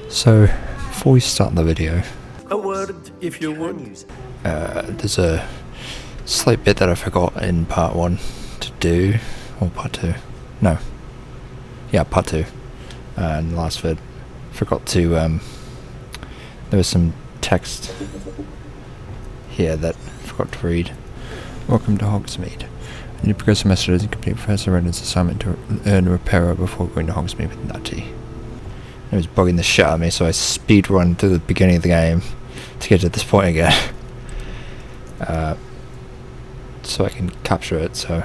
So, before we start the video, A word, if you would. there's a slight bit that I forgot in part 1 to do, or part 2, no, yeah, part 2, in the last vid. Forgot to, there was some text here that I forgot to read. Welcome to Hogsmeade. A new progressive method is complete Professor Reddin's assignment to earn a repairer before going to Hogsmeade with Natty. It was bugging the shit out of me, so I speed run to the beginning of the game to get to this point again. So I can capture it, so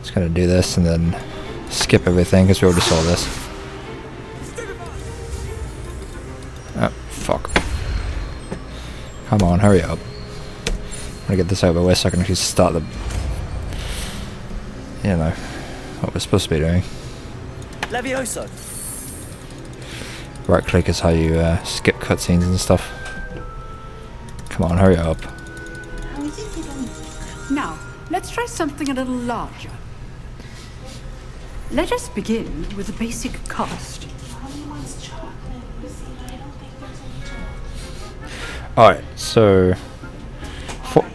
just gonna do this and then skip everything because we already saw this. Oh, fuck. Come on, hurry up. I'm gonna get this over with so I can actually start the, you know, what we're supposed to be doing. Levioso. Right click is how you skip cutscenes and stuff. Come on, hurry up. Now, let's try something a little larger. Let us begin with the basic cast. Alright, so... What?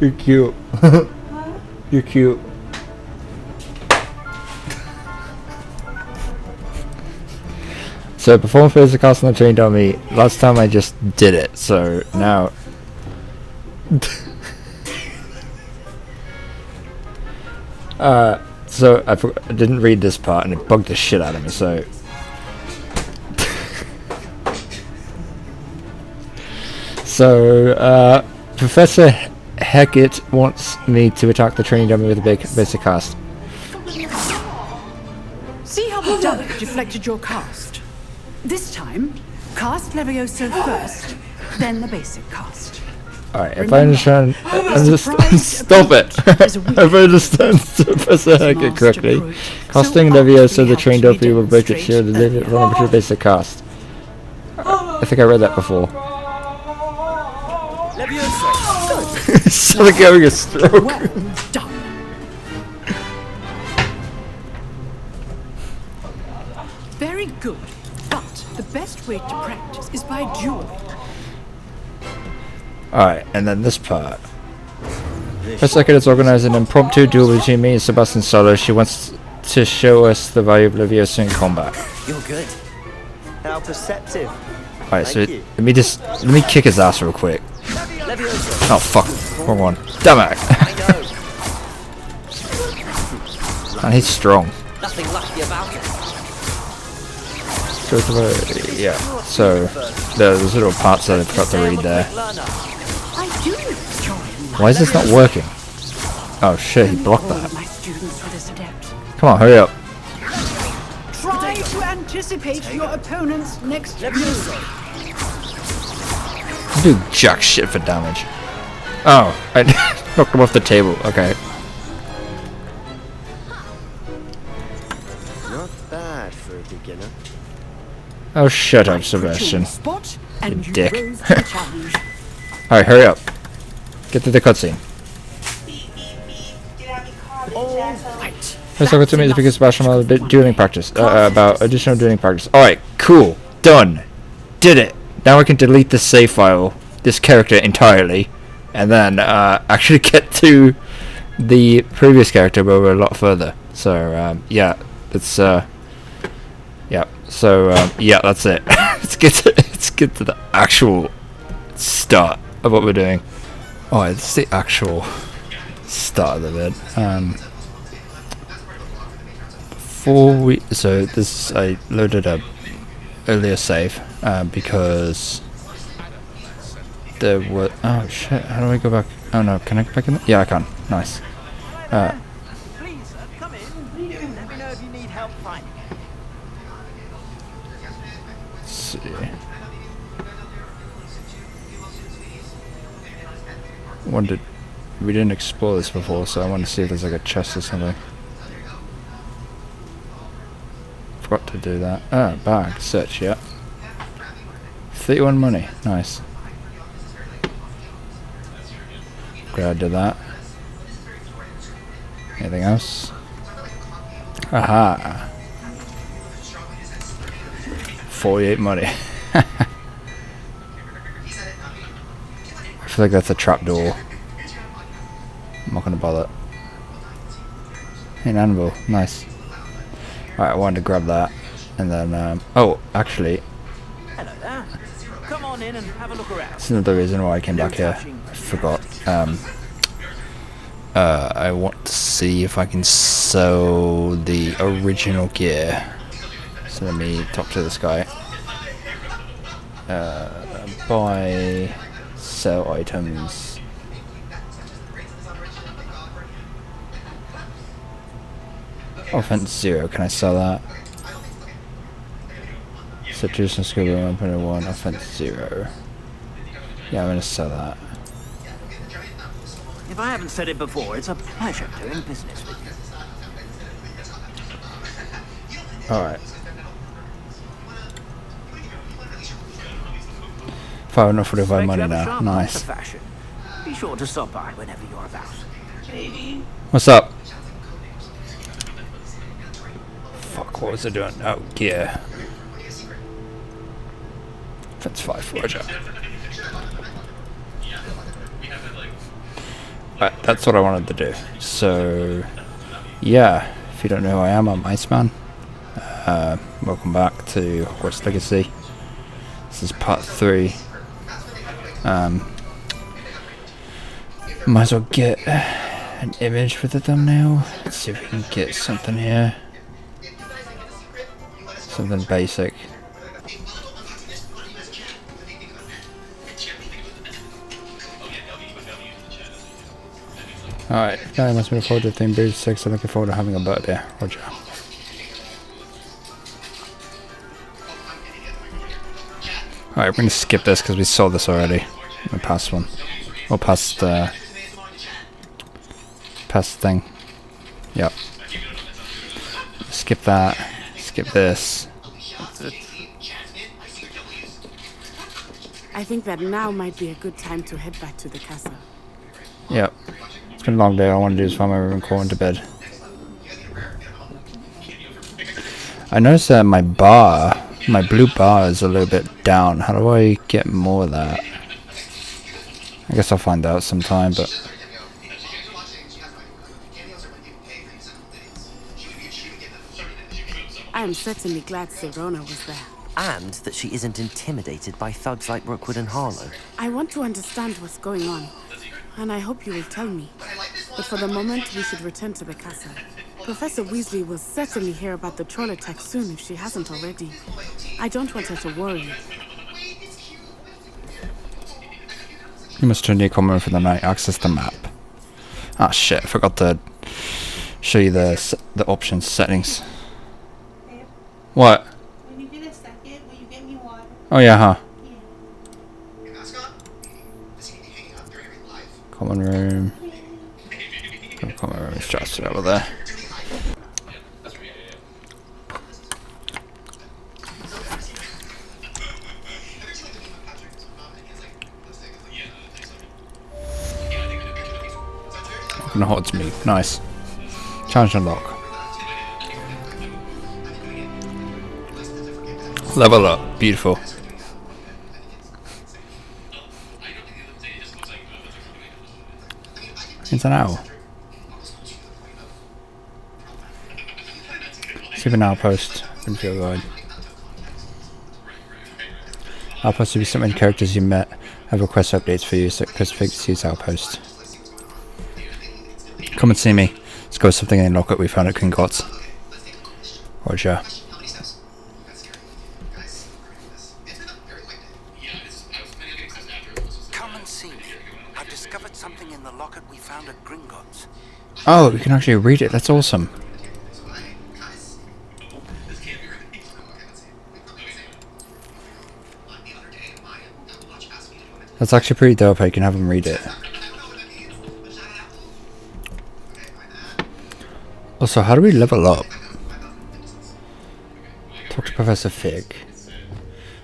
You're cute. You're cute. So perform physical cast on the trained dummy. Last time I just did it, so now so I didn't read this part and it bugged the shit out of me, so Professor Heckett wants me to attack the training dummy with a basic cast. See how the dart deflected your cast? This time, cast Levioso first, then the basic cast. Alright, if I understand... Stop it! If I understand Professor Heckett correctly, casting Levioso the trained dummy will break its shield and leave it vulnerable to basic cast. I think I read that before. Levioso. It's like having a stroke. Well done. Very good, but the best way to practice is by dueling. Alright, and then this part. Professor Heckett has organized an impromptu duel between me and Sebastian Solo. She wants to show us the value of Levioso in combat. You're good. How perceptive. Alright, so Thank you. let me kick his ass real quick. Levioso. Oh fuck, wrong one. Damn it! I know. Man, he's strong. Nothing lucky about it. Yeah, so there's little parts that I forgot to read there. I do enjoy. Why is this not working? Oh shit, he blocked All that. of my students were this adept. Come on, hurry up. Try to anticipate your opponent's next move. Levioso. Do jack shit for damage. Oh, I knocked him off the table. Okay. Not bad for a beginner. Oh, shut up, I put you on Sebastian. the spot, and you dick. rose to the challenge. Alright, hurry up. Get to the cutscene. Right. First, I'll go to me because Sebastian will have dueling practice. About additional dueling practice. Alright, cool. Done. Did it. Now I can delete the save file, this character entirely, and then actually get to the previous character where we're a lot further. So, yeah, that's yeah. So, yeah, that's it. let's get to the actual start of what we're doing. Alright, it's the actual start of the vid. I loaded a earlier save because there were, oh shit, how do I go back? Oh no, can I go back in? Yeah, I can. Nice. Please, come in. Let me know if you need help finding it. Let's see. We didn't explore this before, so I want to see if there's like a chest or something. Forgot to do that. Ah, bag. Search, yeah. 31 money. Nice. Glad I did that. Anything else? Aha. 48 money. I feel like that's a trapdoor. I'm not gonna bother. An anvil, nice. Alright, I wanted to grab that. And then, oh, actually, Hello there. Come on in and have a look around. that's another reason why I came back here. I forgot. I want to see if I can sell the original gear. So let me talk to this guy. Buy, sell items. Offense 0, can I sell that? Situation scuba 1.1, offense 0. Yeah, I'm gonna sell that. If I haven't said it before, it's a pleasure doing business with you. Alright. 545 money now. Nice. Be sure to stop by whenever you're about. What's up? Fuck, what was I doing? Oh, gear. That's 5, Roger. Right, that's what I wanted to do. So, yeah, if you don't know who I am, I'm Iceman. Welcome back to Hogwarts Legacy. This is part 3. Might as well get an image for the thumbnail. Let's see if we can get something here. Something basic. Alright, guy must be forward to theme Bridge 6. I'm looking forward to having a birthday. Roger. Alright, we're gonna skip this because we saw this already. The past one. Or past thing. Yep. Skip that. Skip this. I think that now might be a good time to head back to the castle. Yep. It's been a long day. All I want to do is find my room and crawl into bed. I noticed that my blue bar is a little bit down. How do I get more of that? I guess I'll find out sometime, but... I am certainly glad Sirona was there. And that she isn't intimidated by thugs like Rookwood and Harlow. I want to understand what's going on, and I hope you will tell me. But for the moment, we should return to the castle. Professor Weasley will certainly hear about the troll attack soon if she hasn't already. I don't want her to worry. You must turn your common room for the night. Access the map. Ah shit, I forgot to show you the options settings. What? When you get a second, will you get me water? Oh yeah, huh? Yeah. Common room. Common room is just over there. And holds me. Nice. Challenge unlock. Level up. Beautiful. It's an owl. Super outpost. Field guide. Outpost will be so many characters you met. Have request updates for you. So Chris Fix use outpost. Come and see me. Let's go with something in Locket we found at Gringotts. Roger. Come and see me. I've discovered something in the locket we found at Gringotts. Oh, we can actually read it. That's awesome. That's actually pretty dope how you can have them read it. Also, how do we level up? Talk to Professor Fig. I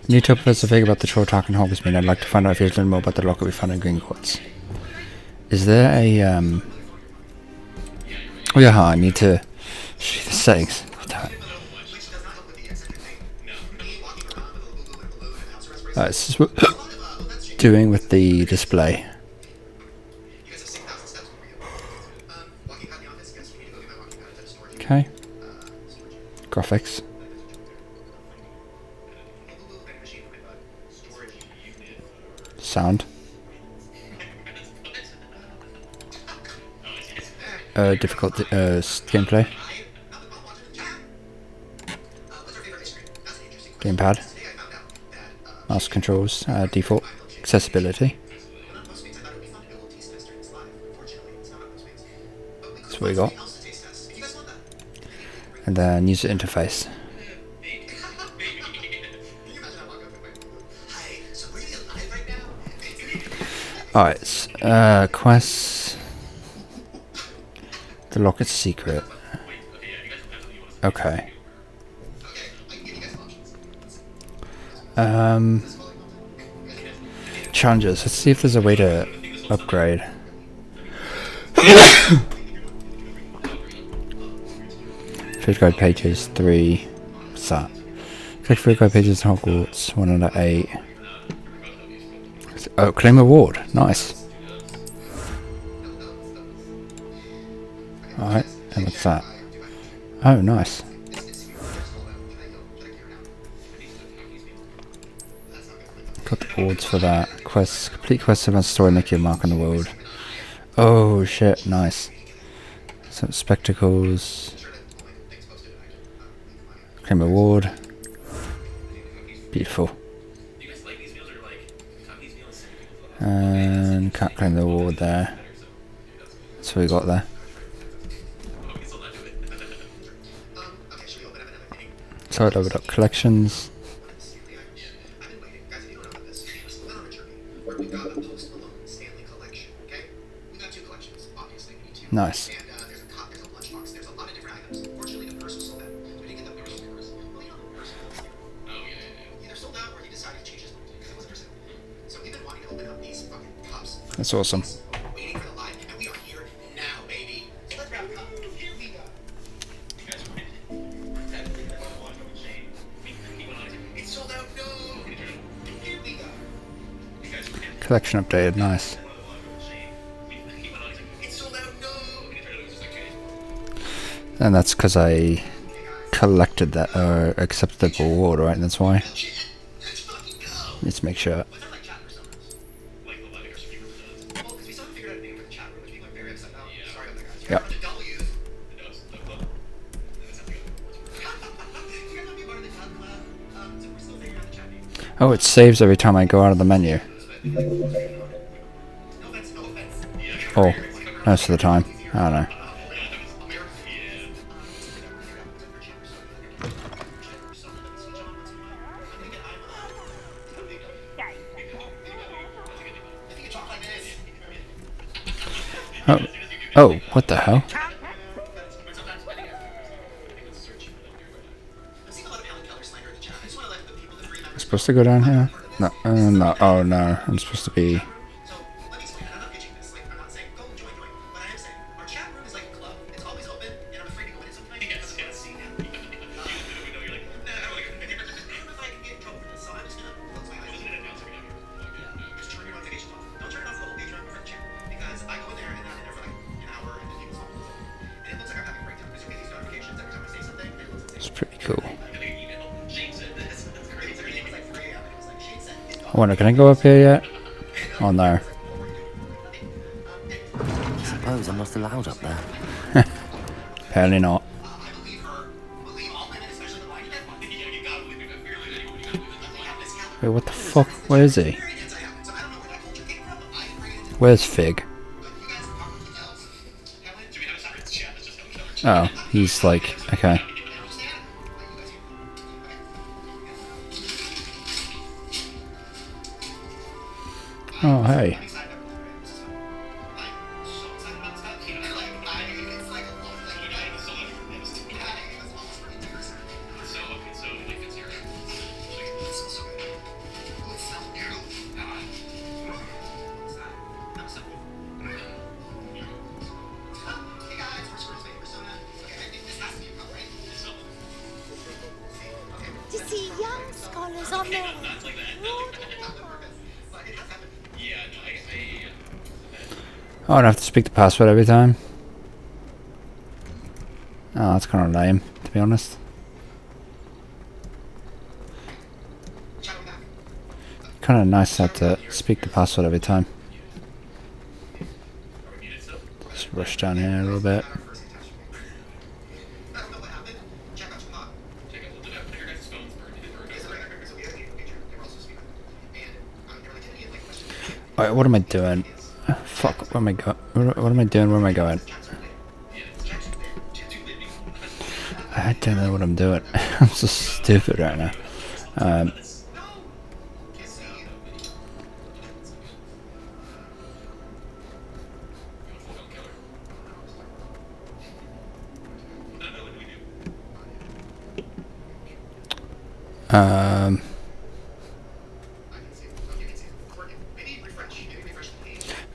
need to tell Professor Fig about the troll attack in Hogsmeade. I'd like to find out if he's learned more about the locket we found in Gringotts. Is there a, Oh yeah, I need to Should be the settings. What the heck? This is what doing with the display. Okay. Graphics. Sound. Difficult gameplay. Gamepad. Mouse controls. Default. Accessibility. That's what we got. And then user interface. Alright, quests. The locket's secret. Okay. Challenges. Let's see if there's a way to upgrade. Field guide pages 3. What's that? Click field guide pages in Hogwarts 1 out of 8. Oh, claim reward. Nice. Alright, and what's that? Oh, nice. Got the boards for that. Quests. Complete quests about story, make your mark on the world. Oh shit, nice. Some spectacles. Claim reward. Beautiful. And can't claim the reward there. That's what we got there. So I loaded up collections. Nice. That's awesome. Collection updated, nice. And that's because I collected that, or accepted the reward, right? That's why. Let's make sure. Yep. Oh, it saves every time I go out of the menu. Oh, most of the time. I don't know. Oh, what the hell? I'm supposed to go down here? No, no, oh no, I'm supposed to be... It's pretty cool. I wonder, can I go up here yet? Oh no. I suppose I'm not allowed up there. Apparently not. Wait, what the fuck? Where is he? Where's Fig? Oh, he's like, okay. Oh, hey. see young scholars on their way to broaden their minds. Oh, I don't have to speak the password every time. Oh, that's kind of lame, to be honest. Kind of nice to have to speak the password every time. Just rush down here a little bit. Alright, what am I doing? Fuck, where am I going? What am I doing? Where am I going? I don't know what I'm doing. I'm so stupid right now.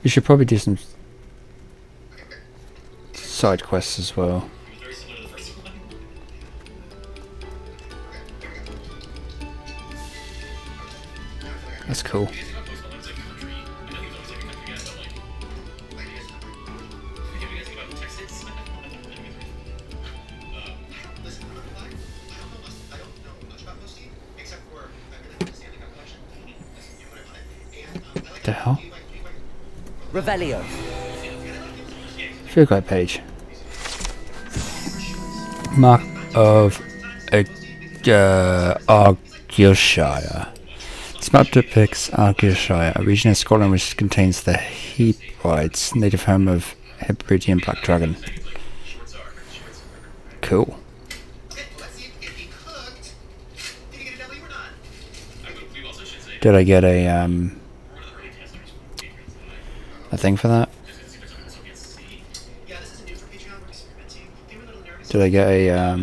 We should probably do some side quests as well. That's cool. What the hell? Revelio. Field guide page. Mark of Argyllshire. This map depicts Argyllshire, a region of Scotland which contains the Hebrides, native home of Hebridean black dragon. Cool. Did I get a thing for that? Did I get a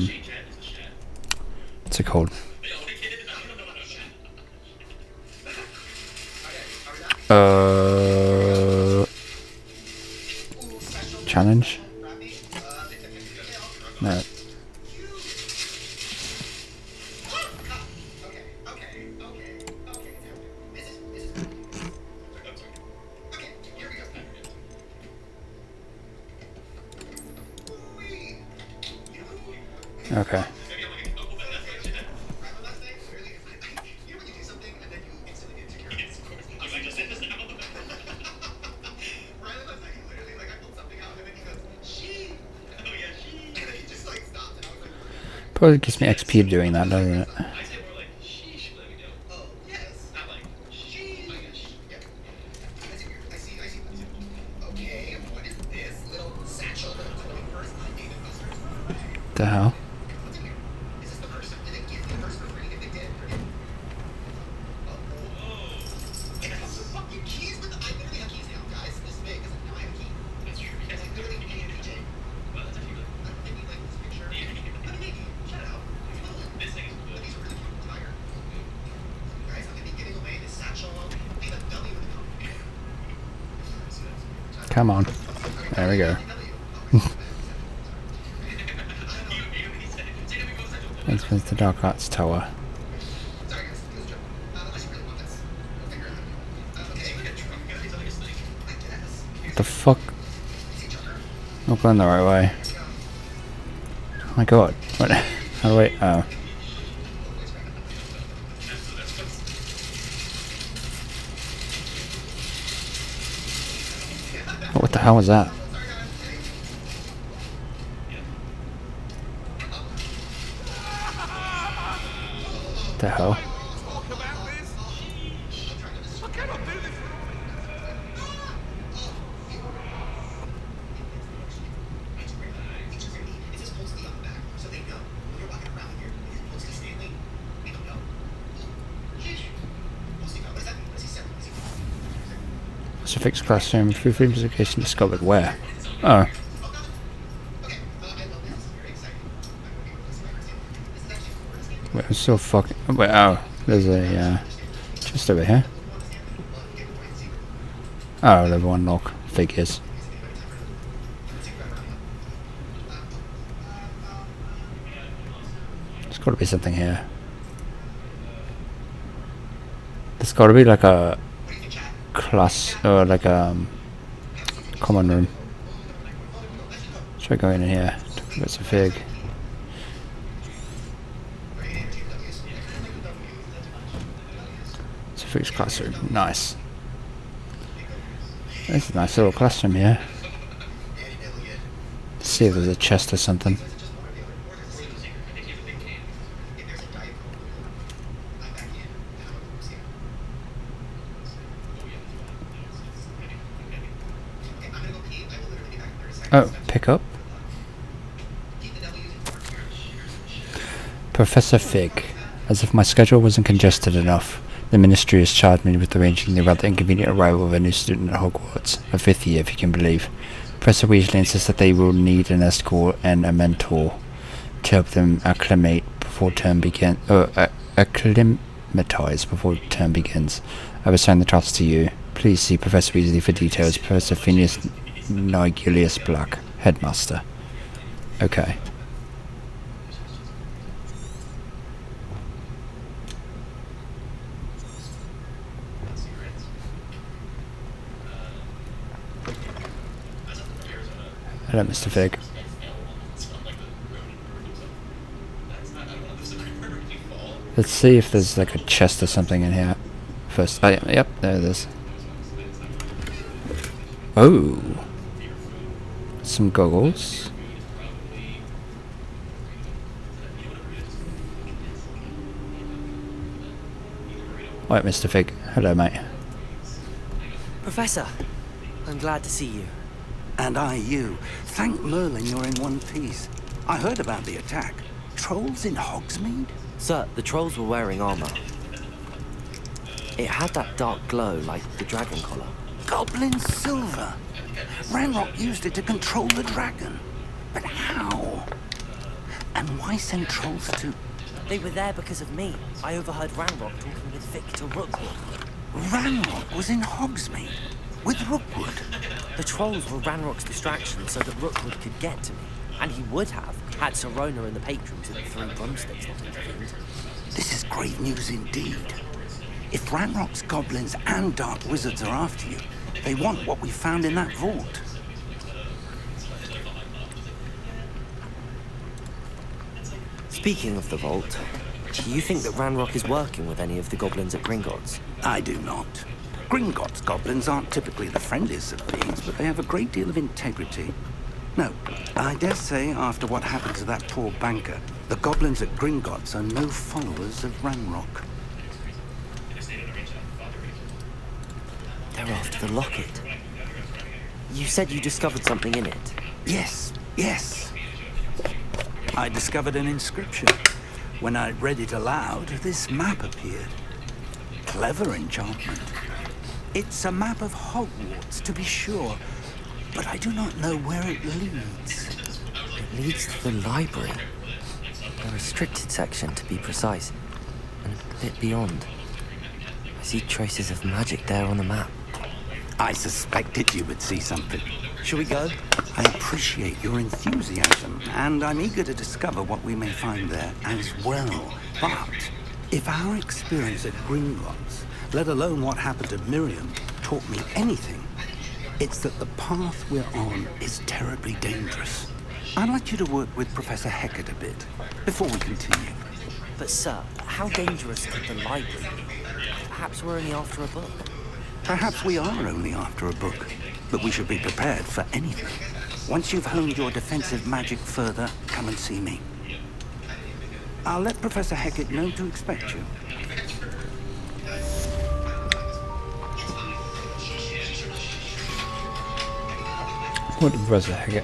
what's it called? Challenge? No. Okay. Probably gives me XP doing that, doesn't it? The hell? Come on. There we go. Entrance to Dark Arts Tower. What the fuck? Not going the right way. Oh my god. What? How do I... Oh. What the hell was that? What the hell? It's a fixed classroom. Through freedom education discovered where? Oh. Wait, I'm still fucking... Wait, oh. There's a, just over here. Oh, level 1 lock. Figures. There's gotta be something here. There's got to be like a class or like a common room. Try going in here. Talk about some fig. It's a fixed classroom. Nice. There's a nice little classroom here. Let's see if there's a chest or something. Oh, pick up. Professor Fig. As if my schedule wasn't congested enough, the Ministry has charged me with arranging the rather inconvenient arrival of a new student at Hogwarts, a 5th year if you can believe. Professor Weasley insists that they will need an escort and a mentor to help them acclimatize before term begins. I've assigned the task to you. Please see Professor Weasley for details. Professor Phineas Nigelius Black, Headmaster. Okay. Hello, Mr. Fig. Let's see if there's like a chest or something in here first. Oh, yeah, yep, there it is. Oh. Some goggles. Right, Mr. Fig. Hello, mate. Professor, I'm glad to see you. And I you. Thank Merlin you're in one piece. I heard about the attack. Trolls in Hogsmeade? Sir, the trolls were wearing armor. It had that dark glow like the dragon collar. Goblin silver. Ranrock used it to control the dragon. But how? And why send trolls to... They were there because of me. I overheard Ranrock talking with Victor Rookwood. Ranrock was in Hogsmeade with Rookwood. The trolls were Ranrock's distraction so that Rookwood could get to me. And he would have, had Sirona and the patrons of the Three Broomsticks not intervened. This is great news indeed. If Ranrock's goblins and dark wizards are after you, they want what we found in that vault. Speaking of the vault, do you think that Ranrock is working with any of the goblins at Gringotts? I do not. Gringotts goblins aren't typically the friendliest of beings, but they have a great deal of integrity. No, I dare say after what happened to that poor banker, the goblins at Gringotts are no followers of Ranrock. They're after the locket. You said you discovered something in it. Yes, yes. I discovered an inscription. When I read it aloud, this map appeared. Clever enchantment. It's a map of Hogwarts, to be sure, but I do not know where it leads. It leads to the library. The restricted section, to be precise, and a bit beyond. I see traces of magic there on the map. I suspected you would see something. Shall we go? I appreciate your enthusiasm, and I'm eager to discover what we may find there as well. But if our experience at Gringotts, let alone what happened to Miriam, taught me anything, it's that the path we're on is terribly dangerous. I'd like you to work with Professor Hecat a bit before we continue. But sir, how dangerous could the library be? Perhaps we're only after a book. Perhaps we are only after a book, but we should be prepared for anything. Once you've honed your defensive magic further, come and see me. I'll let Professor Hecat know to expect you. What did Professor Hecat?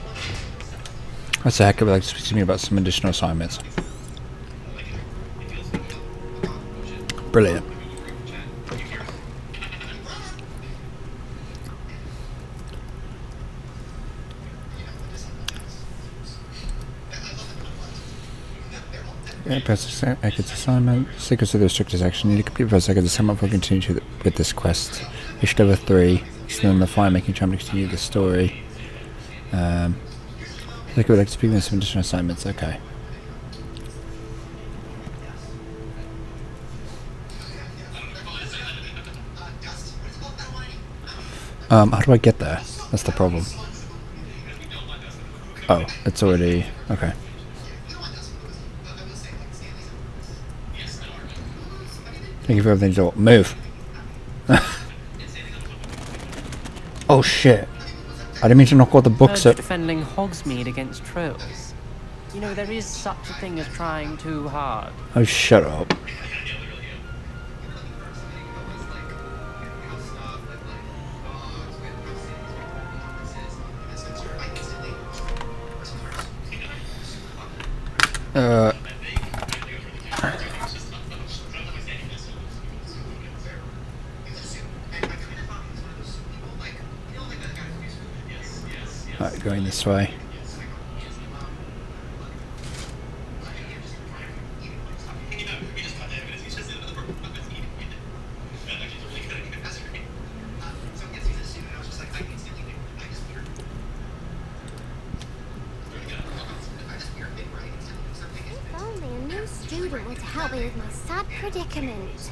Professor Hecat would like to speak to me about some additional assignments. Brilliant. Professor Hecat's assignment. Secrets of the restricted section. You need to complete Professor Hecat's assignment before continue with this quest. Issue level 3. Still in the fire, making trying to continue the story. I think I would like to speak with some additional assignments. Okay. How do I get there? That's the problem. Oh, it's already... okay. Thank you for everything, Joel. Move! Oh shit! I didn't mean to knock all the books up. Defending Hogsmeade against trolls. You know, there is such a thing as trying too hard. Oh, shut up. Right, going this way. If only a new student were to help me with my sad predicament.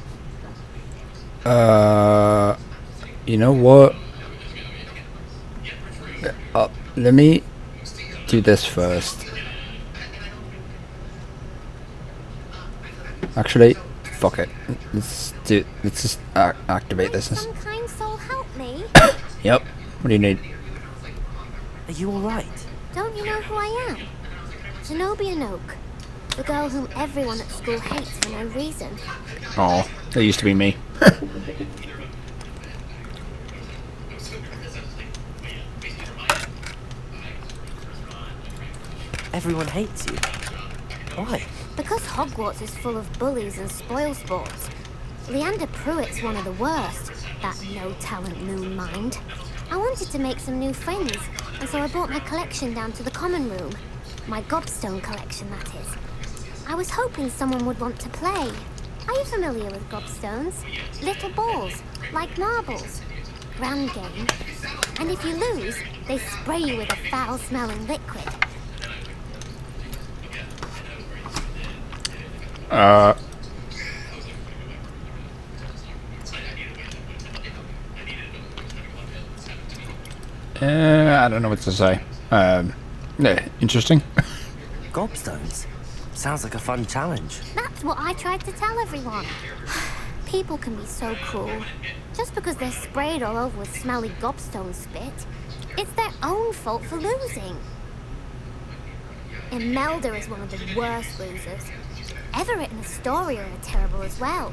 You know what? Let me do this first. Actually, fuck it. Let's just activate this. Some kind soul help me. Yep. What do you need? Are you alright? Don't you know who I am? Zenobia Noak. The girl whom everyone at school hates for no reason. Oh, that used to be me. Everyone hates you. Why? Because Hogwarts is full of bullies and spoilsports. Leander Pruitt's one of the worst. That no-talent moon mind. I wanted to make some new friends, and so I brought my collection down to the common room. My gobstone collection, that is. I was hoping someone would want to play. Are you familiar with gobstones? Little balls, like marbles. Grand game. And if you lose, they spray you with a foul-smelling liquid. I don't know what to say. Yeah, interesting. Gobstones? Sounds like a fun challenge. That's what I tried to tell everyone. People can be so cruel. Just because they're sprayed all over with smelly gobstone spit, it's their own fault for losing. Imelda is one of the worst losers. Everett and Astoria are terrible as well.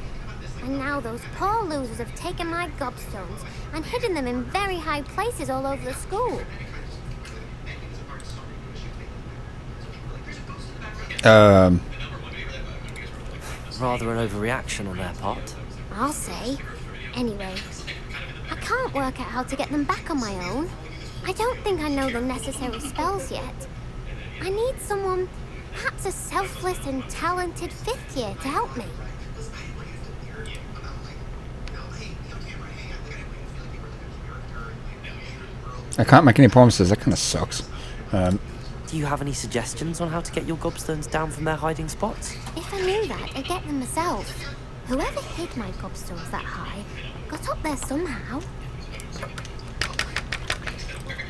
And now those poor losers have taken my gobstones and hidden them in very high places all over the school. Rather an overreaction on their part. I'll say. Anyway, I can't work out how to get them back on my own. I don't think I know the necessary spells yet. I need someone, perhaps a selfless and talented fifth year to help me. I can't make any promises, that kind of sucks. Do you have any suggestions on how to get your gobstones down from their hiding spots? If I knew that, I'd get them myself. Whoever hid my gobstones that high got up there somehow.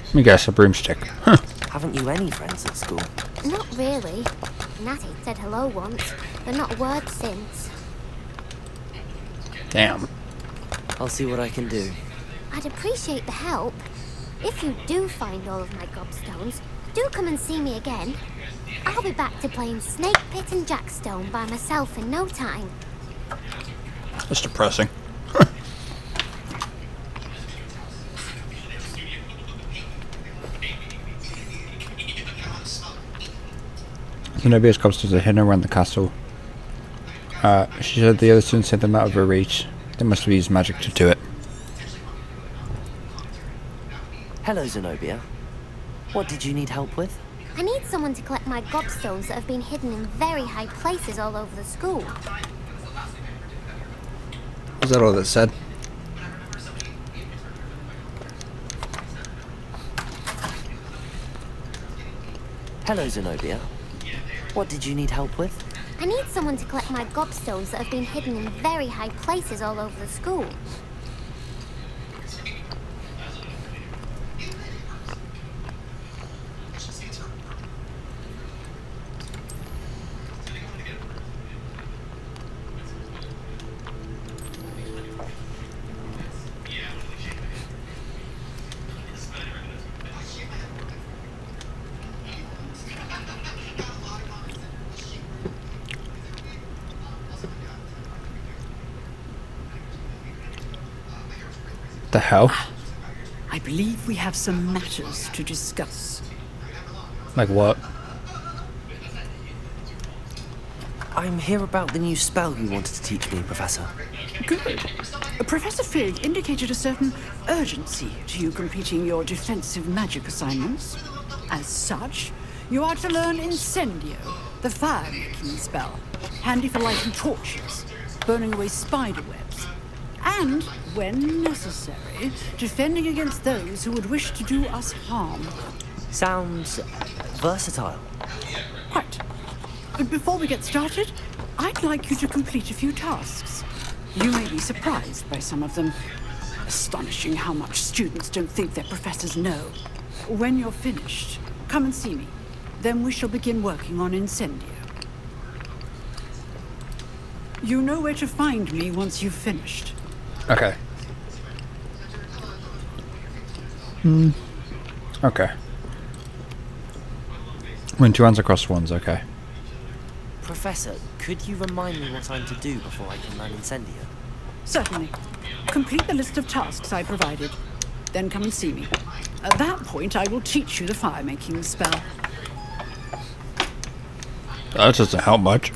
Let me guess, a broomstick. Huh. Haven't you any friends at school? Not really. Natty said hello once, but not a word since. Damn. I'll see what I can do. I'd appreciate the help. If you do find all of my gobstones, do come and see me again. I'll be back to playing Snake Pit and Jackstone by myself in no time. That's depressing. Zenobia's gobstones are hidden around the castle. She said the other students had them out of her reach. They must have used magic to do it. Hello, Zenobia. What did you need help with? I need someone to collect my gobstones that have been hidden in very high places all over the school. Was that all that said? Hello, Zenobia. What did you need help with? I need someone to collect my gobstones that have been hidden in very high places all over the school. The hell? I believe we have some matters to discuss. Like what? I'm here about the new spell you wanted to teach me, Professor. Good. Professor Fig indicated a certain urgency to you completing your defensive magic assignments. As such, you are to learn Incendio, the fire-making spell, handy for lighting torches, burning away spider webs, and, when necessary, defending against those who would wish to do us harm. Sounds versatile. Quite. But before we get started, I'd like you to complete a few tasks. You may be surprised by some of them. Astonishing how much students don't think their professors know. When you're finished, come and see me. Then we shall begin working on Incendio. You know where to find me once you've finished. Okay. Okay. When 2 hands across ones, okay. Professor, could you remind me what I'm to do before I can learn Incendio? Certainly. Complete the list of tasks I provided. Then come and see me. At that point, I will teach you the fire-making spell. That doesn't help much.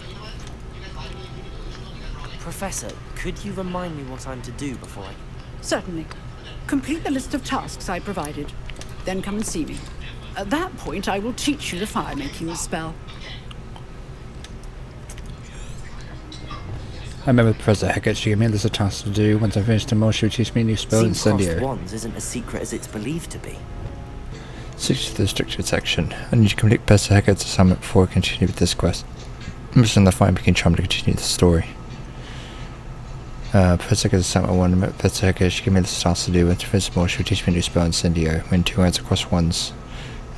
Professor, could you remind me what I'm to do before I... Certainly. Complete the list of tasks I provided. Then come and see me. At that point, I will teach you the fire-making spell. I remember Professor Heckett, she gave me a list of tasks to do. Once I finish them all, she would teach me a new spell, Seems crossed Incendio. wands isn't as secret as it's believed to be. Switch to the restricted section. I need to complete Professor Heckett's assignment before I continue with this quest. I'm just on the fine making charm to continue the story. Professor Heckett's assignment 1. I met Professor Heckett, she gave me a list of tasks to do. Once I finish them all, she would teach me a new spell, Incendio. When 2 hands across ones.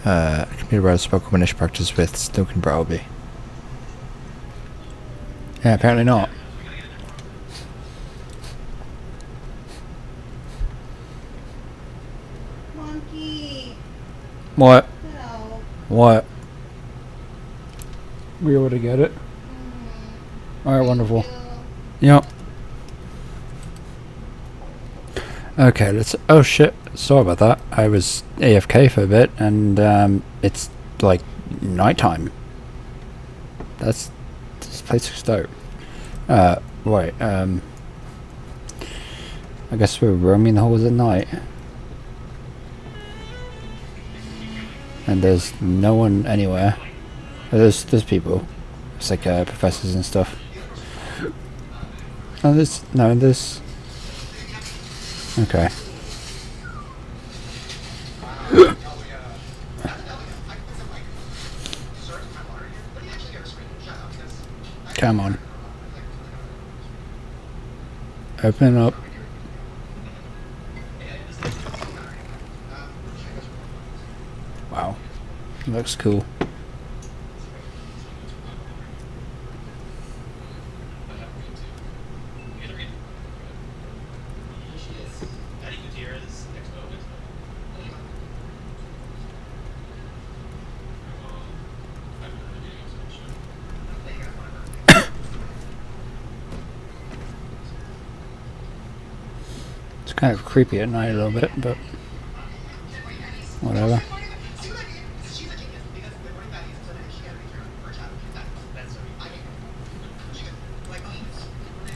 Complete a round of spell combination practice with Snook and Brattleby. Yeah, apparently not. Monkey. What? No. What? We ought to get it. Alright, wonderful. Yep. Okay, let's... Oh shit, sorry about that. I was AFK for a bit, and it's like nighttime. This place is dope. Right, I guess we're roaming the halls at night. And there's no one anywhere. There's people. It's like professors and stuff. Oh, there's... Okay. Come on. Open up. Wow. Looks cool. It's kind of creepy at night a little bit, but whatever.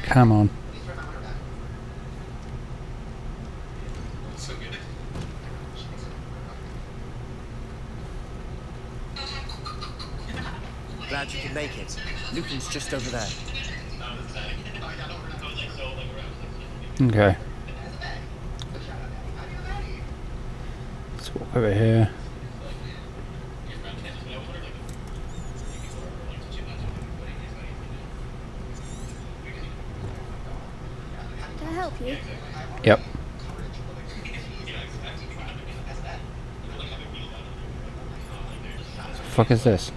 Come on. Glad you could make it. Lucan's just over there. Okay. Let's walk over here. Can I help you? Yep. What the fuck is this?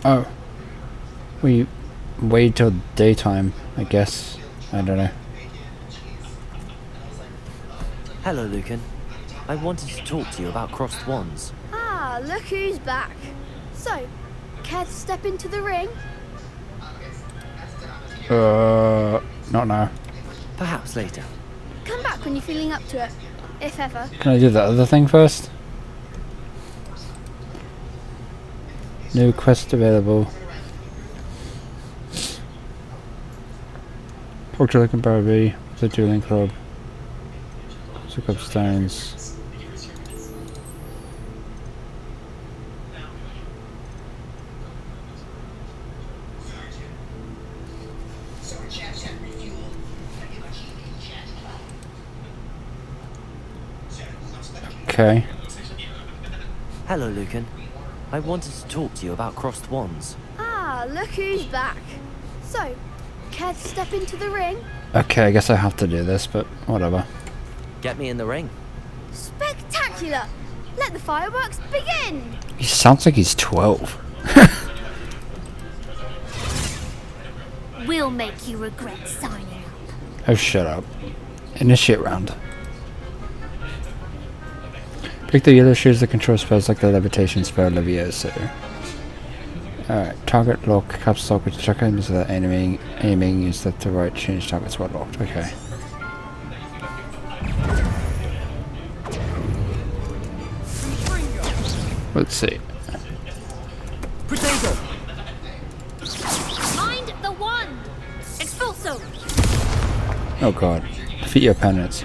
Oh. We wait till daytime, I guess. I don't know. Hello, Lucan. I wanted to talk to you about crossed wands. Ah, look who's back. So, care to step into the ring? Not now. Perhaps later. Come back when you're feeling up to it, if ever. Can I do that other thing first? New quest available. Talk to Lincoln Barby, the dueling club. Pick up stones. Okay. Hello, Lucan. I wanted to talk to you about crossed wands. Ah, look who's back. So, care to step into the ring? Okay, I guess I have to do this, but whatever. Get me in the ring. Spectacular! Let the fireworks begin! He sounds like he's 12. We'll make you regret signing up. Oh, shut up. Initiate round. Pick the yellow shoes that control spells like the levitation spell Levioso. Alright, target lock, caps lock, which check items without aiming is left to right, change targets while locked. Okay. Let's see. Potato! Mind the wand! Expulso! Oh god. Defeat your opponents.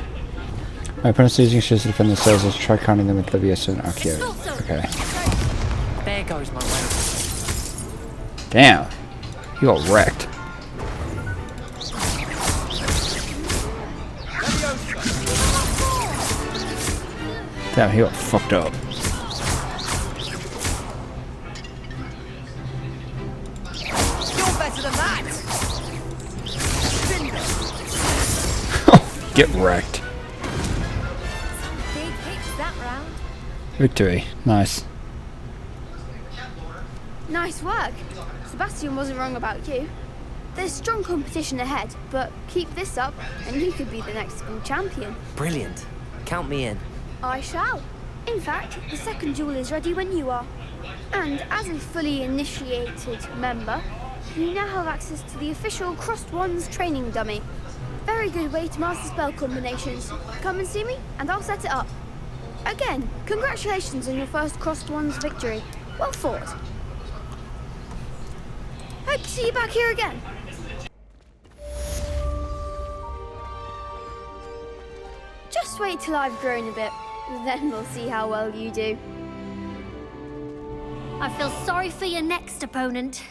My opponents using shoes to defend themselves. Let's try counting them with Levioso and Archeo. Okay. There goes my way. Damn. He got wrecked. Damn, he got fucked up. You're better than that! Get wrecked. Big hits that round. Victory. Nice. Nice work. Sebastian wasn't wrong about you. There's strong competition ahead, but keep this up and you could be the next school champion. Brilliant. Count me in. I shall. In fact, the second duel is ready when you are. And as a fully initiated member, you now have access to the official Crossed Wands training dummy. Very good way to master spell combinations. Come and see me and I'll set it up. Again, congratulations on your first Crossed Wands victory. Well fought. Hope to see you back here again. Just wait till I've grown a bit, then we'll see how well you do. I feel sorry for your next opponent.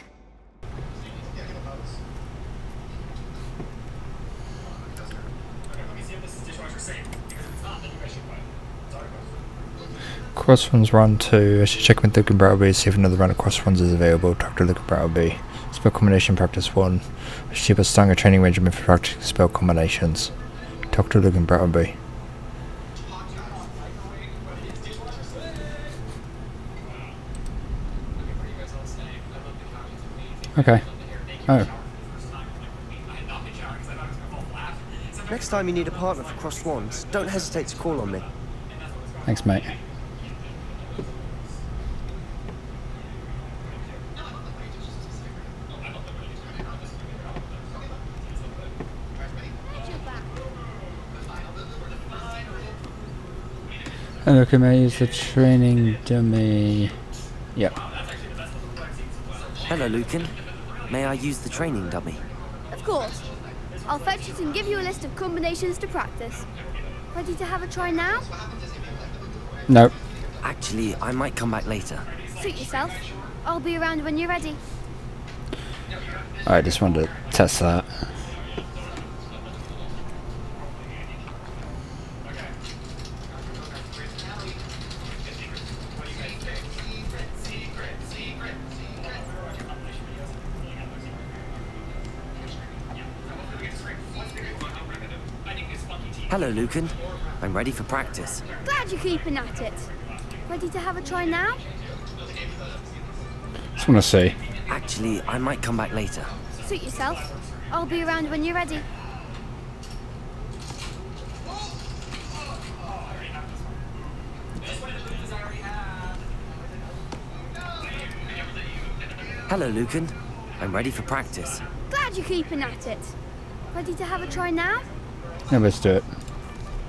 Cross ones run 2. I should check with Lucan Brattleby to see if another round of cross ones is available. Talk to Lucan Brattleby. Spell combination practice 1. I should keep a stung a training regimen for practicing spell combinations. Talk to Lucan Brattleby. Okay. Oh. Next time you need a partner for crossed wands, don't hesitate to call on me. Thanks, mate. And okay, may I use the training dummy? Yep. Hello, Lucan. May I use the training dummy? Of course. I'll fetch it and give you a list of combinations to practice. Ready to have a try now? Nope. Actually, I might come back later. Suit yourself. I'll be around when you're ready. I just wanted to test that. Hello, Lucan. I'm ready for practice. Glad you're keeping at it. Ready to have a try now? Just want to see. Actually, I might come back later. Suit yourself. I'll be around when you're ready. Hello, Lucan. I'm ready for practice. Glad you're keeping at it. Ready to have a try now? Yeah, let's do it.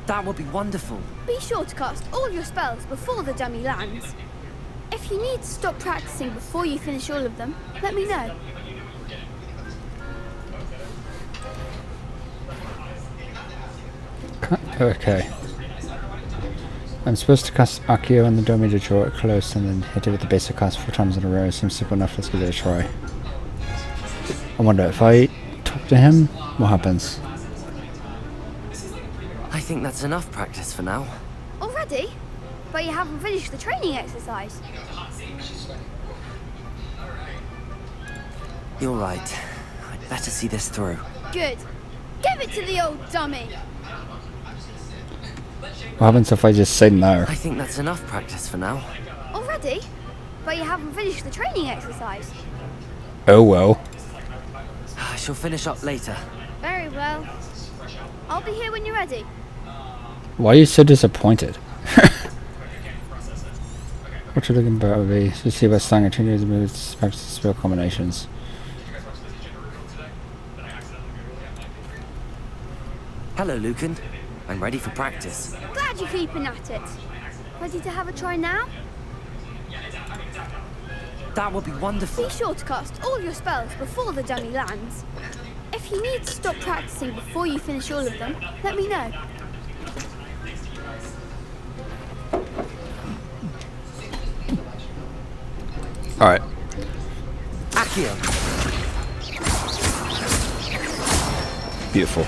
That would be wonderful. Be sure to cast all your spells before the dummy lands. If you need to stop practicing before you finish all of them, let me know. Okay. I'm supposed to cast Accio on the dummy to draw it close and then hit it with the basic cast 4 times in a row. Seems simple enough, let's give it a try. I wonder if I talk to him, what happens? I think that's enough practice for now. Already? But you haven't finished the training exercise. You're right. I'd better see this through. Good. Give it to the old dummy. What happens if I just say no? I think that's enough practice for now. Already? But you haven't finished the training exercise. Oh well. I shall finish up later. Very well. I'll be here when you're ready. Why are you so disappointed? What you're looking for be to see what slang continues to move practice spell combinations. Hello, Lucan. I'm ready for practice. Glad you're keeping at it. Ready to have a try now? That would be wonderful. Be sure to cast all your spells before the dummy lands. If you need to stop practicing before you finish all of them, let me know. Alright. Accio. Beautiful.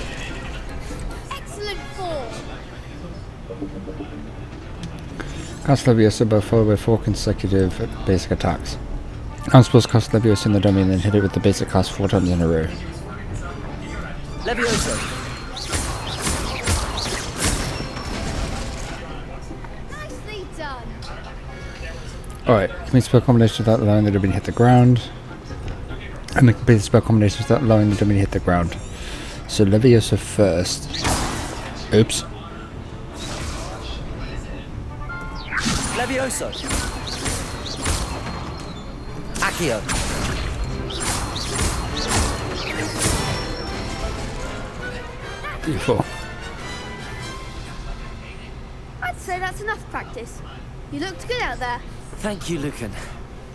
Excellent form. Cast Leviosa by followed by 4 consecutive basic attacks. I'm supposed to cast Leviosa in the dummy and then hit it with the basic cast 4 times in a row. Leviosa. Nicely done. Alright, complete spell combination without allowing the dummy to hit the ground. And then complete the spell combination without allowing the dummy to hit the ground. So Leviosa first. Oops. Leviosa. Accio. Beautiful. I'd say that's enough practice. You looked good out there. Thank you, Lucan.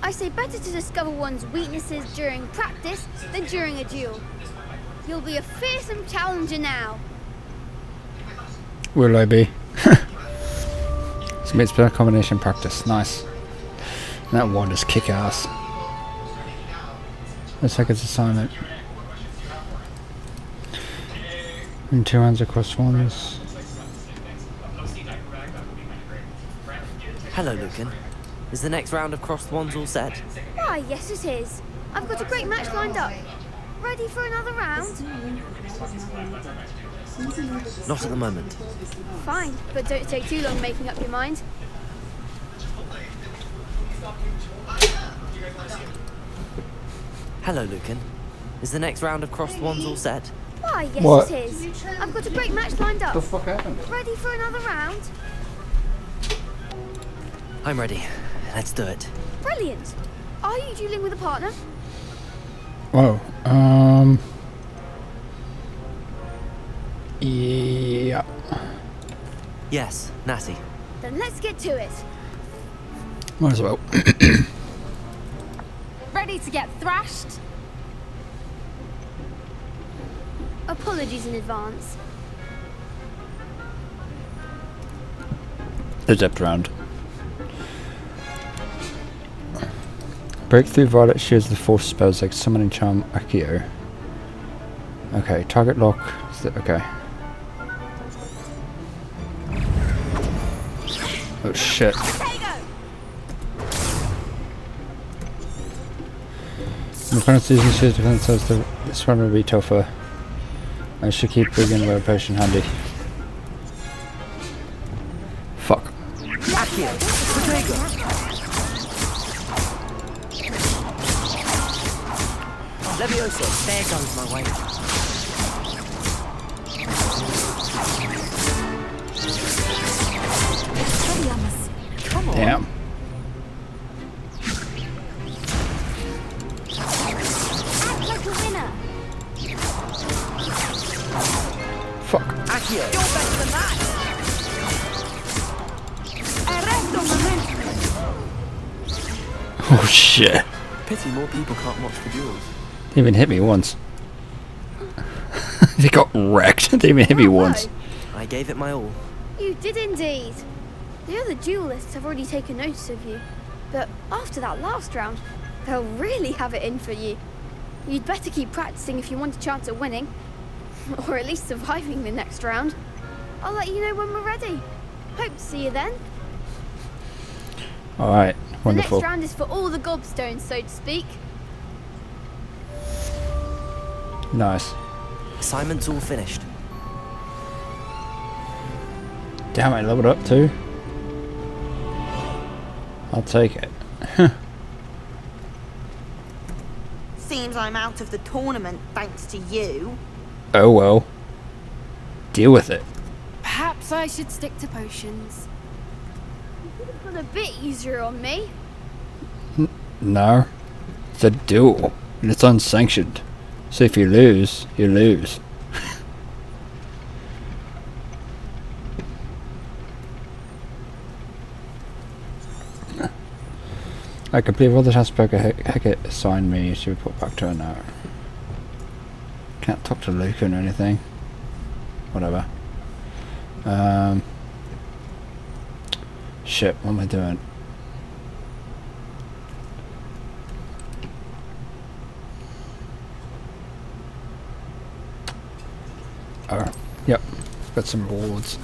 I say better to discover one's weaknesses during practice than during a duel. You'll be a fearsome challenger now. Will I be? Submit spell combination practice. Nice. That one is kick ass. Looks like it's assignment. And 2 hands across ones. Hello, Lucan. Is the next round of crossed wands all set? Why, yes it is. I've got a great match lined up. Ready for another round? Not at the moment. Fine, but don't take too long making up your mind. Hello, Lucan. Is the next round of crossed wands all set? Why, yes What? it is. I've got a great match lined up. The fuck happened? Ready for another round? I'm ready. Let's do it. Brilliant. Are you dueling with a partner? Whoa. Yeah. Yes, Natty. Then let's get to it. Might as well. Ready to get thrashed? Apologies in advance. Adept round. Breakthrough Violet shields the force spells like Summoning Charm, Accio. Okay, target lock. Okay. Oh shit. The opponent's using shields defense says this one will be tougher. I should keep bringing a potion handy. Fuck. Accio. Leviosa. There goes my way. Come on. Damn. Act like a winner. Fuck. Accio. shit. Pity more people can't watch the duels. They even hit me once. They got wrecked. They even hit me once. I gave it my all. You did indeed. The other duelists have already taken notice of you. But after that last round, they'll really have it in for you. You'd better keep practicing if you want a chance at winning. Or at least surviving the next round. I'll let you know when we're ready. Hope to see you then. Alright, wonderful. The next round is for all the gobstones, so to speak. Nice. Assignment's all finished. Damn, I leveled up too. I'll take it. Seems I'm out of the tournament thanks to you. Oh well. Deal with it. Perhaps I should stick to potions. It's got a bit easier on me. No. It's a duel. And it's unsanctioned. So if you lose, you lose. I complete all the tasks Hackett assigned me to report back to her now. Can't talk to Lucan or anything. Whatever. Shit, what am I doing? Oh, yep. Got some rewards.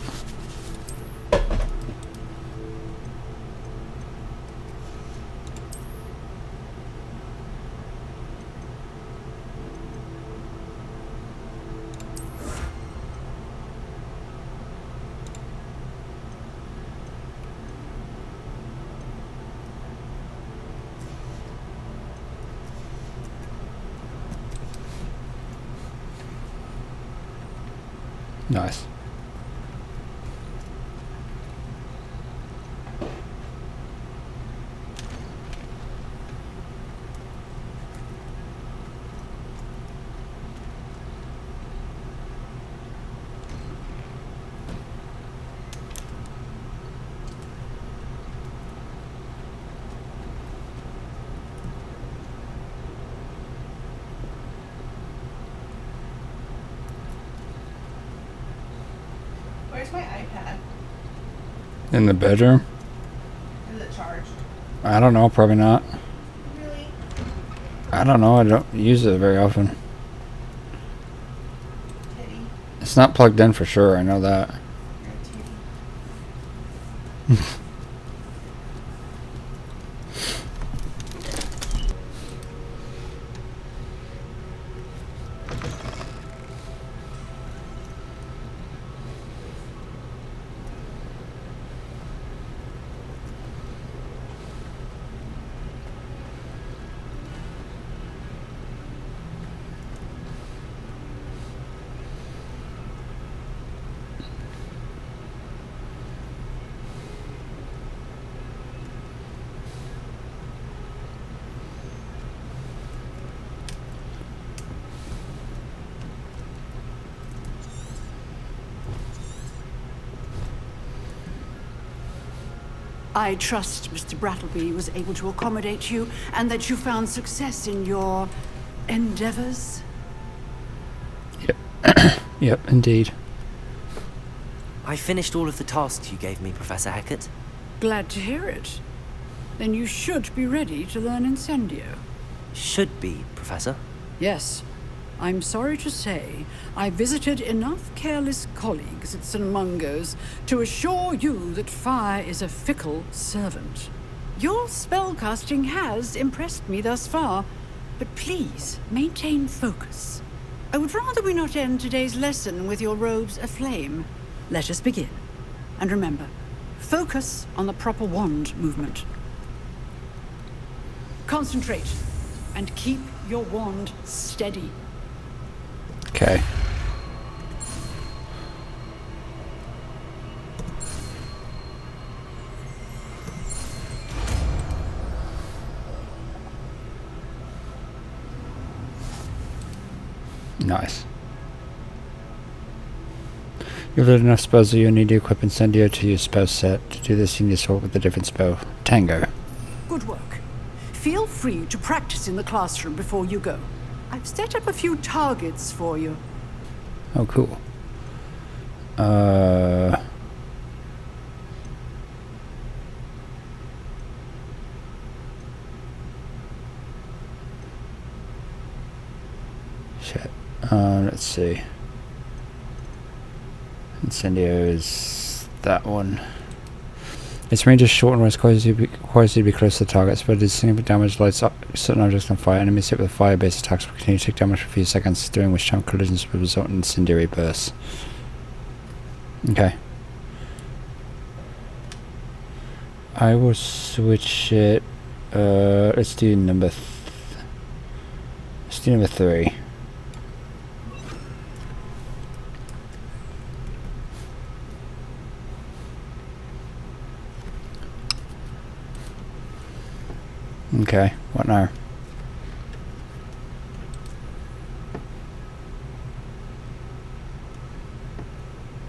Nice. Where's my iPad? In the bedroom? Is it charged? I don't know, probably not. Really? I don't know, I don't use it very often. Titty. It's not plugged in for sure, I know that. You're a titty. I trust Mr. Brattleby was able to accommodate you and that you found success in your endeavors. Yep. Yep, indeed. I finished all of the tasks you gave me, Professor Hackett. Glad to hear it. Then you should be ready to learn Incendio. Should be, Professor. Yes. I'm sorry to say, I visited enough careless colleagues at St. Mungo's to assure you that fire is a fickle servant. Your spellcasting has impressed me thus far, but please maintain focus. I would rather we not end today's lesson with your robes aflame. Let us begin. And remember, focus on the proper wand movement. Concentrate, and keep your wand steady. Okay. Nice. You've learned enough spells that you'll need to equip Incendio to use spell set. To do this, you need to swap with a different spell. Tango. Good work. Feel free to practice in the classroom before you go. I've set up a few targets for you. Oh, cool. Shit. Let's see. Incendio is that one. Its range is short and requires you to be close to the targets, but its significant damage lights up certain objects on fire. Enemies hit with fire-based attacks will continue to take damage for a few seconds, during which time collisions will result in incendiary bursts. Okay. I will switch it. Let's do number 3. Okay, what now?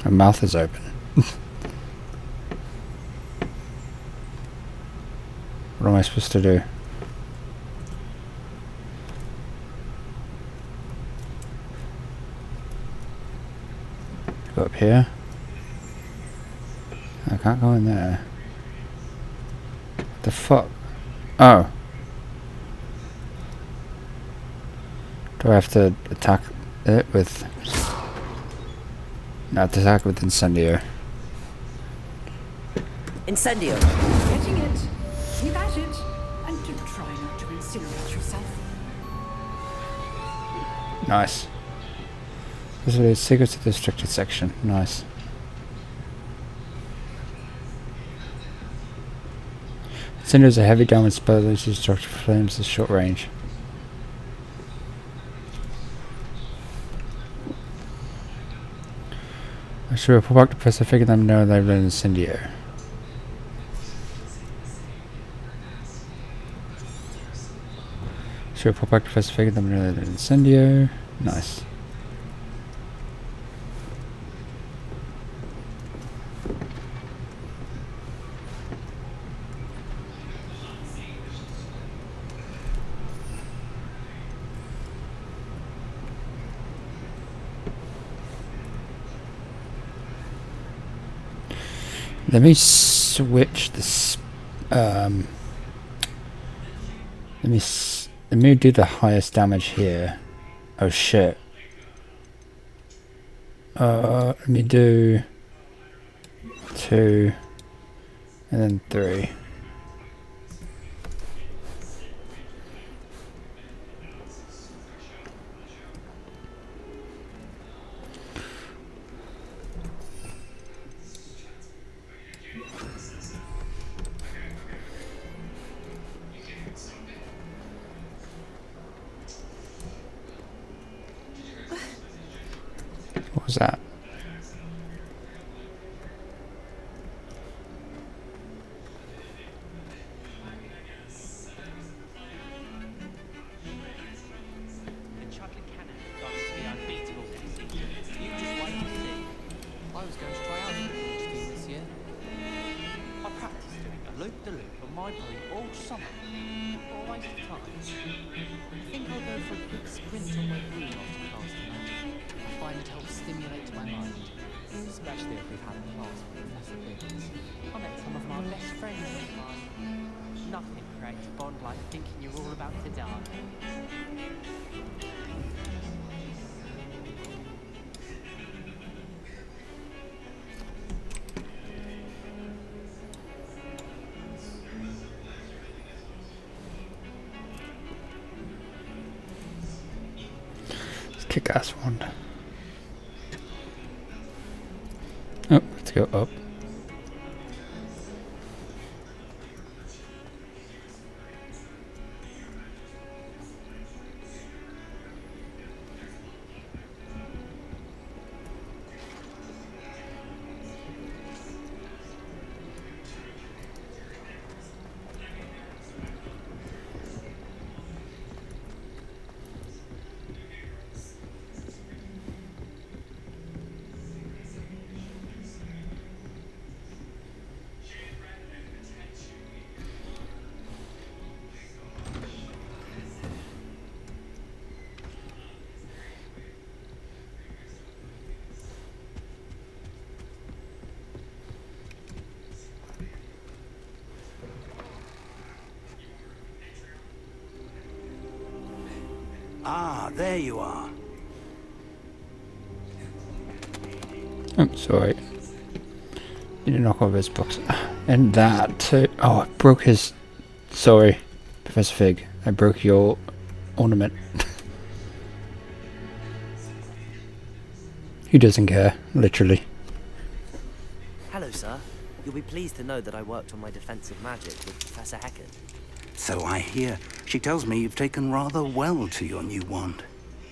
Her mouth is open. What am I supposed to do? Go up here. I can't go in there. What the fuck? Oh. Do I have to attack it with... Not attack with Incendio. Incendio! Getting it. Keep at it. And do try not to incinerate yourself. Nice. This is secrets of the restricted section. Nice. Incendio is a heavy damage spell that uses destructive flames at short range. I should report back to press to figure them know they've learned Incendio. Should report back to press to figure them know they've learned Incendio. Nice. Let me switch this. Let me do the highest damage here. Oh shit. Let me do 2 and then 3. What was that? The chocolate cannon is going to be unbeatable this season. You just wait and see. I was going to try out for the British team this year. I practiced doing a loop-de-loop on my boat all summer. What a waste of time. I think I'll go for a quick sprint on my green after class tonight. I find it helps stimulate my mind, especially if we've had a class with Professor Biggs. I met some of my best friends this time. Nothing creates a bond like thinking you're all about to die. Kick-ass wand. Oh, let's go up. Ah, there you are. I'm sorry. Need to knock over his books. And that too. Oh, I broke his... Sorry, Professor Fig. I broke your ornament. He doesn't care, literally. Hello, sir. You'll be pleased to know that I worked on my defensive magic with Professor Hecken. So I hear. She tells me you've taken rather well to your new wand.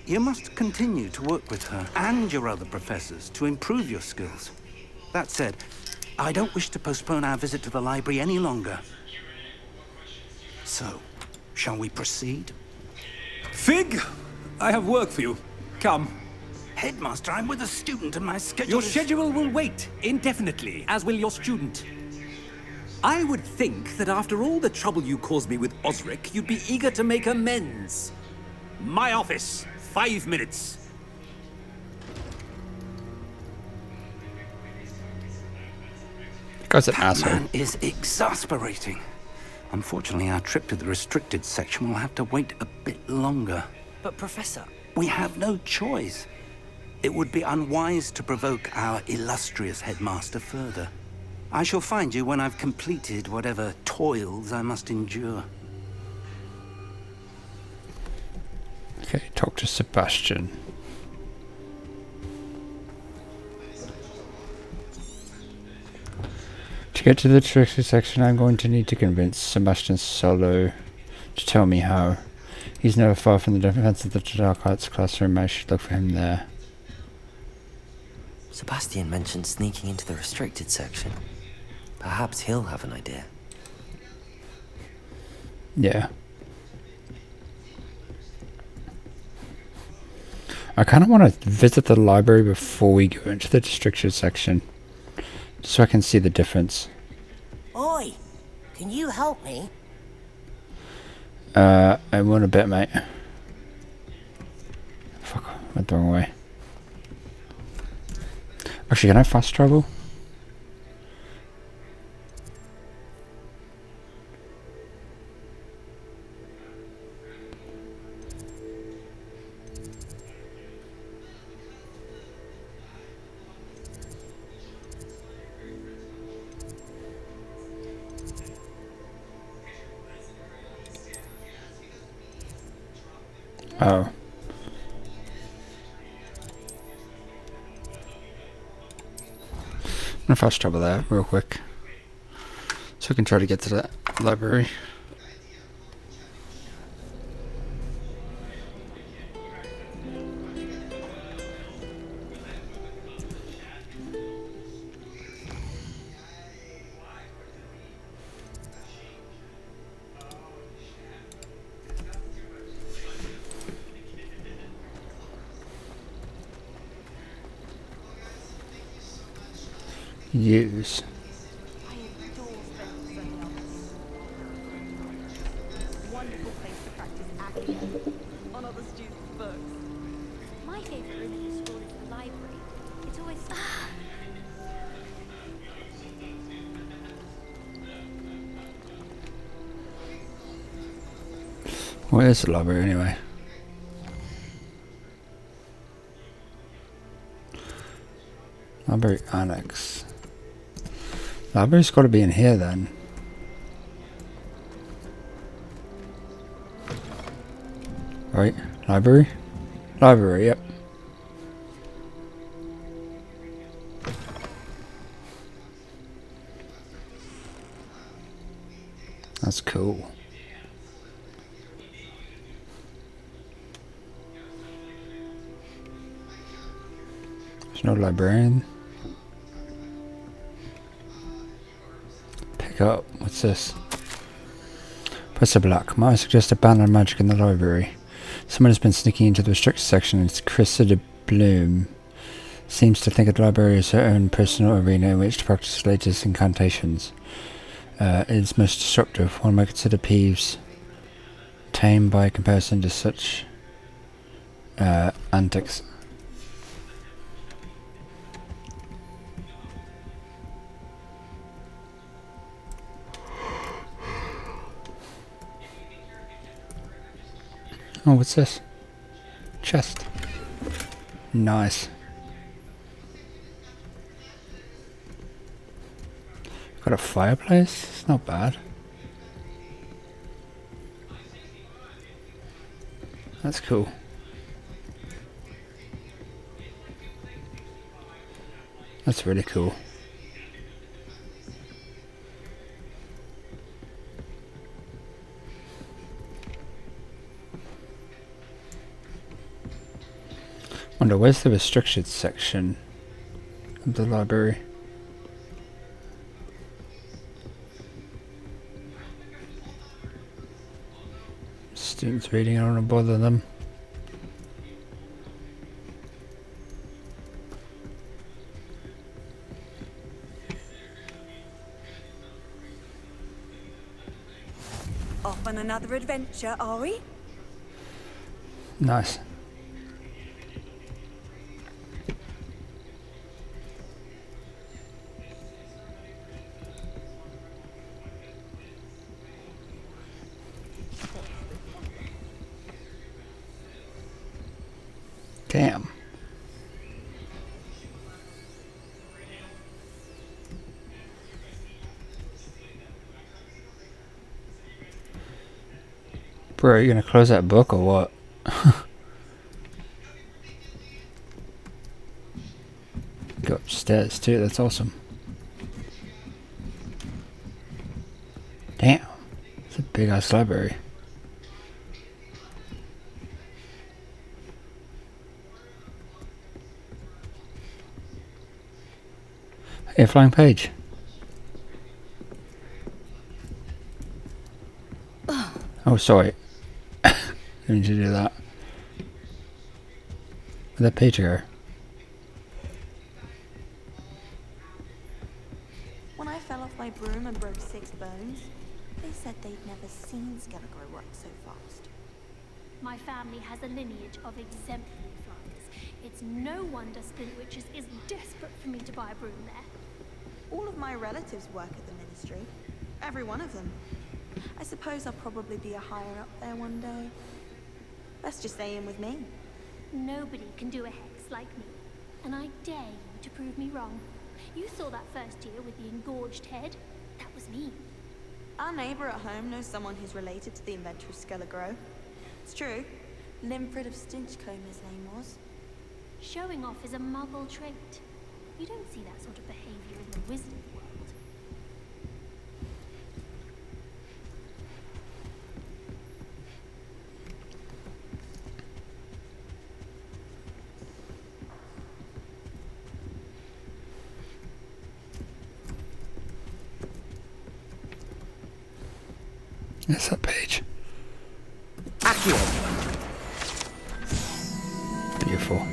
You must continue to work with her and your other professors to improve your skills. That said, I don't wish to postpone our visit to the library any longer. So, shall we proceed? Fig! I have work for you. Come. Headmaster, I'm with a student and my schedule Your is... schedule will wait indefinitely, as will your student. I would think that after all the trouble you caused me with Osric, you'd be eager to make amends. My office, 5 minutes. Guy's an That asshole. man is exasperating. Unfortunately, our trip to the restricted section will have to wait a bit longer. But Professor... We have no choice. It would be unwise to provoke our illustrious headmaster further. I shall find you when I've completed whatever toils I must endure. Okay, talk to Sebastian. To get to the tricky section, I'm going to need to convince Sebastian Solo to tell me how. He's never far from the defense of the dark arts classroom. I should look for him there. Sebastian mentioned sneaking into the restricted section. Perhaps he'll have an idea. Yeah. I kind of want to visit the library before we go into the restricted section, so I can see the difference. Oi, can you help me? I won a bit, mate. Fuck, went the wrong way. Actually, can I fast travel? Oh. I'm gonna fast travel there real quick, so we can try to get to that library. Use. Wonderful place to practice acting on other students' books. My favorite room in the school is the library. It's always... Where is the library anyway? Library Annex. Library's got to be in here then. Right, library? Library, yep. That's cool. There's no librarian. Pick up. What's this? Professor Black. Might I suggest abandon magic in the library? Someone has been sneaking into the restricted section. It's Cressida Bloom. Seems to think that the library is her own personal arena in which to practice the latest incantations. It is most destructive. One might consider Peeves tame by comparison to such antics. Oh, what's this? Chest. Nice. Got a fireplace? It's not bad. That's cool. That's really cool. Wonder where's the restricted section of the library? Students reading, I don't want to bother them. Off on another adventure, are we? Nice. Damn. Bro, are you gonna close that book or what? Go upstairs too, that's awesome. Damn. It's a big ass library. Hey, flying page. Oh, sorry. Didn't mean to do that. Where'd that page go? When I fell off my broom and broke 6 bones, they said they'd never seen Scarecrow work so fast. My family has a lineage of exemplary flyers. It's no wonder Splint Witches is desperate for me to buy a broom there. All of my relatives work at the Ministry. Every one of them. I suppose I'll probably be a higher up there one day. Let's just stay in with me. Nobody can do a hex like me. And I dare you to prove me wrong. You saw that first year with the engorged head. That was me. Our neighbor at home knows someone who's related to the inventor of Scarecrow. It's true. Limfrid of Stinchcombe his name was. Showing off is a muggle trait. You don't see that sort of behavior in the wizard world. There's that page. Beautiful.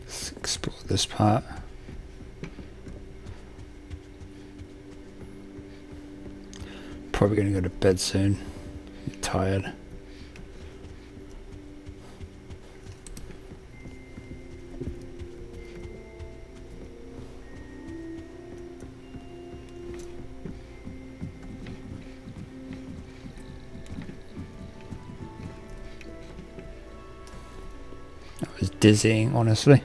Let's explore this part. Probably gonna go to bed soon. I'm tired. That was dizzying, honestly.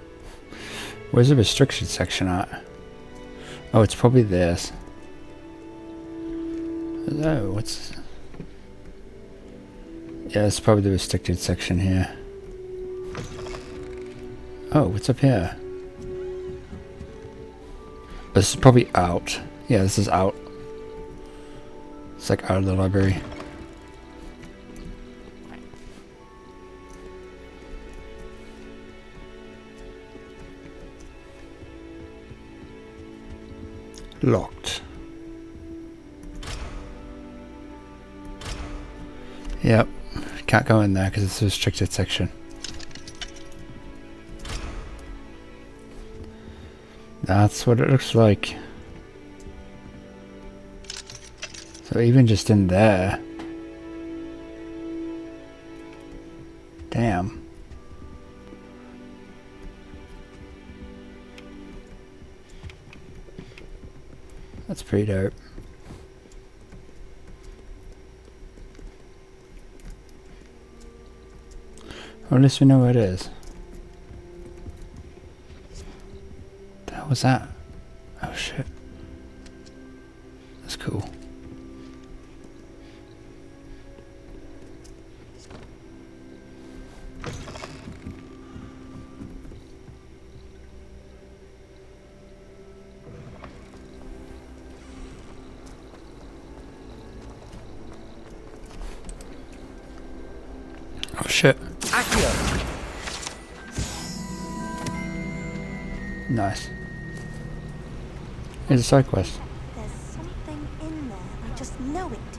Where's the restricted section at? Oh, it's probably this. Oh, what's... Yeah, it's probably the restricted section here. Oh, what's up here? This is probably out. Yeah, this is out. It's like out of the library. Locked. Yep, can't go in there because it's a restricted section. That's what it looks like. So even just in there. Damn. That's pretty dope. Or at least we know where it is. The hell was that? Oh shit. That's cool. Oh shit. Nice. Here's a side quest. There's something in there. I just know it.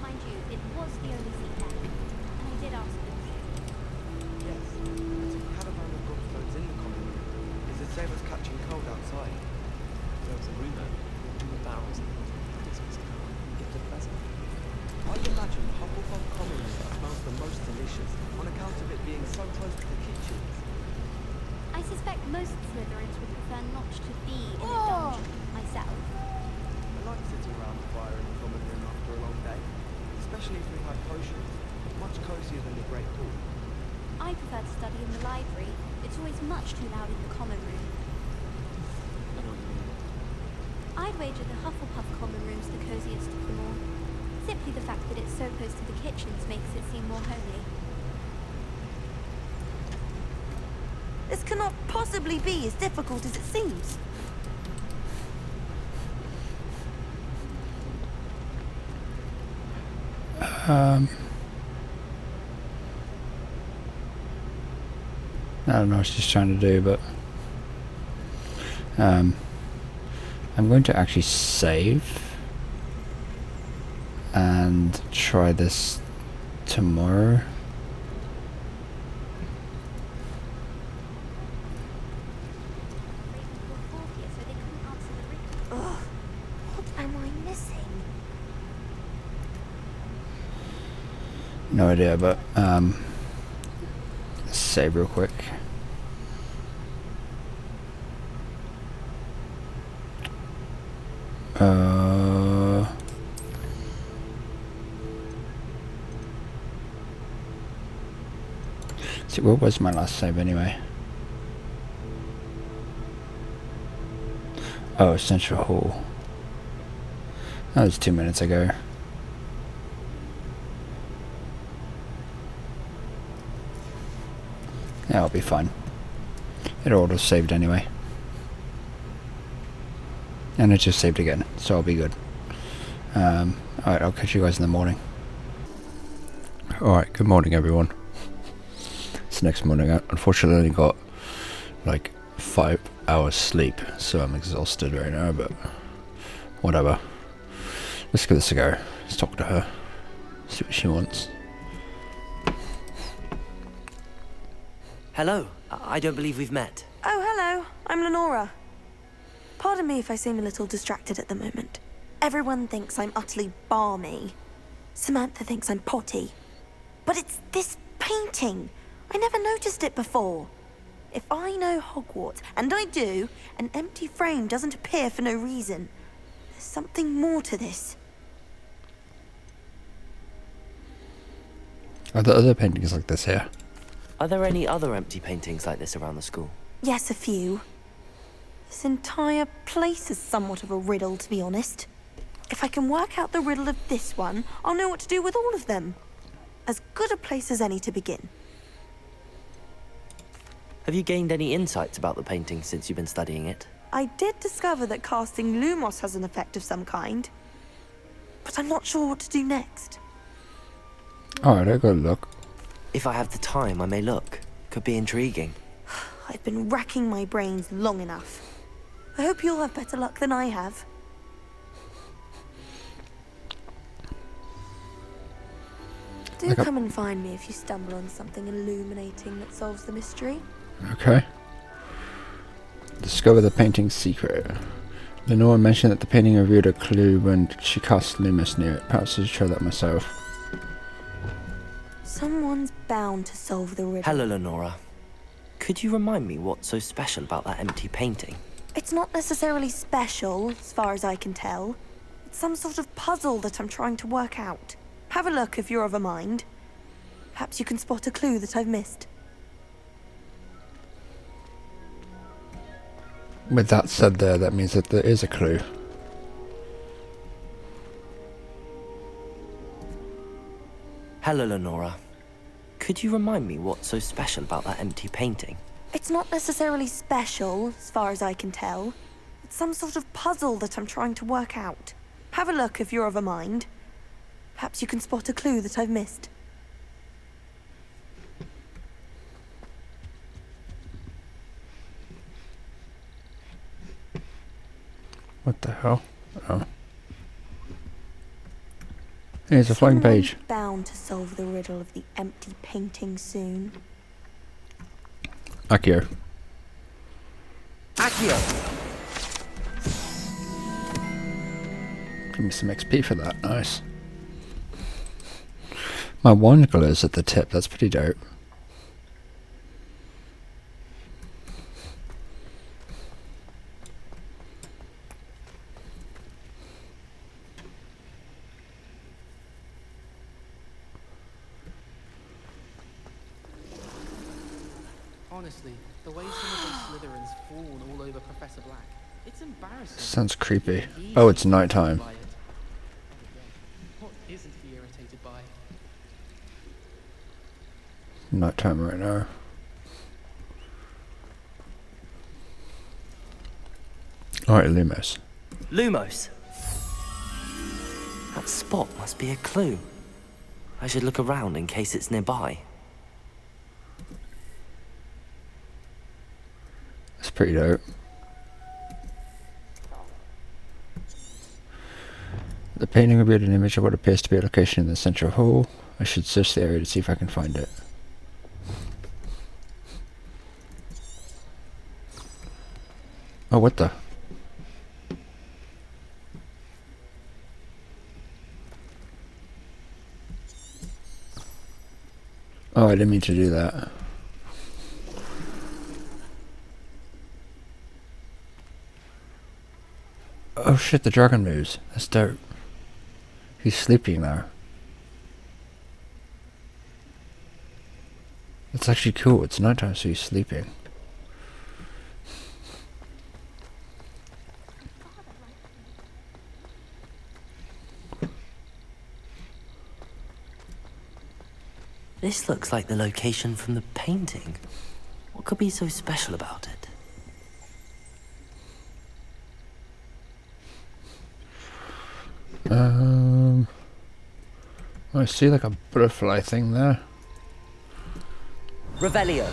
Mind you, it was the only sea cat. And I did ask them. Yes, there's a caravan of Gryffindors in the common room. It's a save us catching cold outside. There was a rumour that the barrels of Christmas carol gift a present. I'd imagine the Hufflepuff common room smells the most delicious on account of it being so close to the kitchens. I suspect most Slytherins would prefer not to be in a dungeon myself. I like sitting around the fire in the common room after a long day, especially if we have potions. Much cosier than the Great Hall. I prefer to study in the library. It's always much too loud in the common room. I know what you mean. I'd wager the Hufflepuff common room's the coziest of them all. Simply the fact that it's so close to the kitchens makes it seem more homely. This cannot possibly be as difficult as it seems. I don't know what she's trying to do, but I'm going to actually save and try this tomorrow. Ugh, what am I missing? No idea, but let's save real quick. See, what was my last save anyway? Oh, Central Hall. That was 2 minutes ago. That'll be fine. It auto-saved anyway. And it just saved again, so I'll be good. Alright, I'll catch you guys in the morning. Alright, good morning everyone. It's next morning. I unfortunately only got like 5 hours sleep, so I'm exhausted right now, but whatever. Let's give this a go. Let's talk to her. See what she wants. Hello. I don't believe we've met. Oh, hello. I'm Lenora. Pardon me if I seem a little distracted at the moment. Everyone thinks I'm utterly balmy. Samantha thinks I'm potty. But it's this painting. I never noticed it before. If I know Hogwarts, and I do, an empty frame doesn't appear for no reason. There's something more to this. Are there other paintings like this here? Are there any other empty paintings like this around the school? Yes, a few. This entire place is somewhat of a riddle, to be honest. If I can work out the riddle of this one, I'll know what to do with all of them. As good a place as any to begin. Have you gained any insights about the painting since you've been studying it? I did discover that casting Lumos has an effect of some kind. But I'm not sure what to do next. Alright, I'll go look. If I have the time, I may look. Could be intriguing. I've been racking my brains long enough. I hope you'll have better luck than I have. Do come and find me if you stumble on something illuminating that solves the mystery. Okay. Discover the painting's secret. Lenore mentioned that the painting revealed a clue when she cast Lumos near it. Perhaps I should try that myself. Someone's bound to solve the riddle. Hello, Lenora. Could you remind me what's so special about that empty painting? It's not necessarily special, as far as I can tell. It's some sort of puzzle that I'm trying to work out. Have a look if you're of a mind. Perhaps you can spot a clue that I've missed. With that said there, that means that there is a clue. Hello, Lenora. Could you remind me what's so special about that empty painting? It's not necessarily special, as far as I can tell. It's some sort of puzzle that I'm trying to work out. Have a look if you're of a mind. Perhaps you can spot a clue that I've missed. What the hell? Oh. Here's a flying page. Someone's bound to solve the riddle of the empty painting soon. Accio. Accio! Give me some XP for that. Nice. My wand glows at the tip. That's pretty dope. Honestly, the way some of those Slytherins fawn all over Professor Black, it's embarrassing. Sounds creepy. Oh, it's nighttime. What isn't he irritated by? Nighttime right now. Alright, Lumos. Lumos! That spot must be a clue. I should look around in case it's nearby. That's pretty dope. The painting revealed an image of what appears to be a location in the central hall. I should search the area to see if I can find it. Oh, what the? Oh, I didn't mean to do that. Oh shit, the dragon moves. That's dope. He's sleeping now. That's actually cool. It's nighttime, so he's sleeping. This looks like the location from the painting. What could be so special about it? I see like a butterfly thing there. Revelio.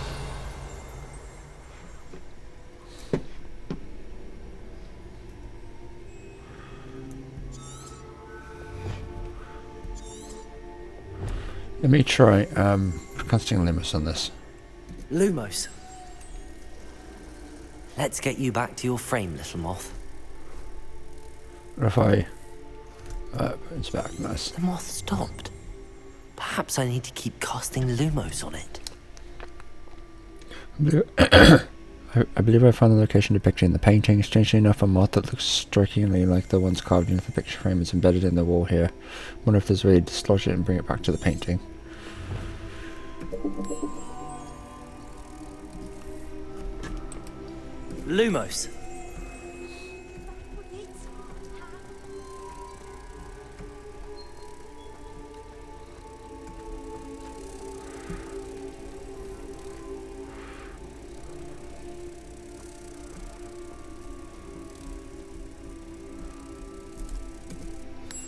Let me try casting Lumos on this. Lumos. Let's get you back to your frame, little moth. What if I... it's back, nice. The moth stopped. Perhaps I need to keep casting Lumos on it. I believe I found the location depicted in the painting. Strangely enough, a moth that looks strikingly like the ones carved into the picture frame is embedded in the wall here. Wonder if there's a way to dislodge it and bring it back to the painting. Lumos.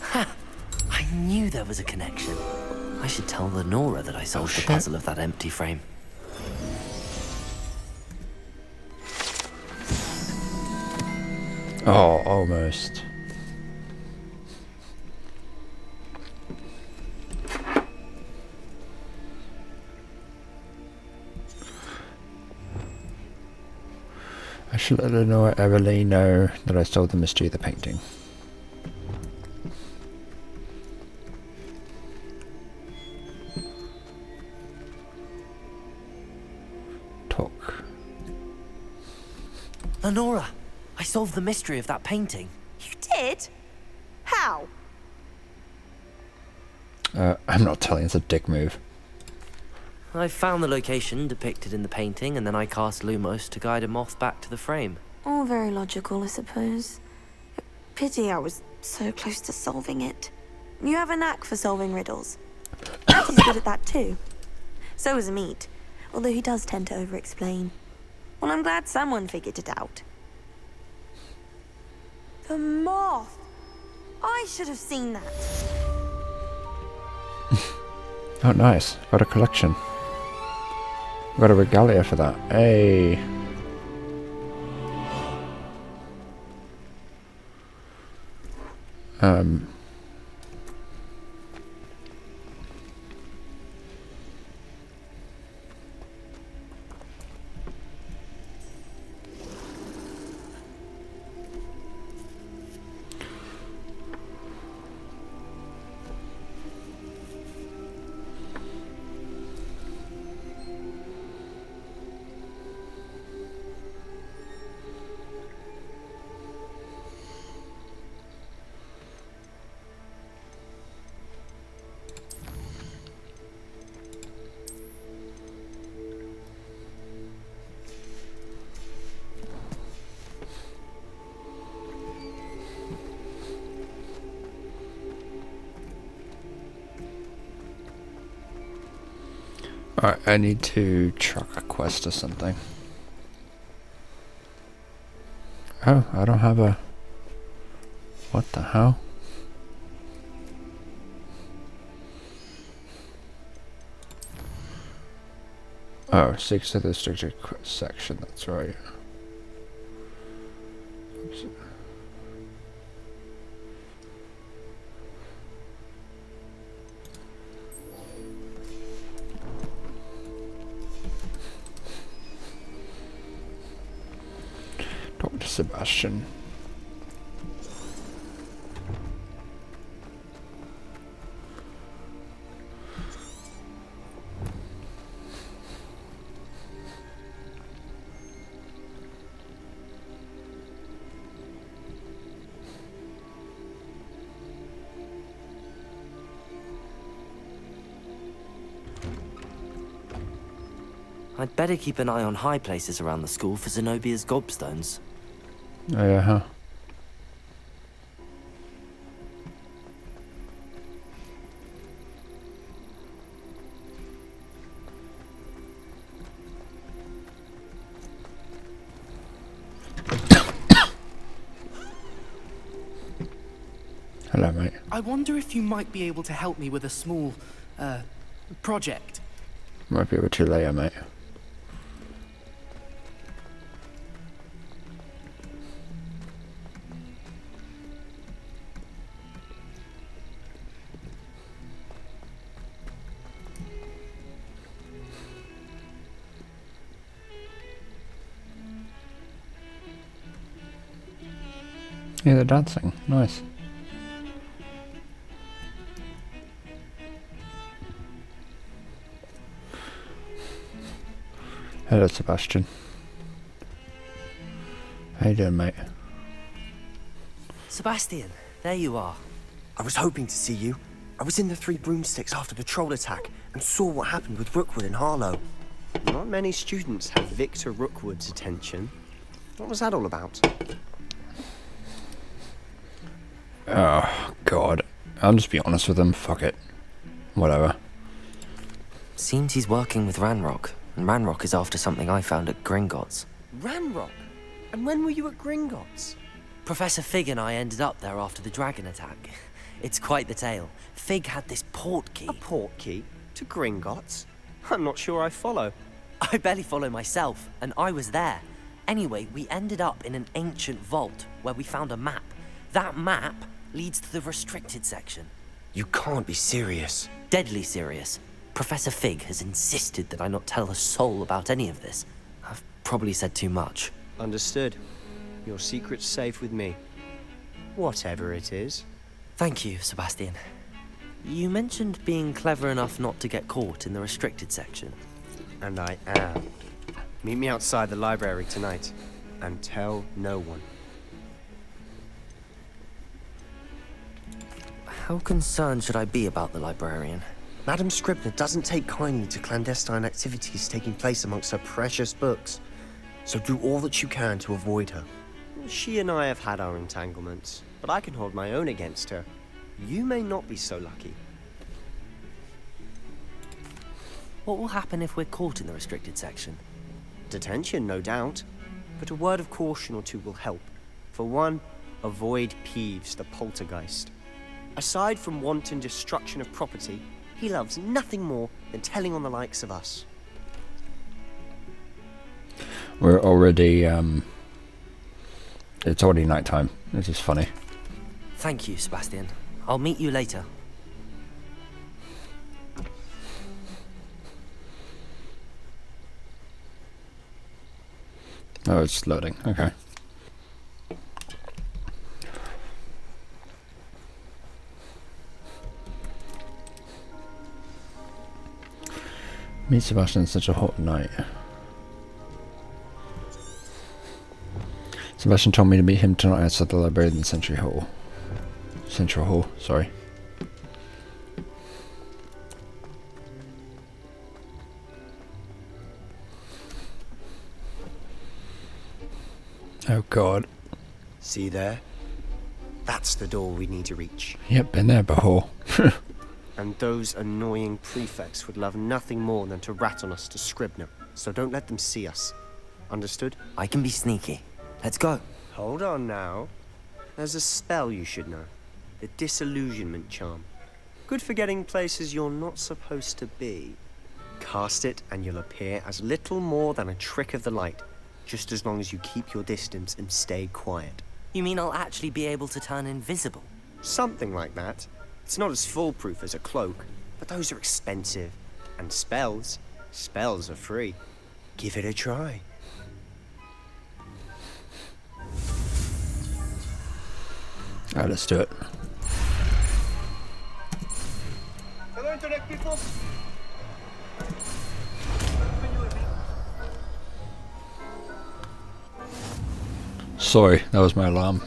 Ha! I knew there was a connection. I should tell Lenora that I solved the puzzle of that empty frame. Oh, almost. I should let Lenora Everly know that I solved the mystery of the painting. Talk. Lenora, I solved the mystery of that painting. You did? How? I'm not telling, it's a dick move. I found the location depicted in the painting, and then I cast Lumos to guide a moth back to the frame. All very logical, I suppose. Pity I was so close to solving it. You have a knack for solving riddles. Daddy's good at that too. So is Meat, although he does tend to over-explain. Well, I'm glad someone figured it out. The moth! I should have seen that. Oh, nice. Got a collection. Got a regalia for that. Hey. Alright, I need to chuck a quest or something. Oh, I don't have a... What the hell? Oh, 6 to the restricted section, that's right. Oops. Talk to Sebastian. I'd better keep an eye on high places around the school for Zenobia's gobstones. Oh yeah, huh? Hello, mate. I wonder if you might be able to help me with a small, project. Might be able to later, mate. Yeah, they're dancing. Nice. Hello, Sebastian. How you doing, mate? Sebastian, there you are. I was hoping to see you. I was in the Three Broomsticks after the troll attack and saw what happened with Rookwood and Harlow. Not many students have Victor Rookwood's attention. What was that all about? Oh, God. I'll just be honest with him. Fuck it. Whatever. Seems he's working with Ranrock, and Ranrock is after something I found at Gringotts. Ranrock? And when were you at Gringotts? Professor Fig and I ended up there after the dragon attack. It's quite the tale. Fig had this port key. A port key? To Gringotts? I'm not sure I follow. I barely follow myself, and I was there. Anyway, we ended up in an ancient vault where we found a map. That map leads to the restricted section. You can't be serious. Deadly serious. Professor Fig has insisted that I not tell a soul about any of this. I've probably said too much. Understood. Your secret's safe with me. Whatever it is. Thank you, Sebastian. You mentioned being clever enough not to get caught in the restricted section. And I am. Meet me outside the library tonight, and tell no one. How concerned should I be about the librarian? Madam Scribner doesn't take kindly to clandestine activities taking place amongst her precious books, so do all that you can to avoid her. She and I have had our entanglements, but I can hold my own against her. You may not be so lucky. What will happen if we're caught in the restricted section? Detention, no doubt, but a word of caution or two will help. For one, avoid Peeves, the poltergeist. Aside from wanton destruction of property, he loves nothing more than telling on the likes of us. We're already, it's already nighttime. This is funny. Thank you, Sebastian. I'll meet you later. Oh, it's loading. Okay. Meet Sebastian on such a hot night. Sebastian told me to meet him tonight outside the library in the Central Hall, sorry. Oh god. See there? That's the door we need to reach. Yep, been there before. And those annoying prefects would love nothing more than to rat on us to Scribner, so don't let them see us. Understood? I can be sneaky. Let's go. Hold on now. There's a spell you should know. The disillusionment charm. Good for getting places you're not supposed to be. Cast it and you'll appear as little more than a trick of the light, just as long as you keep your distance and stay quiet. You mean I'll actually be able to turn invisible? Something like that. It's not as foolproof as a cloak, but those are expensive. And spells are free. Give it a try. Alright, let's do it. Hello, Internet people. Sorry, that was my alarm.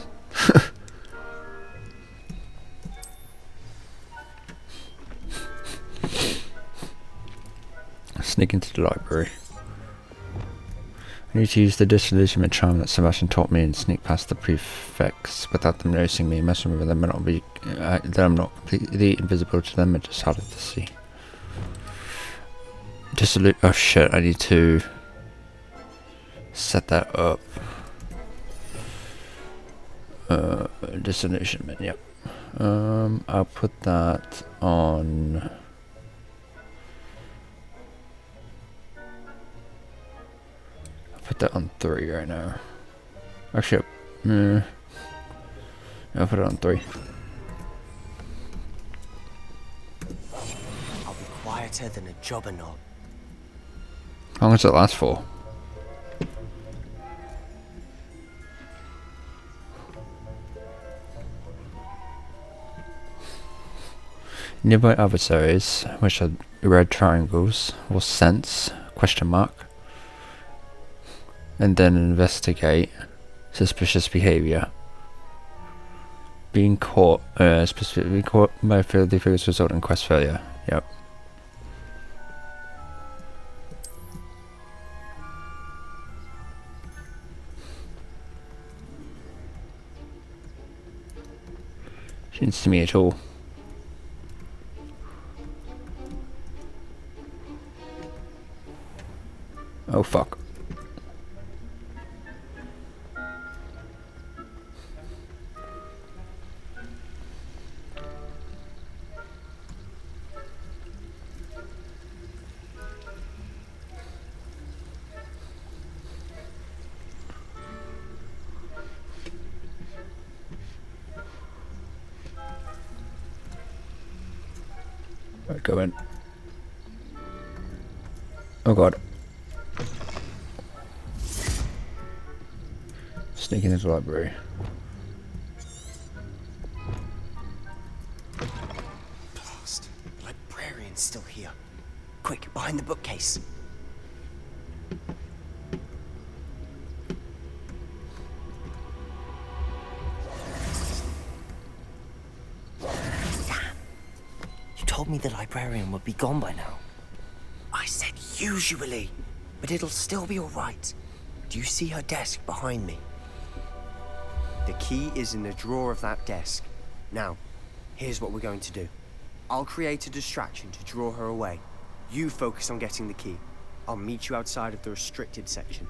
Sneak into the library. I need to use the disillusionment charm that Sebastian taught me and sneak past the prefects without them noticing me. Messing with them, that I'm not completely invisible to them, it's just harder to see. Oh shit, I need to set that up. Disillusionment, yep. I'll put that on. Put that on 3 right now. Actually, I'll put it on 3. I'll be quieter than a jobberknoll. How long does it last for? Nearby adversaries, which are red triangles, will sense, question mark, and then investigate suspicious behavior. Being caught, specifically caught by filthy figures result in quest failure. Yep. She didn't see me at all. Oh fuck. Right, go in. Oh god. Sneak into the library. Blast. The librarian's still here. Quick, behind the bookcase. me the librarian would be gone by now. I said usually, but it'll still be alright. Do you see her desk behind me? The key is in the drawer of that desk. Now, here's what we're going to do. I'll create a distraction to draw her away. You focus on getting the key. I'll meet you outside of the restricted section.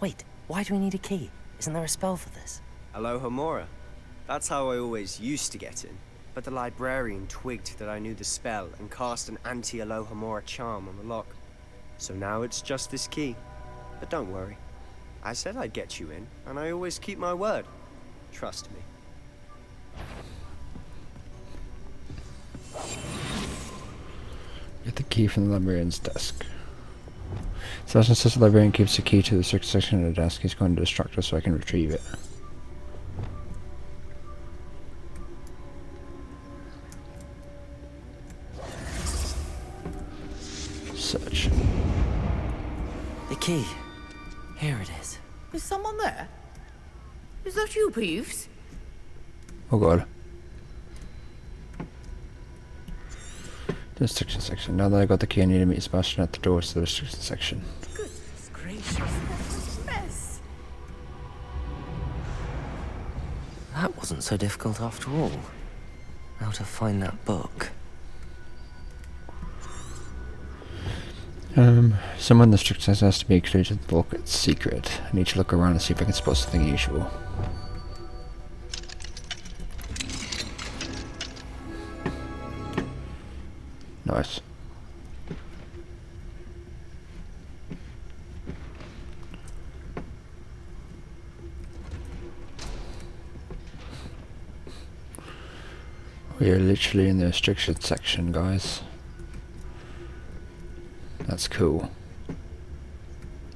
Wait, why do we need a key? Isn't there a spell for this? Alohomora. That's how I always used to get in. But the librarian twigged that I knew the spell and cast an anti-Alohomora charm on the lock. So now it's just this key. But don't worry. I said I'd get you in, and I always keep my word. Trust me. Get the key from the librarian's desk. So since the librarian keeps the key to the restricted section of the desk, he's going to distract us so I can retrieve it. Search. The key. Here it is. Is someone there? Is that you, Peeves? Oh god. The restriction section. Now that I got the key, I need to meet Sebastian at the doors to the restriction section. Goodness gracious, that's a mess. That wasn't so difficult after all. How to find that book. Someone in the restriction section has to be included to the book. It's secret. I need to look around and see if I can spot something usual. Nice. We are literally in the restricted section, guys. That's cool.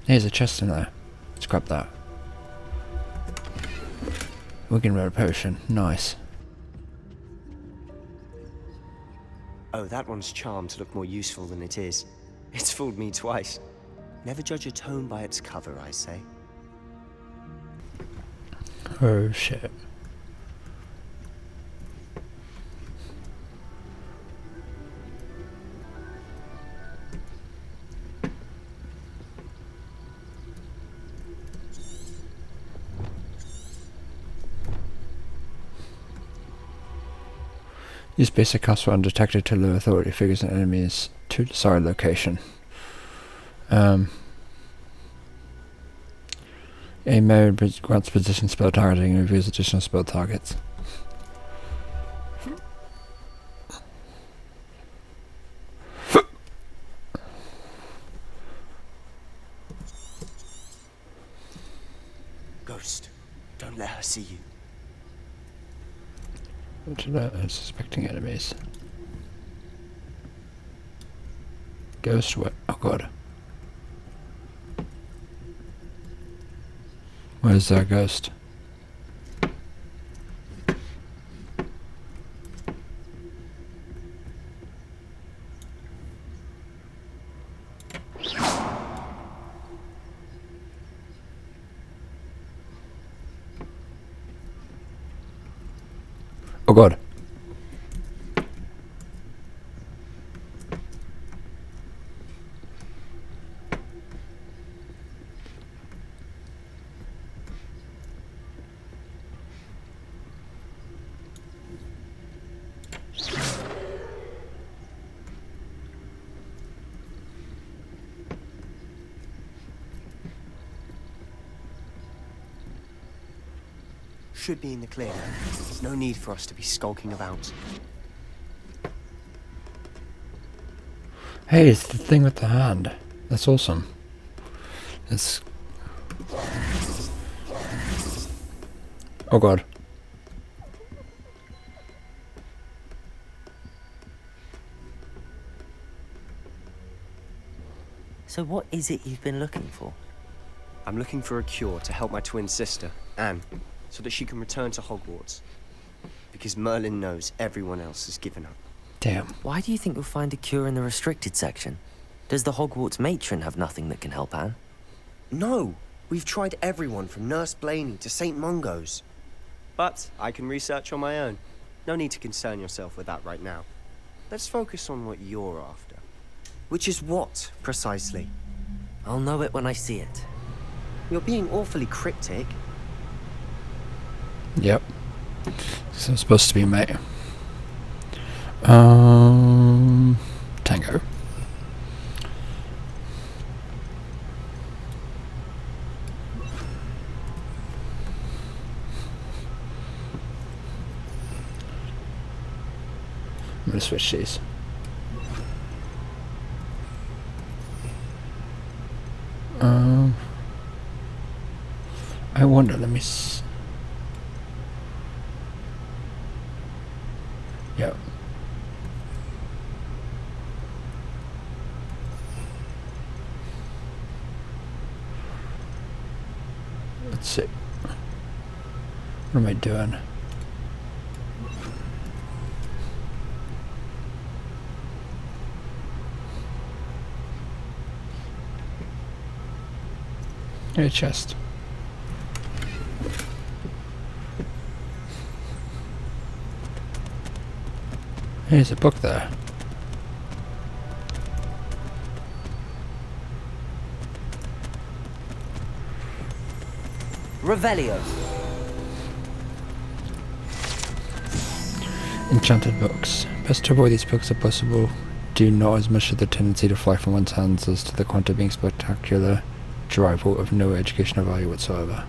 Here's a chest in there. Let's grab that. Wigan Red Potion. Nice. Oh, that one's charmed to look more useful than it is. It's fooled me twice. Never judge a tome by its cover, I say. Oh shit. Use basic casts were undetected to lure authority figures and enemies to desired location. A mode grants position spell targeting and reveals additional spell targets. Ghost, don't let her see you. Suspecting enemies. Ghost what? Oh god. Where's that ghost? Oh god. Should be in the clear now. No need for us to be skulking about. Hey, it's the thing with the hand. That's awesome. It's... Oh god. So what is it you've been looking for? I'm looking for a cure to help my twin sister, Anne, so that she can return to Hogwarts. Because Merlin knows everyone else has given up. Damn. Why do you think you'll find a cure in the restricted section? Does the Hogwarts matron have nothing that can help Anne? No! We've tried everyone from Nurse Blaney to St. Mungo's. But I can research on my own. No need to concern yourself with that right now. Let's focus on what you're after. Which is what, precisely? I'll know it when I see it. You're being awfully cryptic. Yep. So I'm supposed to be mate. Tango. I'm gonna switch these. I wonder, let me yep. Let's see. What am I doing? A chest. There's a book there. Revelio. Enchanted books. Best to avoid these books if possible. Do not as much of the tendency to fly from one's hands as to the quantum being spectacular drivel of no educational value whatsoever.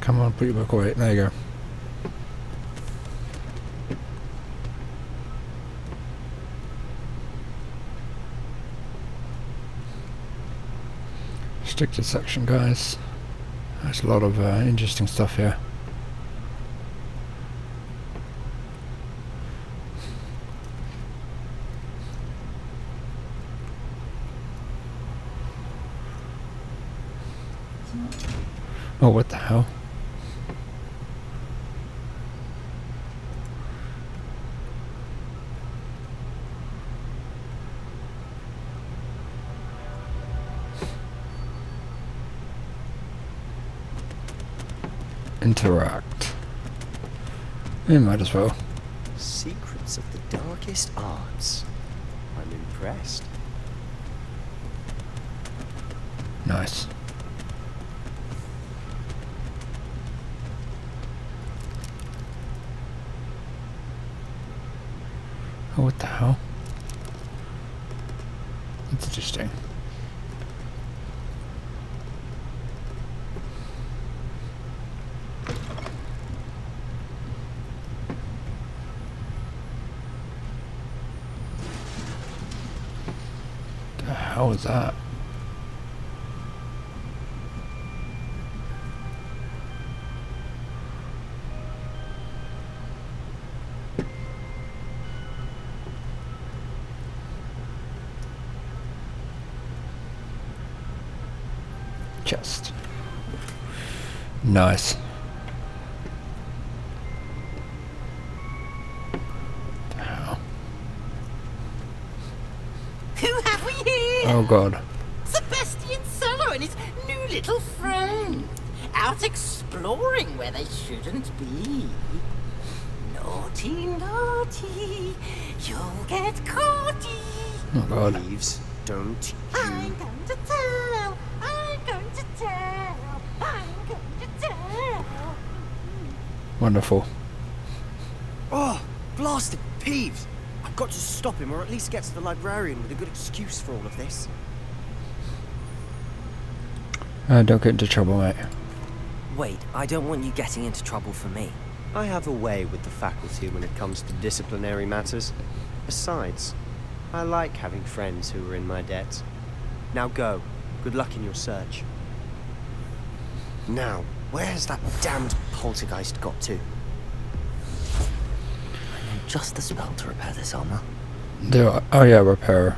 Come on, put your book away. There you go. Restricted section, guys. There's a lot of interesting stuff here. Oh, what the hell? Interact. We might as well. Secrets of the darkest arts. I'm impressed. Nice. Oh, what the hell? That's interesting. The hell is that? Chest. Nice. How? Who have we here? Oh god. Sebastian Solo and his new little friend. Out exploring where they shouldn't be. Naughty, naughty. You'll get caughty. Oh god. Thieves, don't you... I'm going to tell. I'm going to tell. I'm going to tell. Wonderful. Oh, blasted Peeves! I've got to stop him, or at least get to the librarian with a good excuse for all of this. Don't get into trouble, mate. Wait, I don't want you getting into trouble for me. I have a way with the faculty when it comes to disciplinary matters. Besides, I like having friends who are in my debt. Now go. Good luck in your search. Now, where's that damned poltergeist got to? I know just the spell to repair this armor. Oh yeah, repair.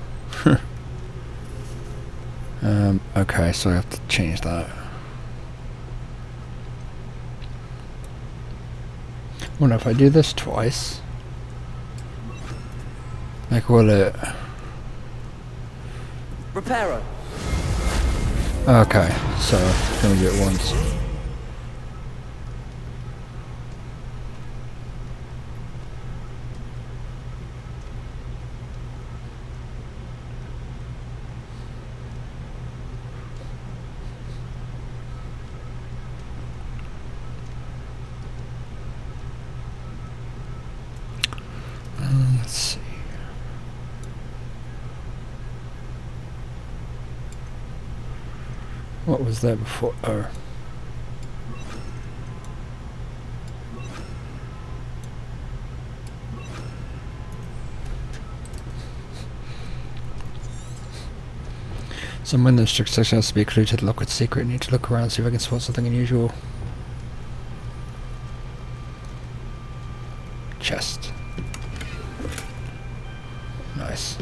Okay, so I have to change that. Wonder if I do this twice, like will it? Reparo. Okay, so can we do it once? Let's see. What was there before? Oh. So when the strict section has to be a clue to the locked secret, I need to look around, see if I can spot something unusual. Chest. Nice.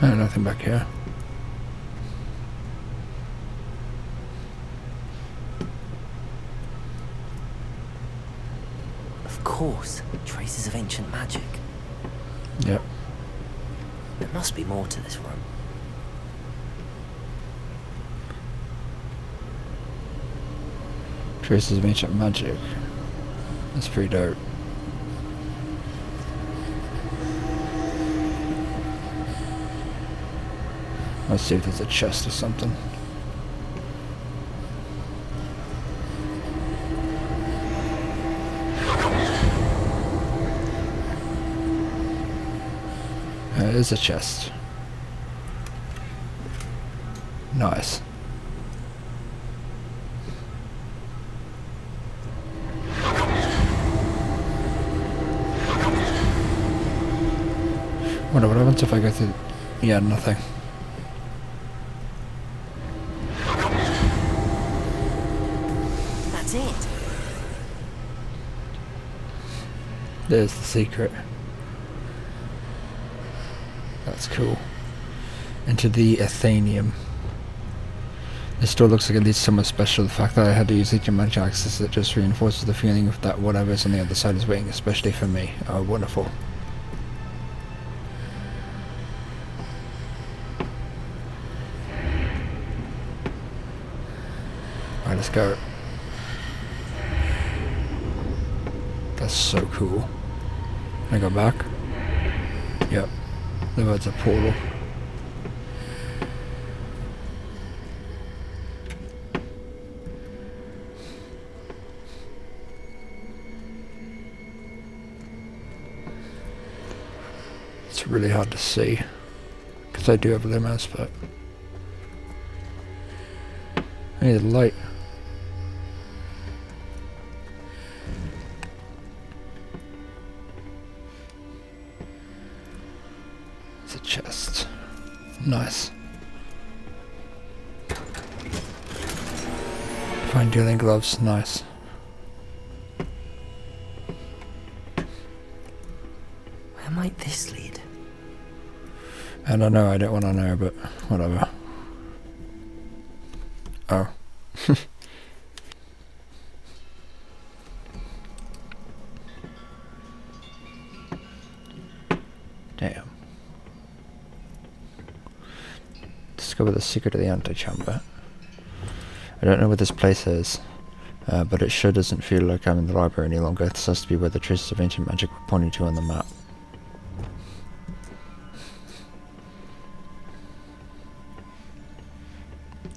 Oh, nothing back here. Of course, traces of ancient magic. Yep. There must be more to this room. Traces of ancient magic. That's pretty dope. Let's see if there's a chest or something. There is a chest. Nice. Wonder what happens if I go through... Yeah, nothing. That's it. There's the secret. That's cool. Into the Athenium. This door looks like it leads to somewhere special. The fact that I had to use ancient magic to access it just reinforces the feeling of that whatever's on the other side is waiting especially for me. Oh, wonderful. Alright, let's go. That's so cool. Can I go back? Yep. There's a portal. It's really hard to see because I do have a low mouse, but I need a light. It's a chest. Nice. Fine dealing gloves. Nice. Where might this lead? I don't know, I don't want to know, but whatever. Oh. Damn. Discover the secret of the antechamber. I don't know what this place is, but it sure doesn't feel like I'm in the library any longer. This has to be where the traces of ancient magic were pointed to on the map.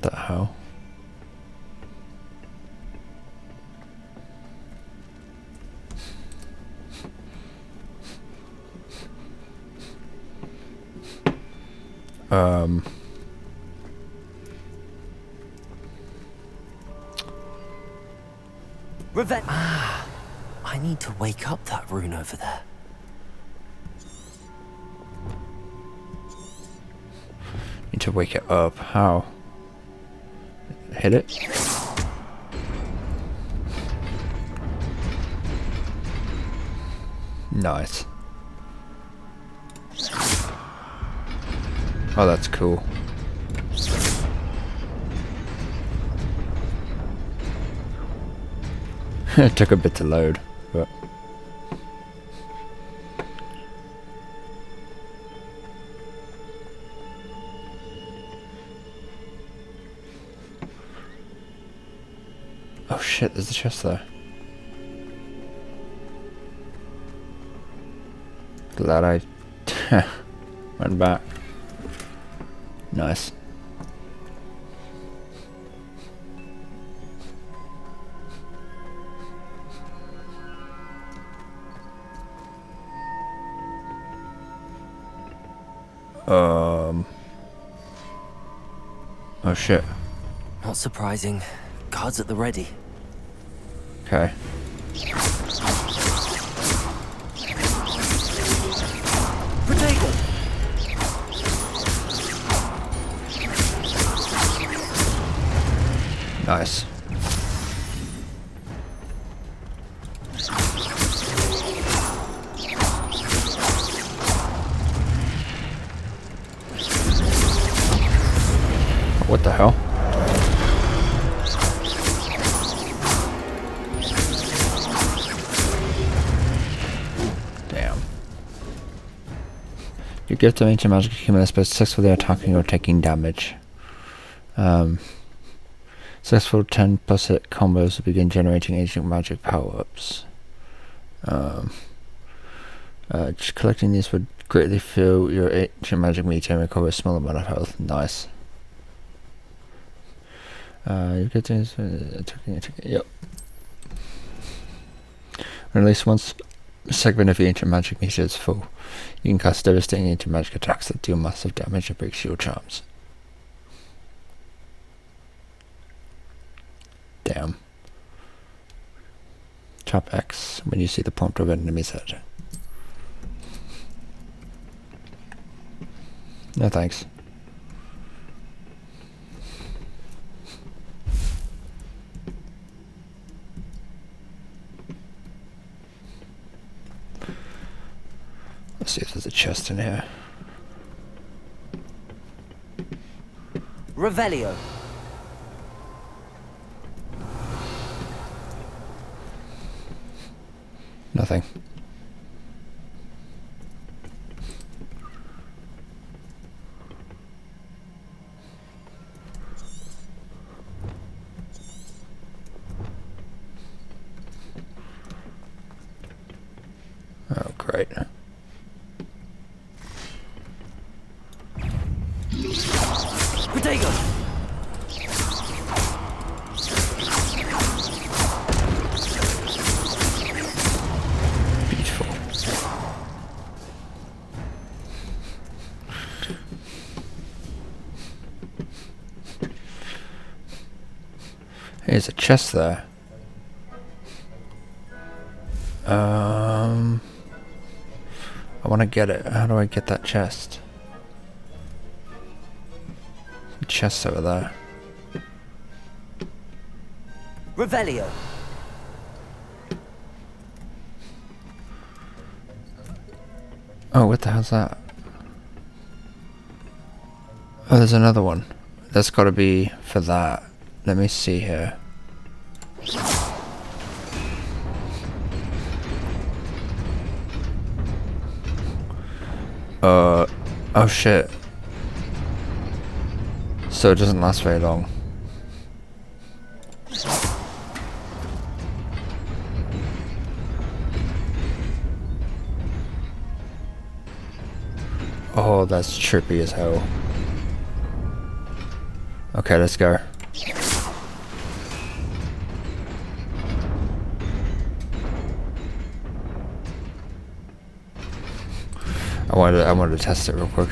The hell? Revenge. Ah, I need to wake up that rune over there. Need to wake it up. How? Hit it? Nice. Oh, that's cool. It took a bit to load, but... Oh shit, there's a chest there. Glad I went back. Nice. Oh shit. Not surprising. Guards at the ready. Okay. Nice. What the hell? Damn. Your gift of ancient magic accumulates by successfully attacking or taking damage. Successful 10 plus hit combos will begin generating ancient magic power-ups. Just collecting these would greatly fill your ancient magic meter and recover a small amount of health. Nice. You get things attacking. Yep. Release once a segment of the ancient magic meter is full. You can cast devastating ancient magic attacks that deal massive damage and break shield charms. Damn. Tap X when you see the prompt of an enemy's head. No thanks. Let's see if there's a chest in here. Revelio. Nothing. Oh, great. Protego! Beautiful. Here's a chest there. I want to get it. How do I get that chest? The chest's over there. Revelio. Oh, what the hell's that? Oh, there's another one. That's got to be for that. Let me see here. Oh shit. So it doesn't last very long. Oh, that's trippy as hell. Okay, let's go. I wanted to test it real quick.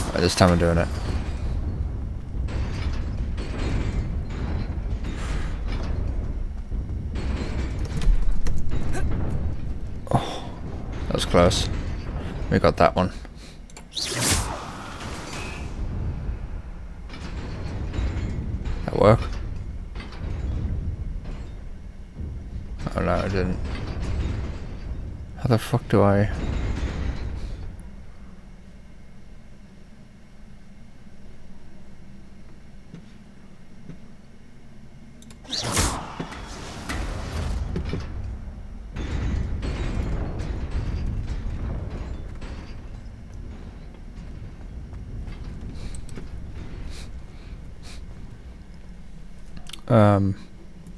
Alright, this time I'm doing it. Oh, that was close. We got that one. That work? Oh no. no, I didn't. How the fuck do I...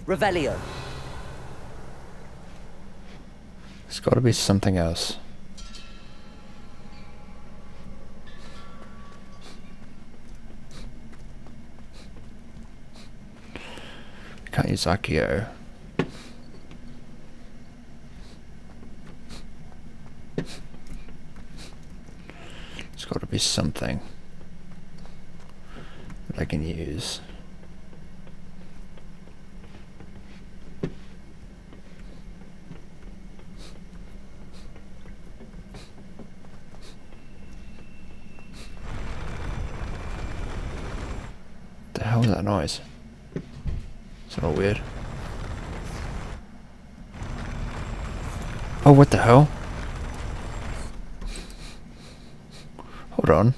Revelio. It's gotta be something else. Can't use Accio. It's gotta be something that I can use. The hell is that noise? It's all weird. Oh, what the hell? Hold on.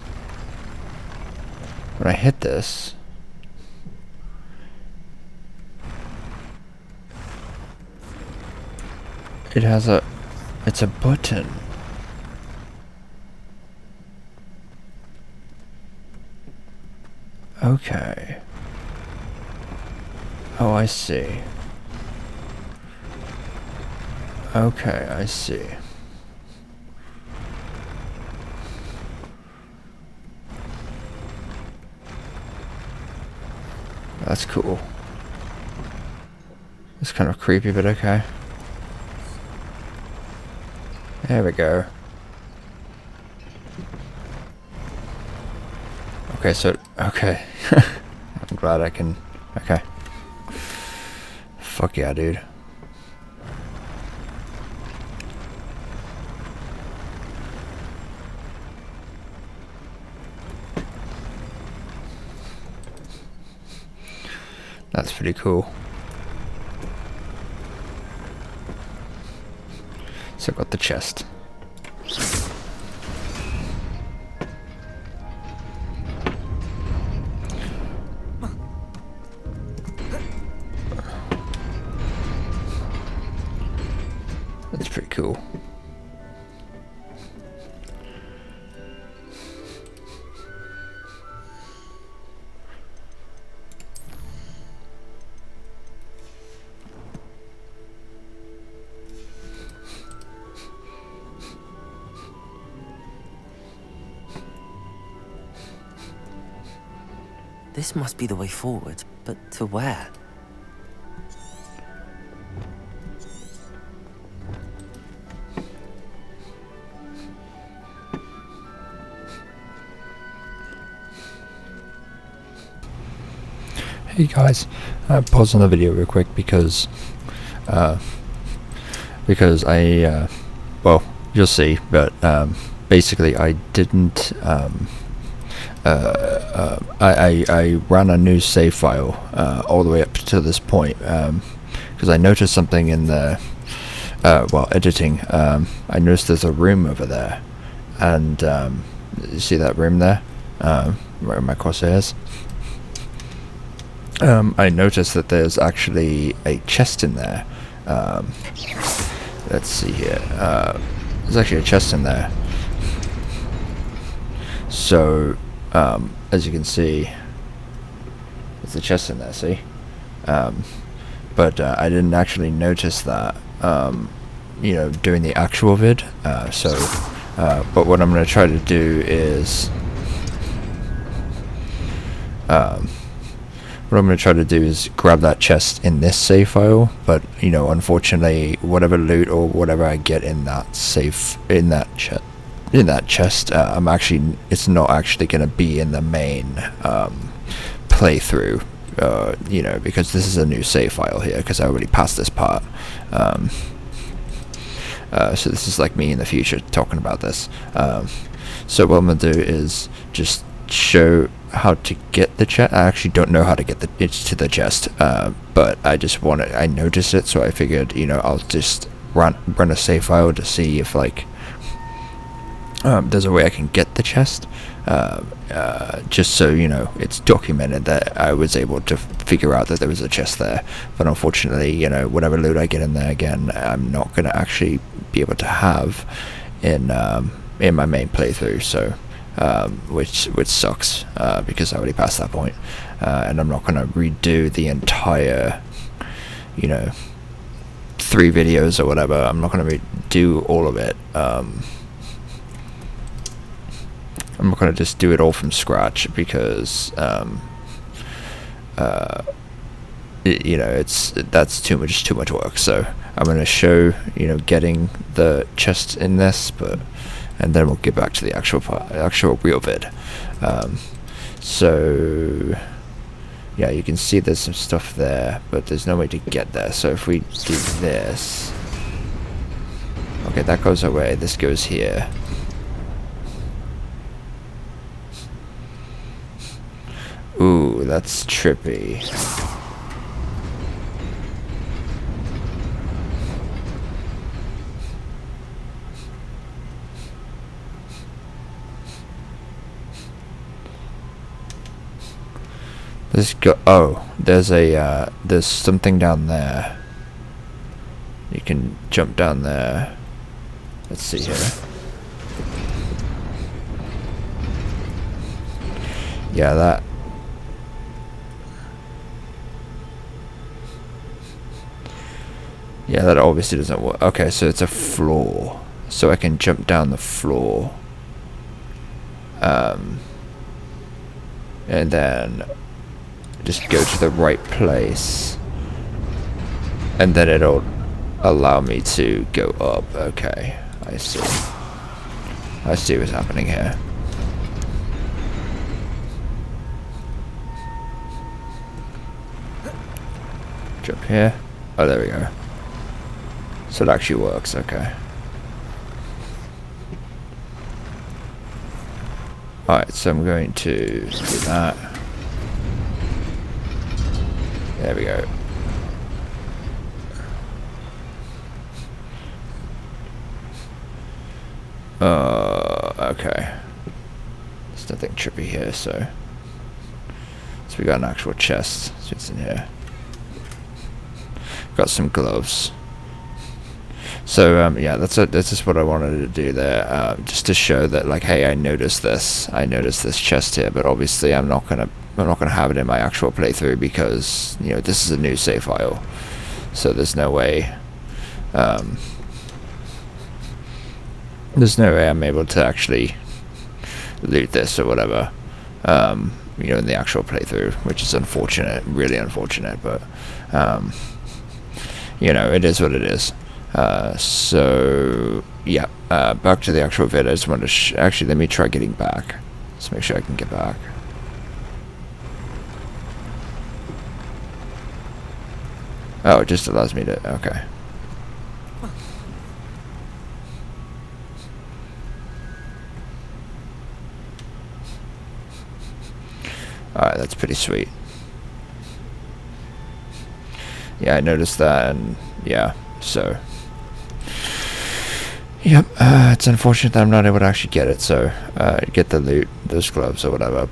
When I hit this... It has a... It's a button. Okay. Oh, I see. Okay, I see. That's cool. It's kind of creepy, but okay. There we go. Okay, so... Okay. I'm glad I can... Okay. Fuck yeah, dude. That's pretty cool. So I got the chest. That's pretty cool. This must be the way forward, but to where? Hey guys, pause on the video real quick because I well, you'll see, but basically I didn't I ran a new save file all the way up to this point because I noticed something in the while editing. I noticed there's a room over there, and you see that room there where my cursor is. I noticed that there's actually a chest in there. Let's see here. There's actually a chest in there. So, as you can see, there's a chest in there, see? But I didn't actually notice that, you know, doing the actual vid. But what I'm going to try to do is... what I'm going to try to do is grab that chest in this save file, but you know, unfortunately, whatever loot or whatever I get in that safe, in that chest, it's not actually going to be in the main playthrough, you know, because this is a new save file here, because I already passed this part. So this is like me in the future talking about this. So what I'm going to do is just show how to get the chest. I actually don't know how to get it to the chest, but I noticed it, so I figured, you know, I'll just run a save file to see if like there's a way I can get the chest, just so, you know, it's documented that I was able to figure out that there was a chest there. But unfortunately, you know, whatever loot I get in there again, I'm not going to actually be able to have in my main playthrough, so which sucks, because I already passed that point, and I'm not going to redo the entire, you know, 3 videos or whatever. I'm not going to redo all of it. I'm not going to just do it all from scratch, because you know, that's too much work. So I'm going to show, you know, getting the chest in this, and then we'll get back to the actual real vid. So yeah, you can see there's some stuff there, but there's no way to get there. So if we do this, okay, that goes away. This goes here. Ooh, that's trippy. Let's go. Oh, there's something down there. You can jump down there. Let's see here. Yeah, that. Yeah, that obviously doesn't work. Okay, so it's a floor. So I can jump down the floor. And then just go to the right place. And then it'll allow me to go up. Okay, I see. I see what's happening here. Jump here. Oh, there we go. So it actually works, okay. Alright, so I'm going to do that. There we go. Okay. There's nothing trippy here, so we got an actual chest. So it's in here. Got some gloves. So yeah, that's just what I wanted to do there, just to show that, like, hey, I noticed this chest here, but obviously I'm not gonna have it in my actual playthrough, because, you know, this is a new save file, so there's no way I'm able to actually loot this or whatever, you know, in the actual playthrough, which is unfortunate, really unfortunate, but you know, it is what it is. So yeah, back to the actual vid. I just wanted to actually, let me try getting back. Let's make sure I can get back. Oh, it just allows me to, okay. Alright, that's pretty sweet. Yeah, I noticed that, and yeah, so yep, it's unfortunate that I'm not able to actually get it, so get the loot, those gloves or whatever,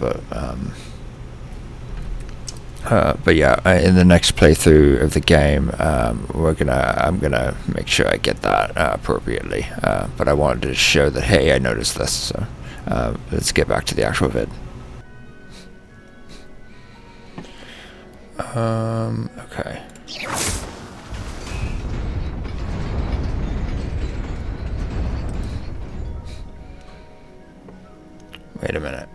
but yeah, in the next playthrough of the game, I'm gonna make sure I get that appropriately, but I wanted to show that, hey, I noticed this, so let's get back to the actual vid. Okay. Wait a minute.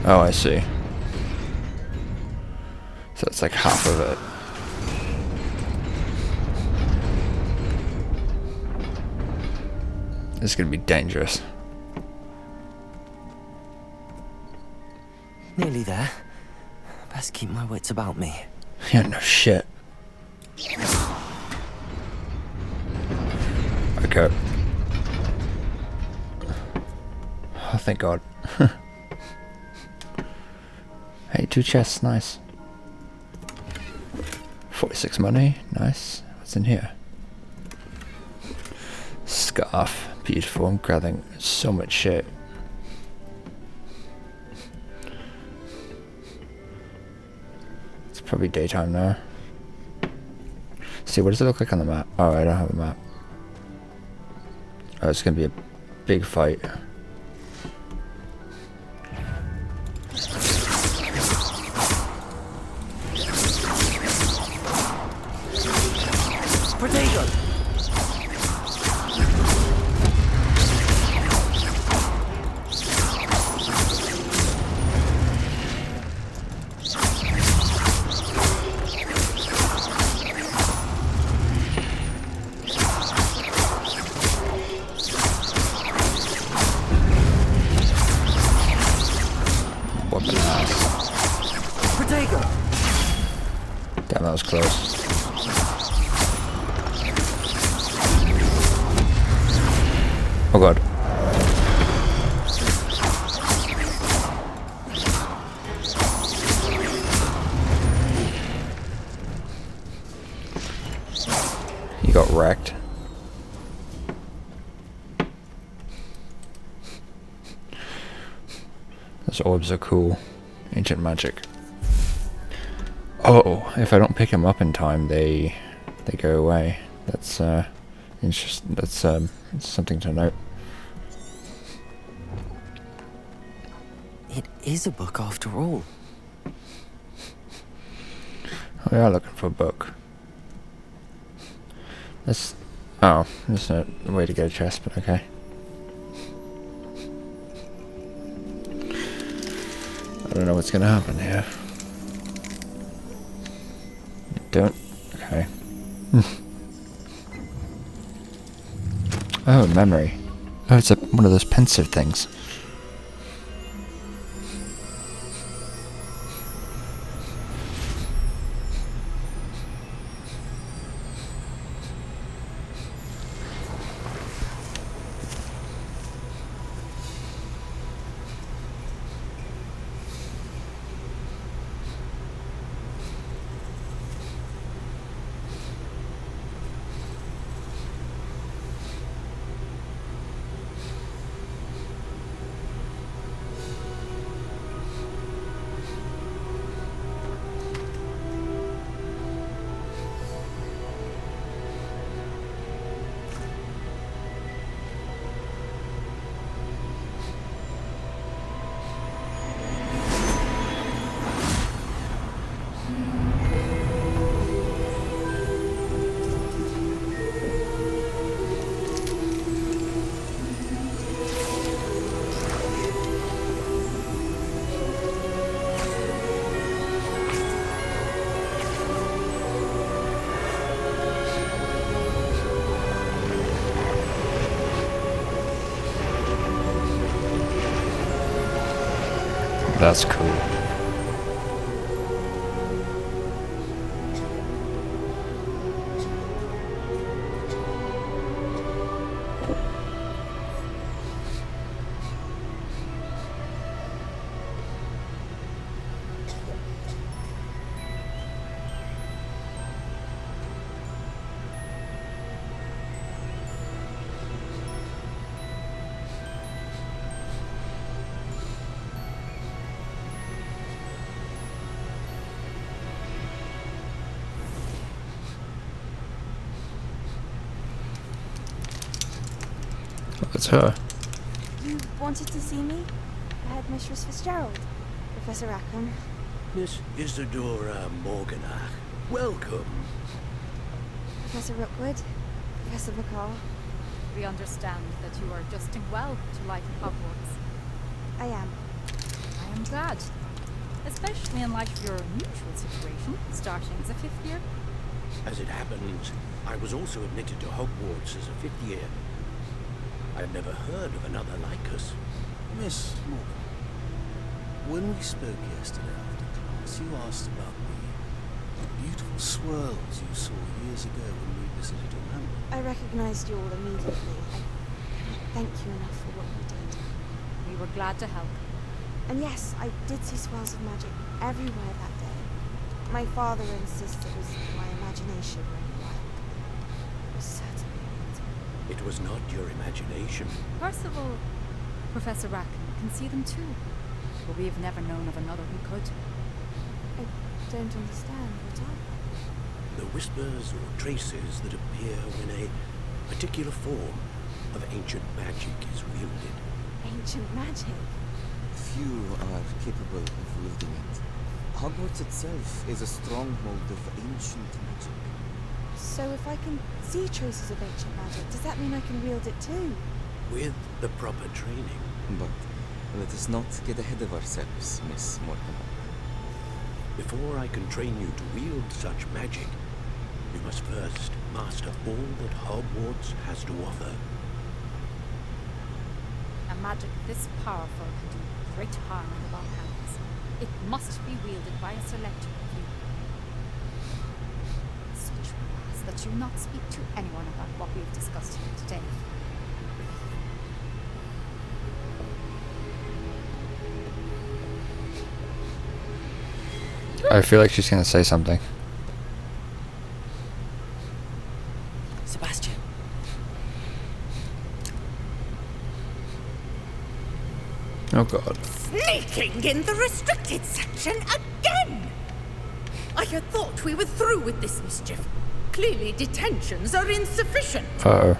Oh, I see. So it's like half of it. This is gonna be dangerous. Nearly there. Best keep my wits about me. Yeah, no shit. Okay. thank God. Hey, 2 chests, nice. 46 money, nice. What's in here? Scarf, beautiful. I'm grabbing so much shit. It's probably daytime now. See, what does it look like on the map? Oh, I don't have a map. Oh, it's gonna be a big fight. Potato! What blast. Potato! Damn, that was close. Oh God. You got wrecked. Those orbs are cool. Ancient magic. Oh, if I don't pick them up in time, they go away. That's interesting. That's something to note. It is a book after all. We are looking for a book. That's... Oh, there's no way to get a chest, but okay. I don't know what's gonna happen here. Don't... Okay. Oh, memory. Oh, it's one of those pensive things. That's cool. It's her. You wanted to see me? The headmistress Fitzgerald, Professor Rackham. Miss Isadora Morganach, welcome. Professor Rookwood, Professor Bacall. We understand that you are adjusting well to life at Hogwarts. I am. I am glad. Especially in light of your unusual situation, starting as a 5th year. As it happens, I was also admitted to Hogwarts as a 5th year. I've never heard of another like us. Miss Morgan, when we spoke yesterday after class, you asked about the beautiful swirls you saw years ago when we visited your hamlet. I recognized you all immediately. I can't thank you enough for what you did. We were glad to help. And yes, I did see swirls of magic everywhere that day. My father insists it was my imagination running wild. It was certainly not. It was not your imagination. Percival, Professor Rackham can see them too. But we have never known of another who could. I don't understand. What are they? The whispers or traces that appear when a particular form of ancient magic is wielded. Ancient magic? Few are capable of wielding it. Hogwarts itself is a stronghold of ancient magic. So if I can see traces of ancient magic, does that mean I can wield it too? With the proper training. But let us not get ahead of ourselves, Miss Mortimer. Before I can train you to wield such magic, you must first master all that Hogwarts has to offer. A magic this powerful can do great harm in the wrong hands. It must be wielded by a select few. Such request that you not speak to anyone about what we have discussed here today. I feel like she's gonna say something. Sebastian. Oh god. Sneaking in the restricted section again! I had thought we were through with this mischief. Clearly detentions are insufficient. Uh-oh.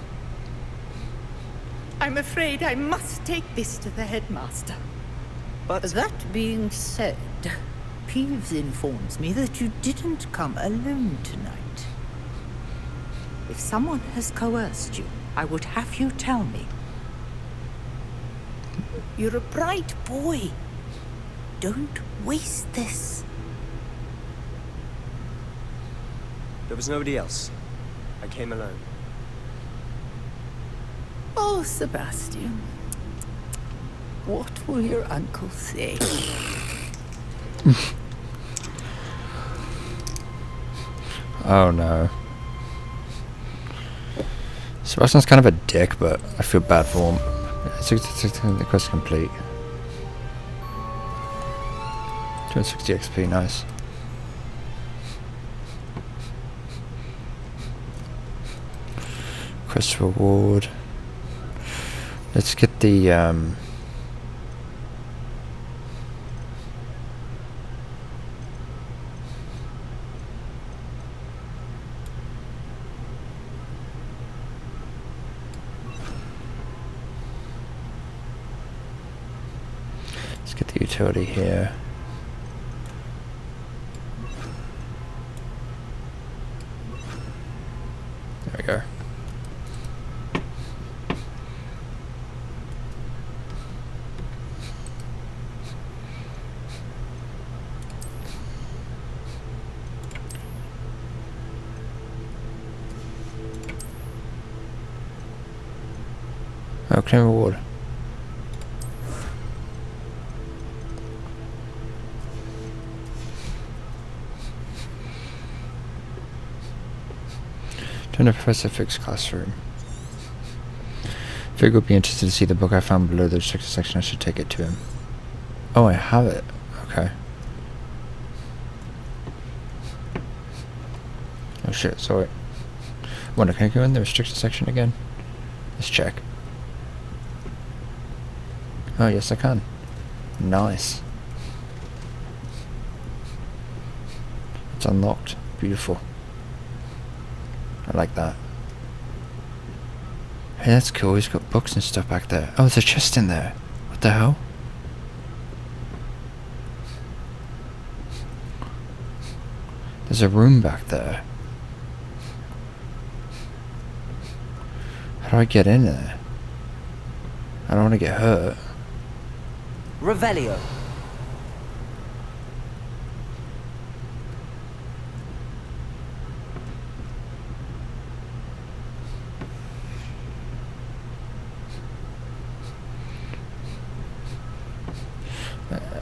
I'm afraid I must take this to the headmaster. But that being said, Peeves informs me that you didn't come alone tonight. If someone has coerced you, I would have you tell me. You're a bright boy. Don't waste this. There was nobody else. I came alone. Oh, Sebastian. What will your uncle say? Oh no. Sebastian's kind of a dick, but I feel bad for him. The quest complete. 260 XP, nice. Quest reward. Let's get the utility here. There we go. Oh, claim reward. Turn to Professor Fig's classroom. Fig would be interested to see the book I found below the restricted section. I should take it to him. Oh, I have it. Okay. Oh shit, sorry. Wonder, can I go in the restricted section again? Let's check. Oh, yes I can. Nice. It's unlocked. Beautiful. I like that. Hey, that's cool. He's got books and stuff back there. Oh, there's a chest in there. What the hell? There's a room back there. How do I get in there? I don't want to get hurt. Revelio.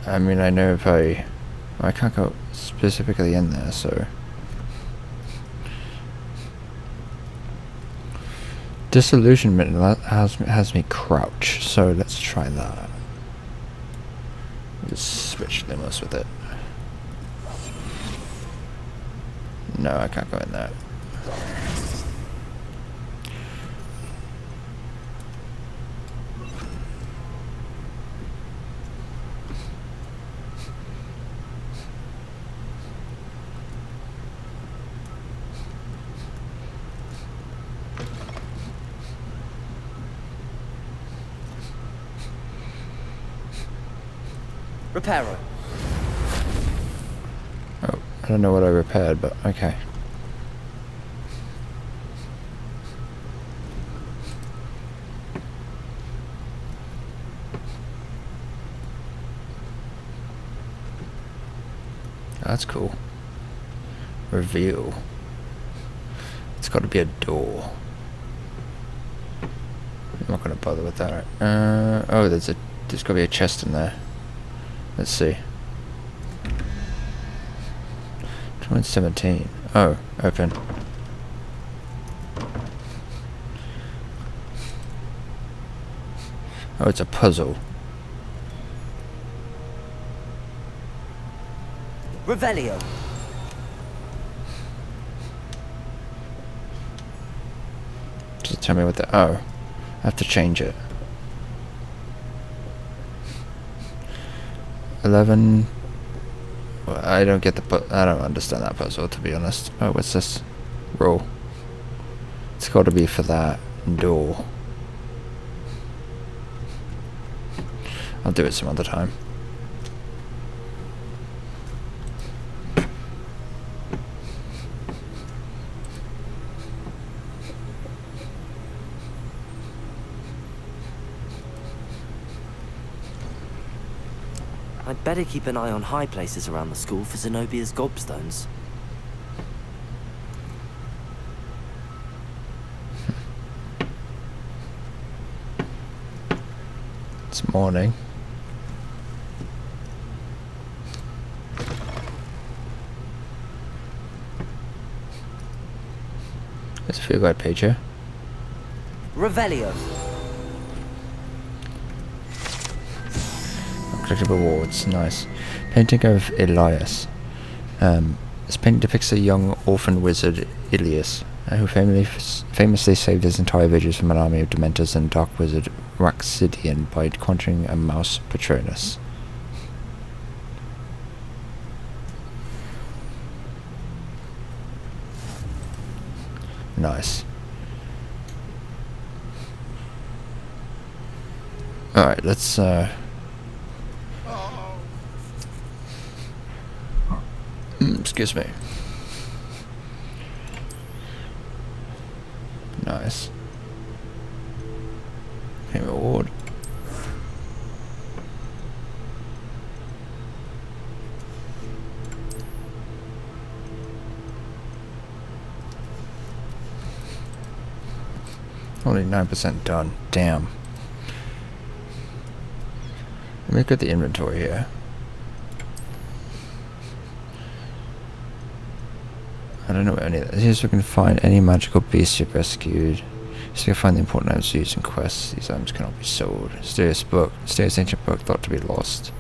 I mean, I know if I can't go specifically in there, so. Disillusionment has me crouch, so let's try that. Just switch limos with it. No, I can't go in there. Reparo. Oh, I don't know what I repaired, but okay. That's cool. Reveal. It's got to be a door. I'm not going to bother with that. Oh, there's got to be a chest in there. Let's see. 2017. Oh, open. Oh, it's a puzzle. Revelio. Just tell me what the... Oh, I have to change it. 11. Well, I don't get I don't understand that puzzle, to be honest. Oh, what's this? Roll. It's got to be for that door. I'll do it some other time. I'd better keep an eye on high places around the school for Zenobia's gobstones. It's morning. There's a field guide page here. Revelio. Collectible rewards, nice. Painting of Elias. This painting depicts a young orphan wizard, Ilias, who famously saved his entire village from an army of Dementors and dark wizard Raxidian by conjuring a mouse Patronus. Nice. Alright, let's excuse me. Nice. Okay, reward. Only 9% done. Damn. Let me look at the inventory here. I don't know what any of that is. Here's where we can find any magical beast you've rescued. So you can find the important items used in quests. These items cannot be sold. Mysterious book. Mysterious ancient book thought to be lost.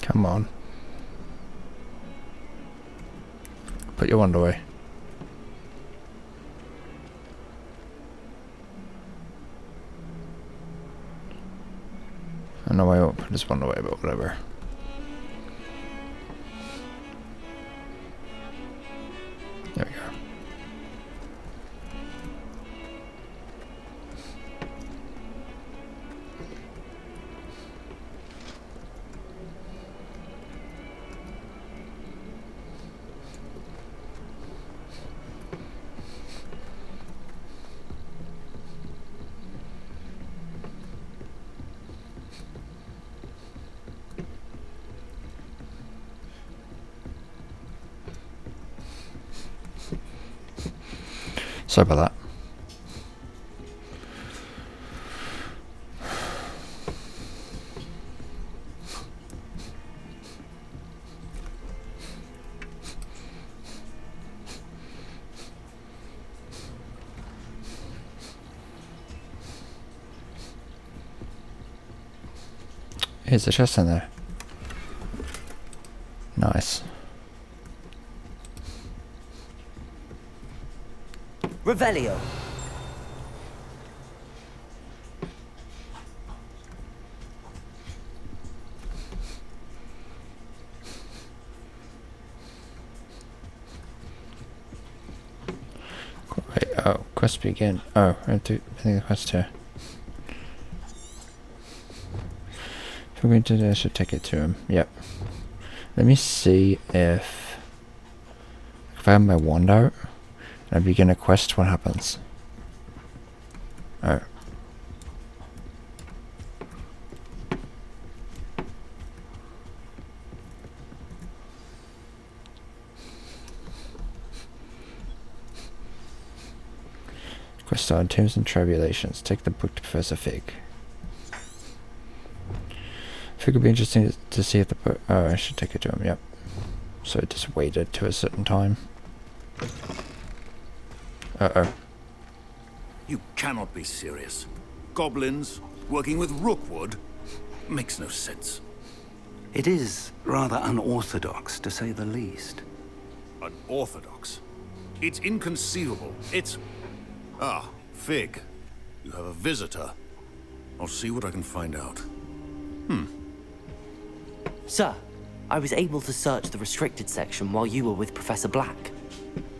Come on. Put your wand away. I know I won't put this one away, but whatever. There we go. Sorry about that. Here's the chest in there. Nice. Revelio. Wait, oh, quest begin. Oh, I think the quest here. If we're going to do, I should take it to him. Yep. Let me see if I have my wand out and I begin a quest, what happens? Oh. Quest on Tombs and Tribulations. Take the book to Professor Fig. Fig would be interesting to see if the book... Oh, I should take it to him, yep. So it just waited to a certain time. Uh-oh. You cannot be serious. Goblins working with Rookwood makes no sense. It is rather unorthodox, to say the least. Unorthodox? It's inconceivable. It's... Ah, Fig. You have a visitor. I'll see what I can find out. Sir, I was able to search the restricted section while you were with Professor Black.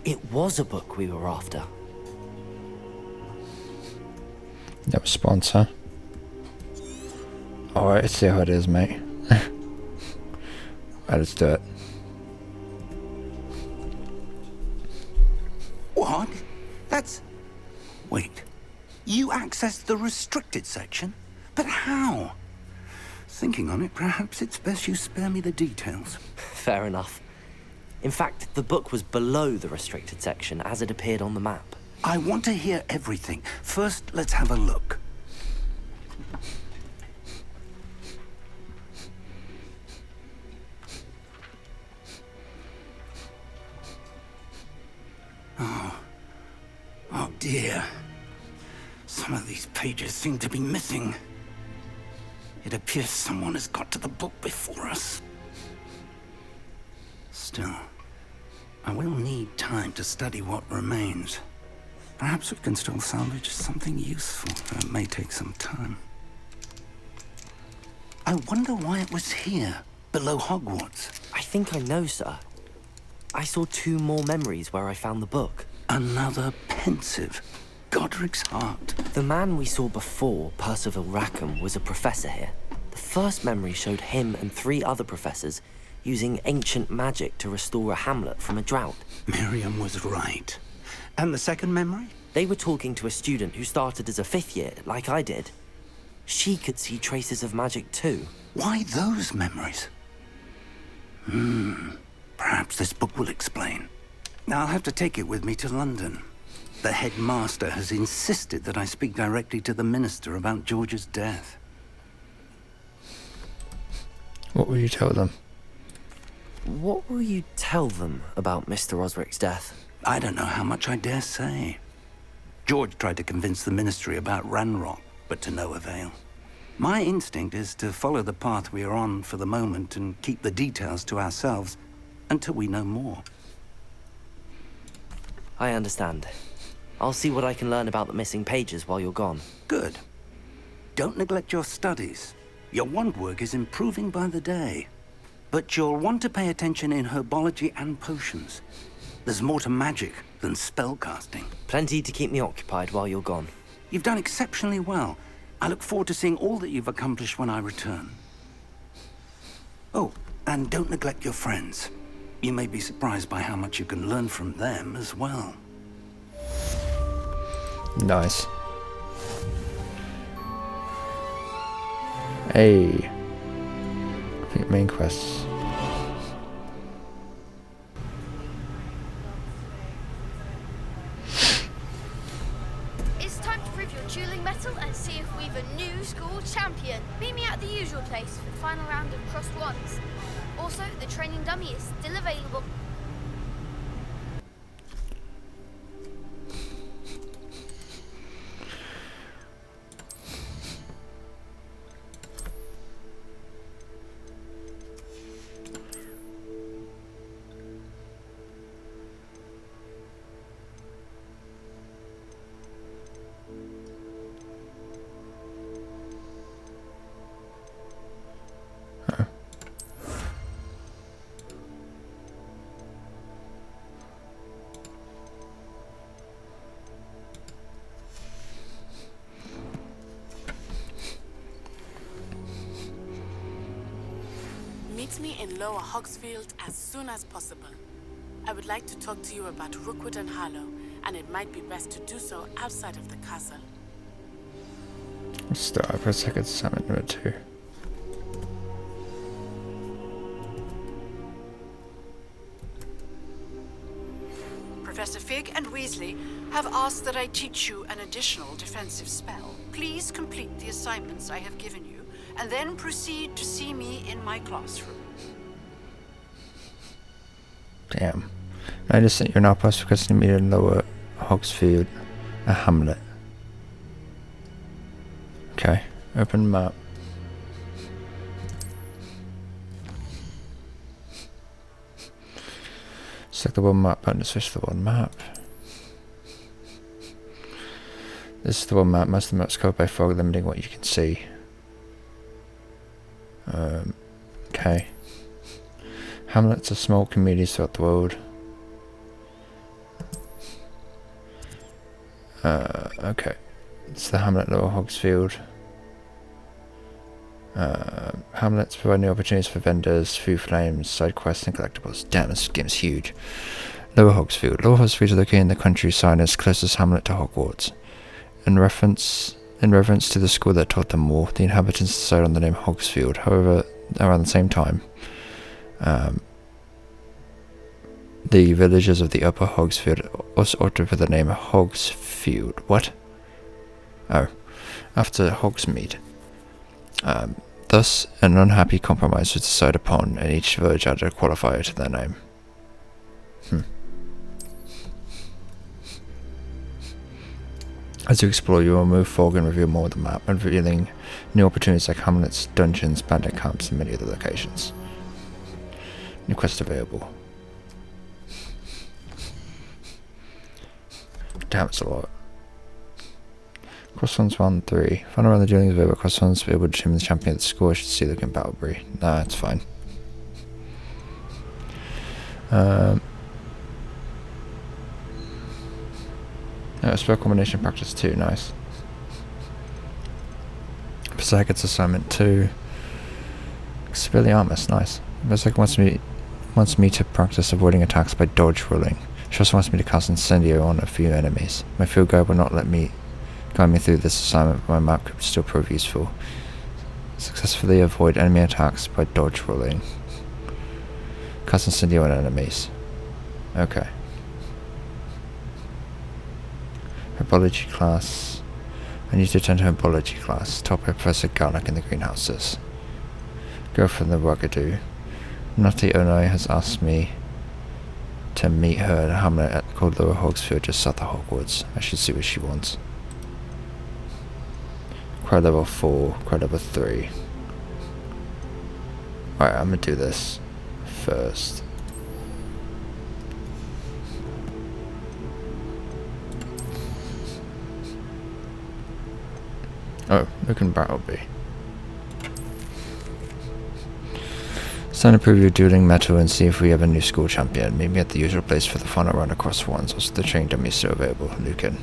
It was a book we were after. No response, huh? Alright, let's see how it is, mate. Alright, let's do it. What? That's... Wait. You accessed the restricted section? But how? Thinking on it, perhaps it's best you spare me the details. Fair enough. In fact, the book was below the restricted section as it appeared on the map. I want to hear everything. First, let's have a look. Oh dear. Some of these pages seem to be missing. It appears someone has got to the book before us. Still, I will need time to study what remains. Perhaps we can still salvage something useful, though it may take some time. I wonder why it was here, below Hogwarts. I think I know, sir. I saw 2 more memories where I found the book. Another pensive. Godric's heart. The man we saw before, Percival Rackham, was a professor here. The first memory showed him and 3 other professors using ancient magic to restore a hamlet from a drought. Miriam was right. And the second memory? They were talking to a student who started as a 5th year, like I did. She could see traces of magic too. Why those memories? Perhaps this book will explain. I'll have to take it with me to London. The headmaster has insisted that I speak directly to the minister about George's death. What will you tell them? What will you tell them about Mr. Osric's death? I don't know how much I dare say. George tried to convince the ministry about Ranrock, but to no avail. My instinct is to follow the path we are on for the moment and keep the details to ourselves until we know more. I understand. I'll see what I can learn about the missing pages while you're gone. Good. Don't neglect your studies. Your wand work is improving by the day. But you'll want to pay attention in herbology and potions. There's more to magic than spellcasting. Plenty to keep me occupied while you're gone. You've done exceptionally well. I look forward to seeing all that you've accomplished when I return. Oh, and don't neglect your friends. You may be surprised by how much you can learn from them as well. Nice. Hey. Complete main quests. place for the final round of crossed wands. Also, the training dummy is still available. Meet me in Lower Hogsfield as soon as possible. I would like to talk to you about Rookwood and Harlow, and it might be best to do so outside of the castle. Let's start for a second, summon number 2. Professor Fig and Weasley have asked that I teach you an additional defensive spell. Please complete the assignments I have given you, and then proceed to see me in my classroom. Damn. Notice that you're now past because you meet in Lower Hogsfield, a hamlet. Okay, open map. Select the one map button to switch to the one map. This is the one map. Most of the maps covered by fog, limiting what you can see. Okay. Hamlets are small communities throughout the world. Okay. It's the hamlet Lower Hogsfield. Hamlets provide new opportunities for vendors, food flames, side quests, and collectibles. Damn, this game's huge. Lower Hogsfield. Lower Hogsfield is located in the countryside and is closest hamlet to Hogwarts. In reference to the school that taught them all, the inhabitants decided on the name Hogsfield. However, around the same time, the villagers of the Upper Hogsfield also opted for the name Hogsfield. What? Oh, after Hogsmeade. Thus, an unhappy compromise was decided upon, and each village added a qualifier to their name. As you explore, you will move forward and reveal more of the map, and revealing new opportunities like hamlets, dungeons, bandit camps, and many other locations. New quests available. Damn, it's a lot. Crosslands 1, 3. Find around the dealings available crosslands to be able to determine the champion of the score. I should see look in Battlebury. Nah, it's fine. Spell combination practice 2, nice. Berserker's assignment 2. Expelliarmus, nice. Berserker wants me to practice avoiding attacks by dodge rolling. She also wants me to cast Incendio on a few enemies. My field guide will not let me guide me through this assignment, but my map could still prove useful. Successfully avoid enemy attacks by dodge rolling. Cast Incendio on enemies. Okay. Herbology class. I need to attend to Herbology class. Top Professor Garlic in the greenhouses. Go from the Rugadoo. Nutty Onai has asked me to meet her at a hamlet called Lower Hogsfield just south of Hogwarts. I should see what she wants. Crow level 4, Crow level 3. Alright, I'm gonna do this first. Oh, look in Battleby. It's time to prove your dueling metal and see if we have a new school champion. Meet me at the usual place for the final round across ones. Also, the training dummy is still available. Lucan.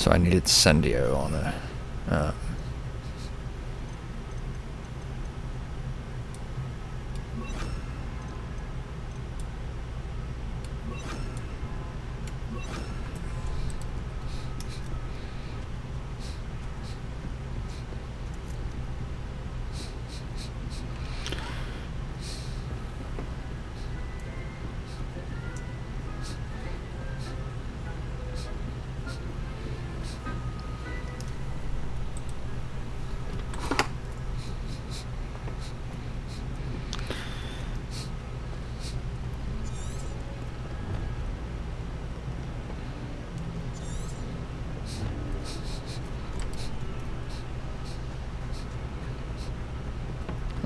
So I needed Incendio on it.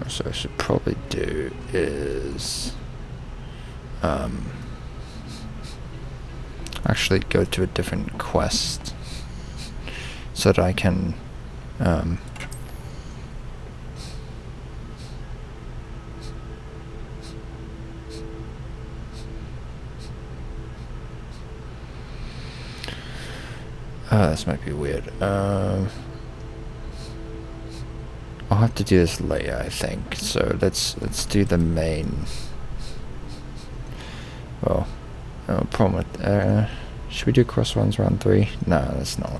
So I should probably do is actually go to a different quest so that I can this might be weird. I'll have to do this later, I think. So let's do the main. Well, no problem with. Should we do cross runs round 3? No, that's not.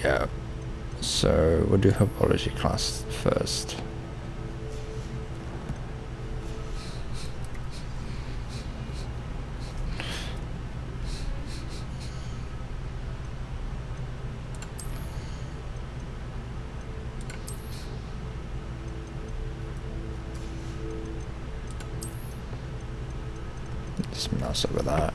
Yeah. So we'll do herbology class first. Just mouse over that.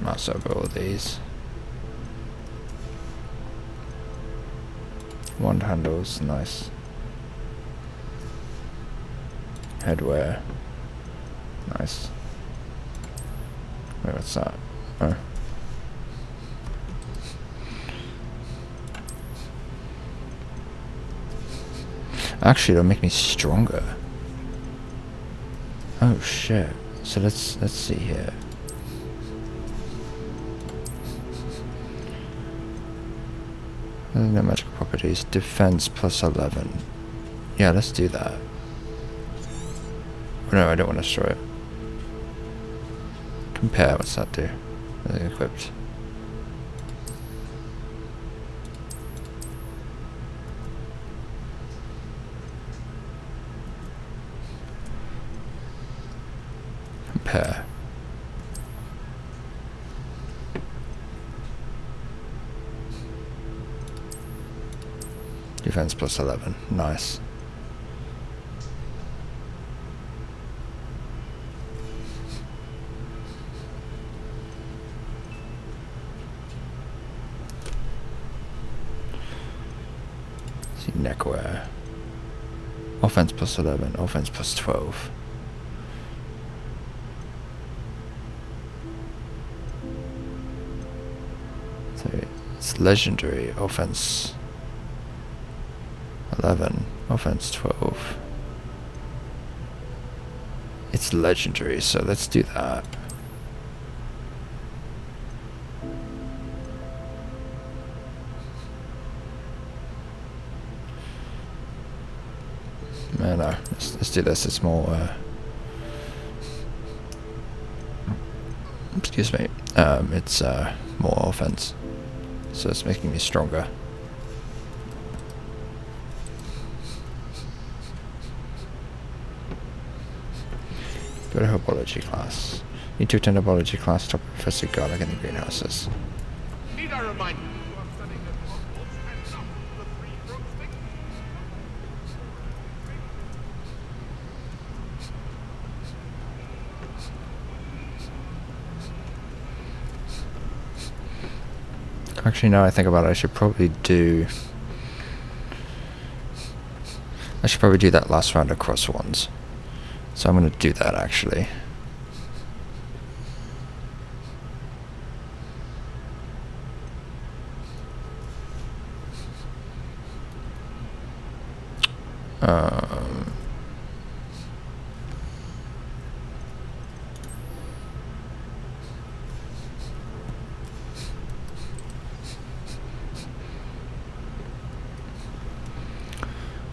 Mouse over all these. Wand handles, nice. Headwear, nice. Wait, what's that? Oh. Actually, it'll make me stronger. Oh shit. So let's see here. No magical properties. Defense plus 11. Yeah, let's do that. Oh, no, I don't want to destroy it. Compare. What's that do? Equipped. Compare. Defense plus 11. Nice. See, neckwear. Offense plus 11. Offense plus 12. So it's legendary. Offense 11, offense 12. It's legendary, so let's do that. No, let's do this. It's more. Excuse me. It's more offense, so it's making me stronger. Go to herbology class. Need to attend herbology class, top Professor Garlic in the greenhouses. Need I remind you are studying at Hogwarts and not the Three Broomsticks? Actually, now I think about it, I should probably do that last round across ones. So I'm going to do that actually.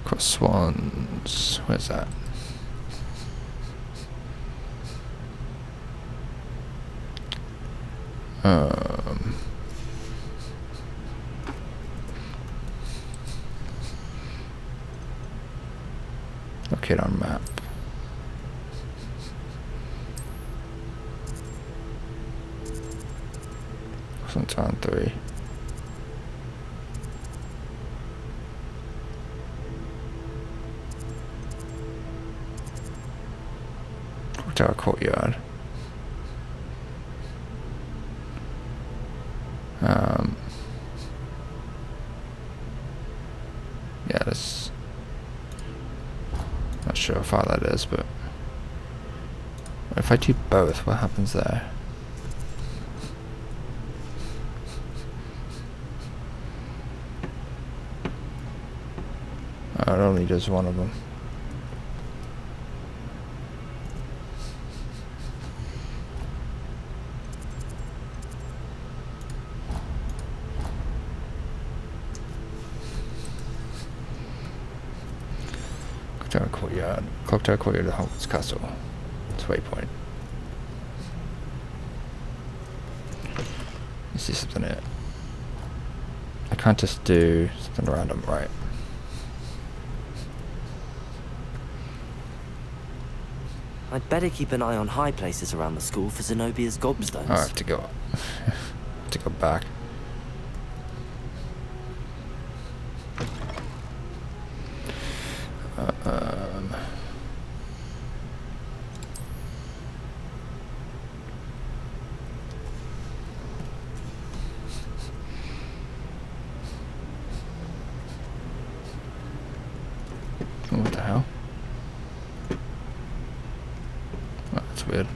Cross swans. Where's that? Locate on map. It's on 3. To our courtyard. Yeah, that's not sure how far that is, but if I do both, what happens there? Oh, it only does one of them. Clock Tower Courtyard to Hogwarts Castle. It's waypoint. You see something here. I can't just do something random, right? I'd better keep an eye on high places around the school for Zenobia's gobstones. Oh, I have to go. Have to go back. What the hell? Oh, that's weird.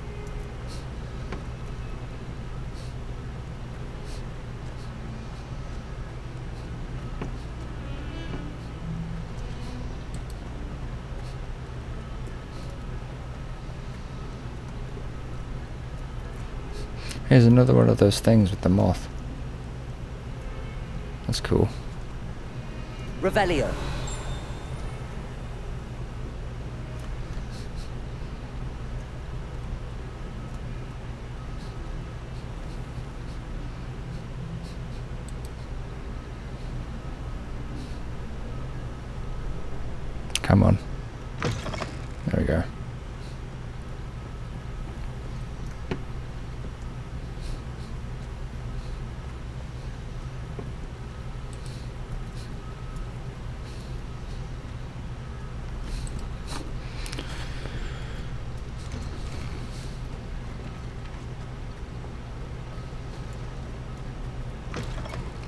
Here's another one of those things with the moth. That's cool. Revelio. Come on. There we go.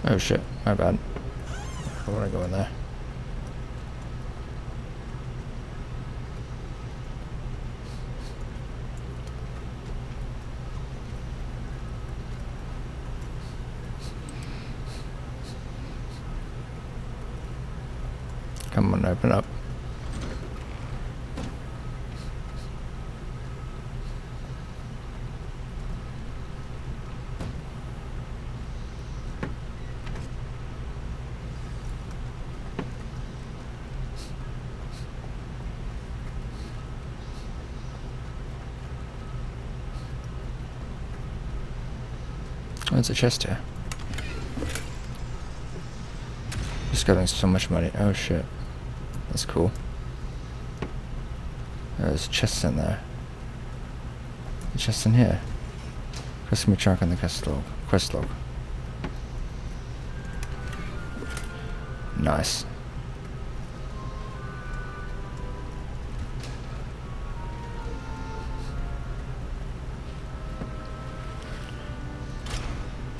Oh shit, my bad. I want to go in there. Come on, open up. Oh, there's a chest here. Just getting so much money. Oh shit. That's cool. There's chests in there. The chest in here. Customer track on the quest log. Nice.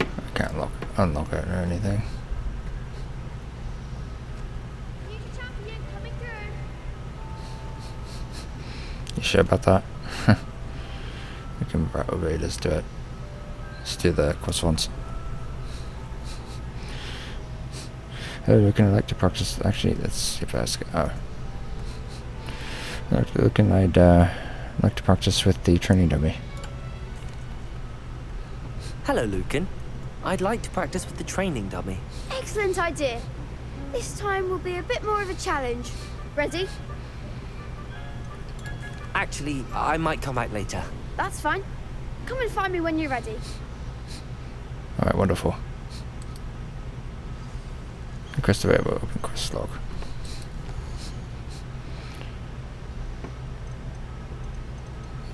I can't lock. unlock it or anything. You sure about that? We can probably let's do it. Let's do the quest once. We're gonna like to practice. Actually, let's see if I ask. Oh, looking, I'd like to practice with the training dummy. Hello, Lucan. I'd like to practice with the training dummy. Excellent idea. This time will be a bit more of a challenge. Ready? Actually, I might come back later. That's fine. Come and find me when you're ready. Alright, wonderful. Quest available, open quest log.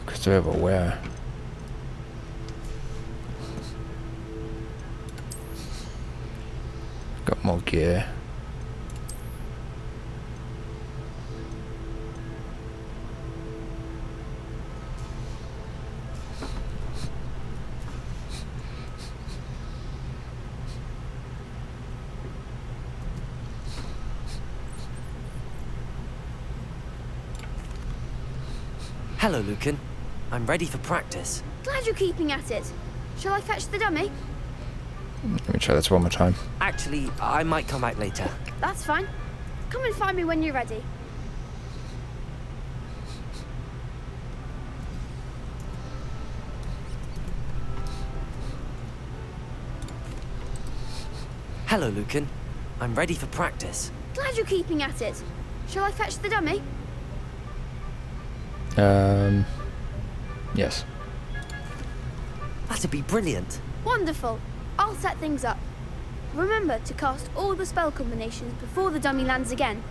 Quest available where? Got more gear. Hello, Lucan. I'm ready for practice. Glad you're keeping at it. Shall I fetch the dummy? Let me try this one more time. Actually, I might come back later. That's fine. Come and find me when you're ready. Hello, Lucan. I'm ready for practice. Glad you're keeping at it. Shall I fetch the dummy? Yes. That'd be brilliant. Wonderful. I'll set things up. Remember to cast all the spell combinations before the dummy lands again.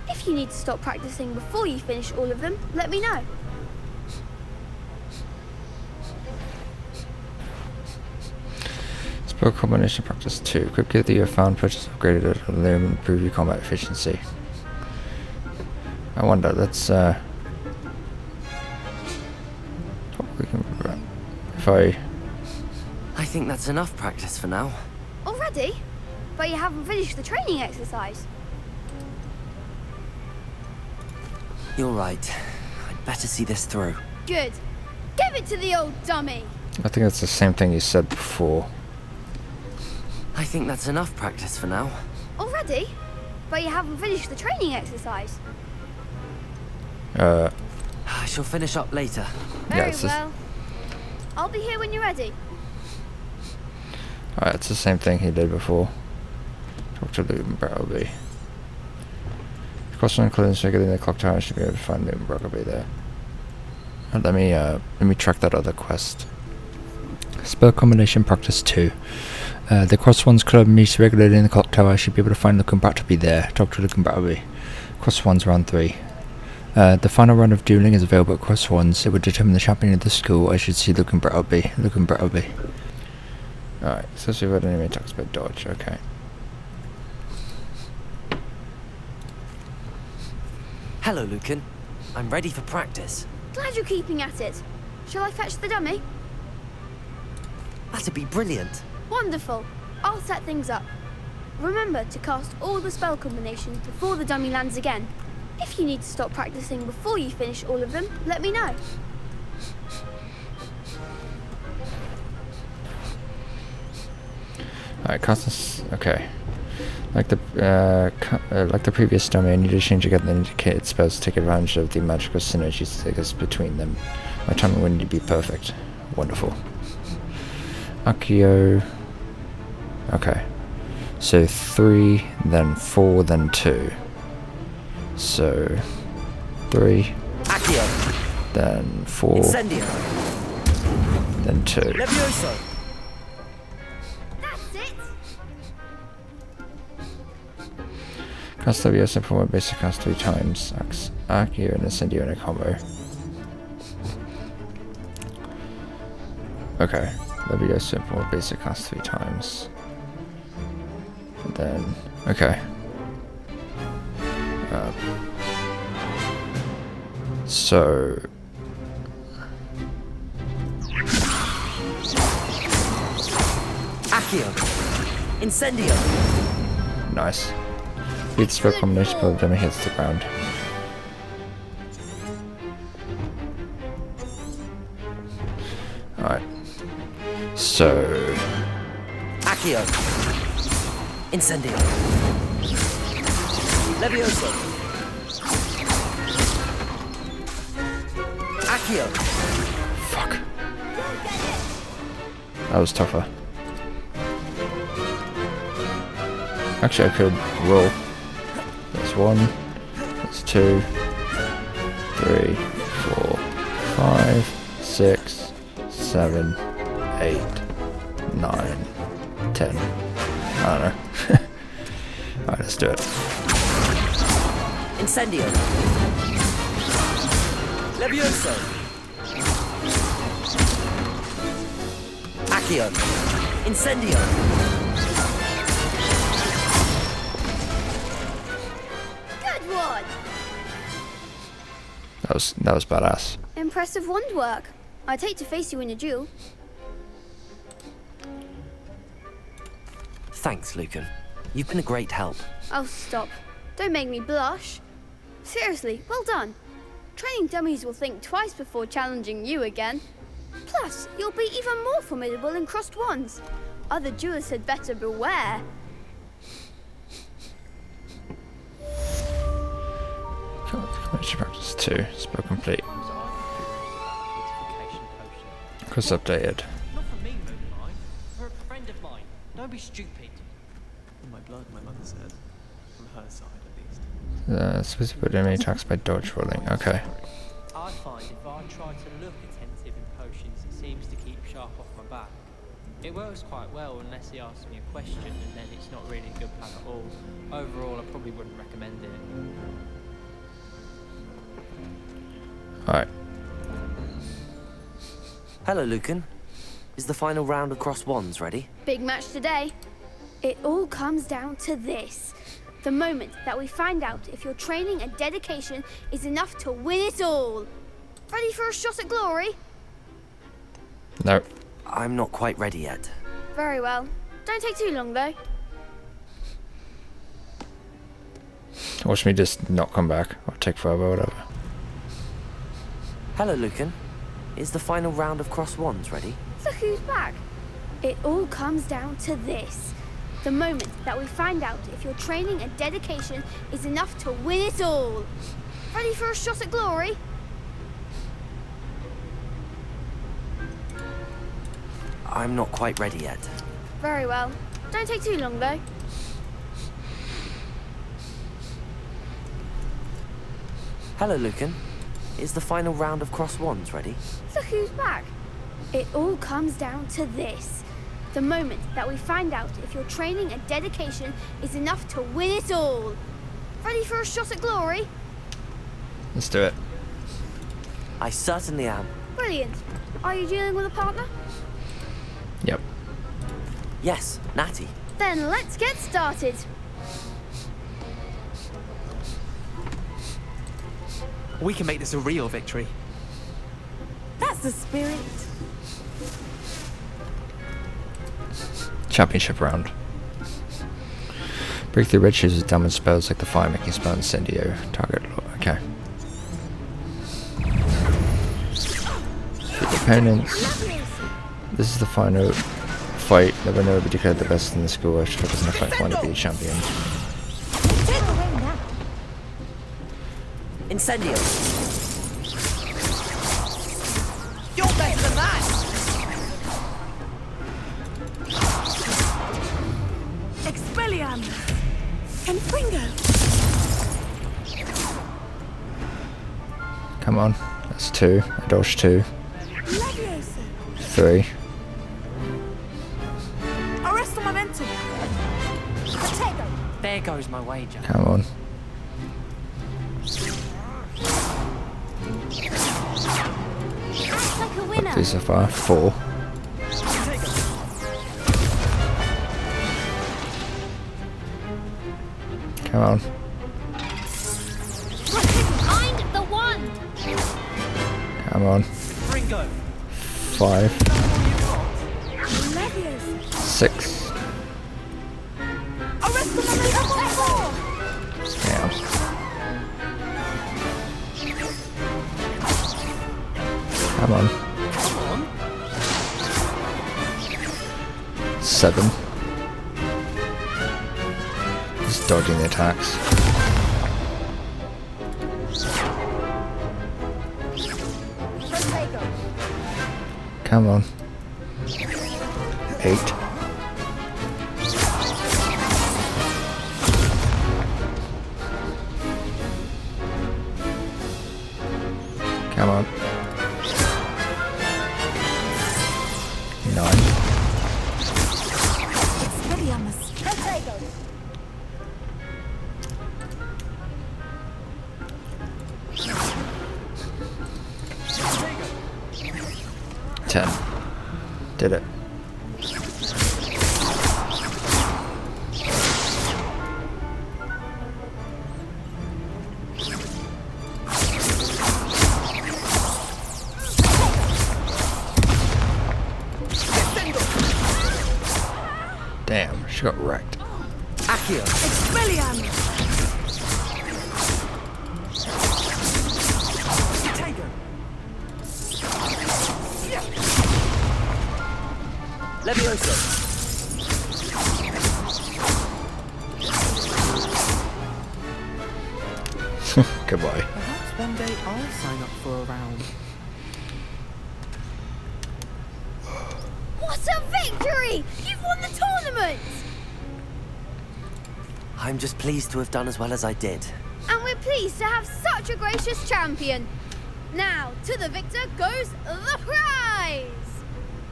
If you need to stop practicing before you finish all of them, let me know. Spell combination practice 2. Equip gear that you have found, purchase upgraded it, and then improve your combat efficiency. I wonder, let's if I think that's enough practice for now. Already? But you haven't finished the training exercise. You're right. I'd better see this through. Good. Give it to the old dummy. I think that's the same thing you said before. I think that's enough practice for now. Already? But you haven't finished the training exercise. I shall finish up later. Very well. I'll be here when you're ready. Alright, it's the same thing he did before. Talk to Luton Barrowby. Crossing including getting the clock tower, should be able to find Luton Barrowby there. And let me track that other quest. Spell combination practice 2. The Cross Ones Club meets regularly in the clock tower. I should be able to find Lucan Barrowby there. Talk to Lucan Barrowby. Cross Ones round 3. The final round of dueling is available at Cross Ones. It would determine the champion of the school. I should see Lucan Barrowby. Lucan Barrowby. Alright, so we've had enemy attacks by dodge. Okay. Hello, Lucan. I'm ready for practice. Glad you're keeping at it. Shall I fetch the dummy? That'd be brilliant. Wonderful. I'll set things up. Remember to cast all the spell combinations before the dummy lands again. If you need to stop practicing before you finish all of them, let me know. Alright, cast this. Okay. Like the previous dummy, I need to change again the indicated spells to take advantage of the magical synergies that exist between them. My timing will need to be perfect. Wonderful. Accio. Okay. So 3, then 4, then 2. So 3. Accio. Then 4. Incendio. Then 2. Levioso. That's it. Cast Leviosa for my basic cast 3 times. Accio and Incendio in a combo. Okay. Leviosa for my basic cast 3 times. And then okay. So Accio. Incendio! Nice. Beat spell combination before the dummy hits the ground. Alright. So... Accio! Incendio! Levioso! Accio! Fuck. That was tougher. Actually, I could roll. That's 1, that's 2, 3, 4, 5, 6, 7, 8, 9, 10. I don't know. Alright, let's do it. Incendio! Levioso! Accio! Incendio! Good one! That was badass. Impressive wand work. I'd hate to face you in a duel. Thanks, Lucan. You've been a great help. Oh, stop. Don't make me blush. Seriously, well done. Training dummies will think twice before challenging you again. Plus, you'll be even more formidable in crossed wands. Other duelists had better beware. Combination practice 2. Spell complete. Cross updated. Not for me, Moonlight. For a friend of mine. Don't be stupid. In my blood, my mother said. From her side, at least. Specific enemy attacks by dodge rolling. Okay. I find if I try to look attentive in potions, it seems to keep sharp off my back. It works quite well unless he asks me a question, and then it's not really a good plan at all. Overall, I probably wouldn't recommend it. Alright. Hello, Lucan. Is the final round of cross wands ready? Big match today. It all comes down to this. The moment that we find out if your training and dedication is enough to win it all. Ready for a shot at glory? No. I'm not quite ready yet. Very well. Don't take too long, though. Watch me just not come back. Or take forever, whatever. Hello, Lucan. Is the final round of cross wands ready? Look who's back. It all comes down to this. The moment that we find out if your training and dedication is enough to win it all. Ready for a shot at glory? I'm not quite ready yet. Very well. Don't take too long, though. Hello, Lucan. Is the final round of cross wands ready? Look who's back. It all comes down to this. The moment that we find out if your training and dedication is enough to win it all. Ready for a shot at glory? Let's do it. I certainly am. Brilliant. Are you dealing with a partner? Yep. Yes, Natty. Then let's get started. We can make this a real victory. That's the spirit. Championship round. Break through red shoes with damage spells like the fire making spell Incendio. Target. Okay. For the opponents. This is the final fight. The winner will be declared the best in the school. I should focus on the fight for one to be a champion. Incendio. You're better than that. Expelliarmus. Enfringo. Come on. That's 2. I dodged 2. Levioso. 3. Arresto momentum. Protego. There goes my wager. Come on. Act like a winner. 3 so far. 4. Come on. Find the one. Come on. Ringo. 5. Levioso. 6. Yeah. Come on. 7. Just dodging the attacks. Come on. 8. Come on. 9. 10. Did it. Damn, she got wrecked. Accio. Expelliarmus. Levioso. Goodbye. Perhaps one day I'll sign up for a round. What a victory! You've won the tournament! I'm just pleased to have done as well as I did. And we're pleased to have such a gracious champion. Now, to the victor goes the prize!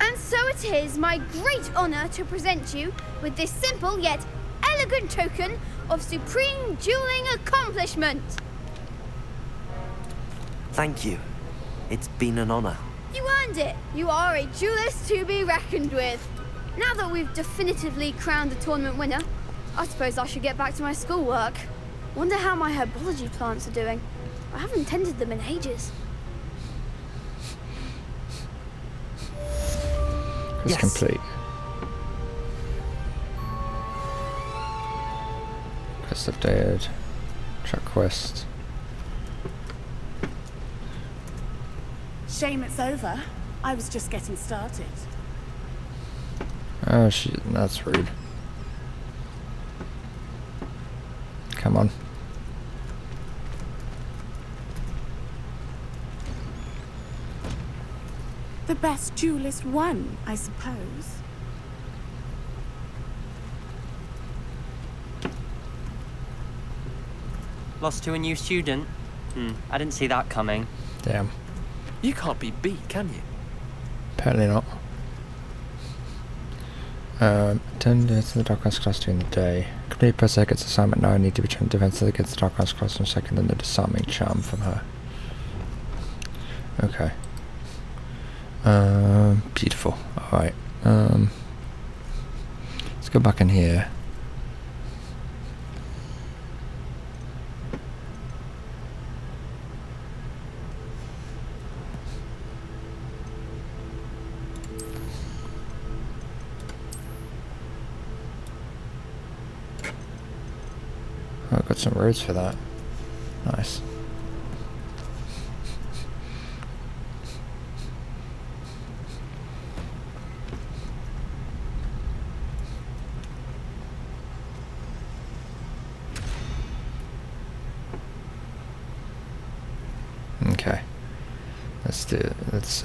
And so it is my great honour to present you with this simple yet elegant token of supreme dueling accomplishment. Thank you. It's been an honour. You earned it. You are a duelist to be reckoned with. Now that we've definitively crowned the tournament winner, I suppose I should get back to my schoolwork. Wonder how my herbology plants are doing. I haven't tended them in ages. It's complete. Quest updated. Track quest. Shame it's over. I was just getting started. Oh, that's rude. Come on. The best duelist won, I suppose. Lost to a new student? I didn't see that coming. Damn. You can't be beat, can you? Apparently not. Attend to the Dark Arts class during the day. Complete per second's assignment now. I need to return defense against the Dark Arts class in a second and the disarming charm from her. Okay. Beautiful. Alright. Let's go back in here. Oh, I've got some roads for that. Nice. Okay. Let's do it. Let's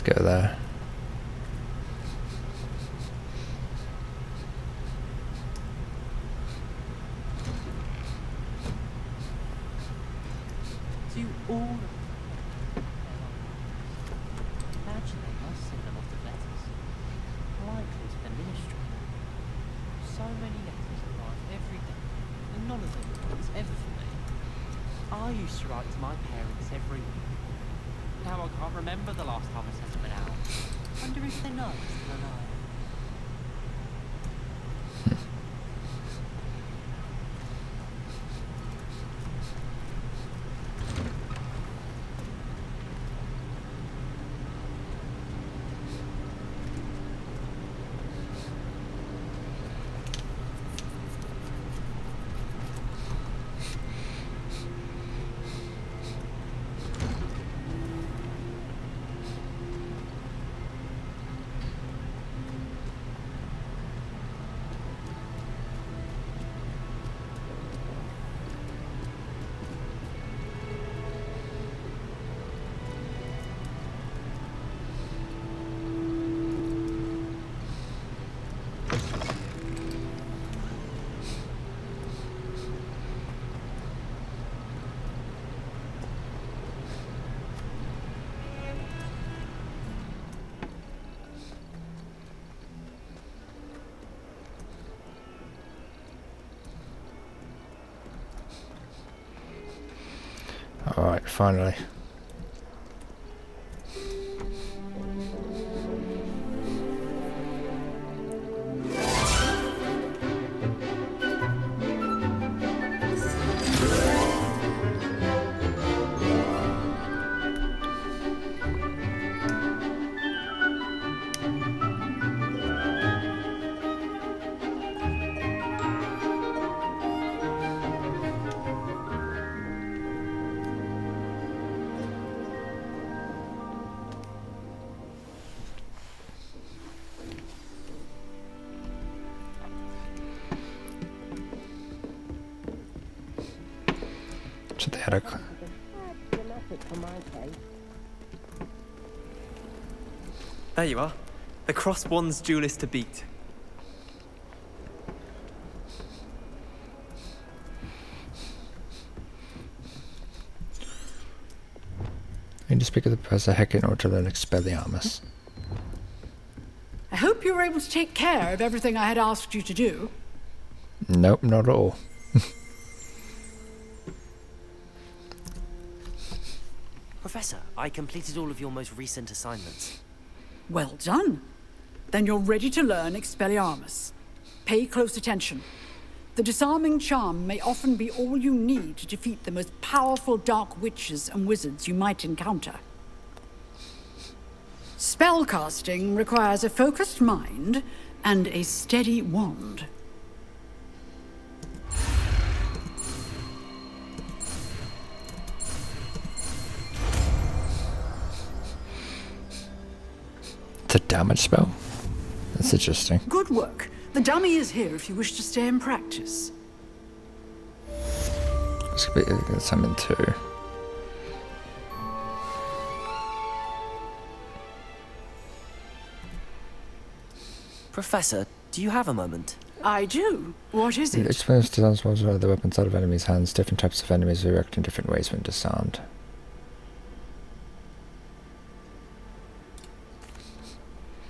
go there. Do you all imagine they must send a lot of letters? Likely to the ministry. So many letters arrive every day, and none of them is ever for me. I used to write to my parents every week. Now I can't remember the last time I sent them an out. Wonder if they know I'm still alive. finally. So they had a... There you are. The Cross Wands duelist to beat. I need to speak with Professor Heck in order to learn Expelliarmus. I hope you were able to take care of everything I had asked you to do. Nope, not at all. Professor, I completed all of your most recent assignments. Well done. Then you're ready to learn Expelliarmus. Pay close attention. The disarming charm may often be all you need to defeat the most powerful dark witches and wizards you might encounter. Spellcasting requires a focused mind and a steady wand. It's a damage spell? That's interesting. Good work. The dummy is here if you wish to stay and practice. This could be something too. Professor, do you have a moment? I do. What is it? Experience disarms the weapons out of enemies' hands. Different types of enemies react in different ways when disarmed.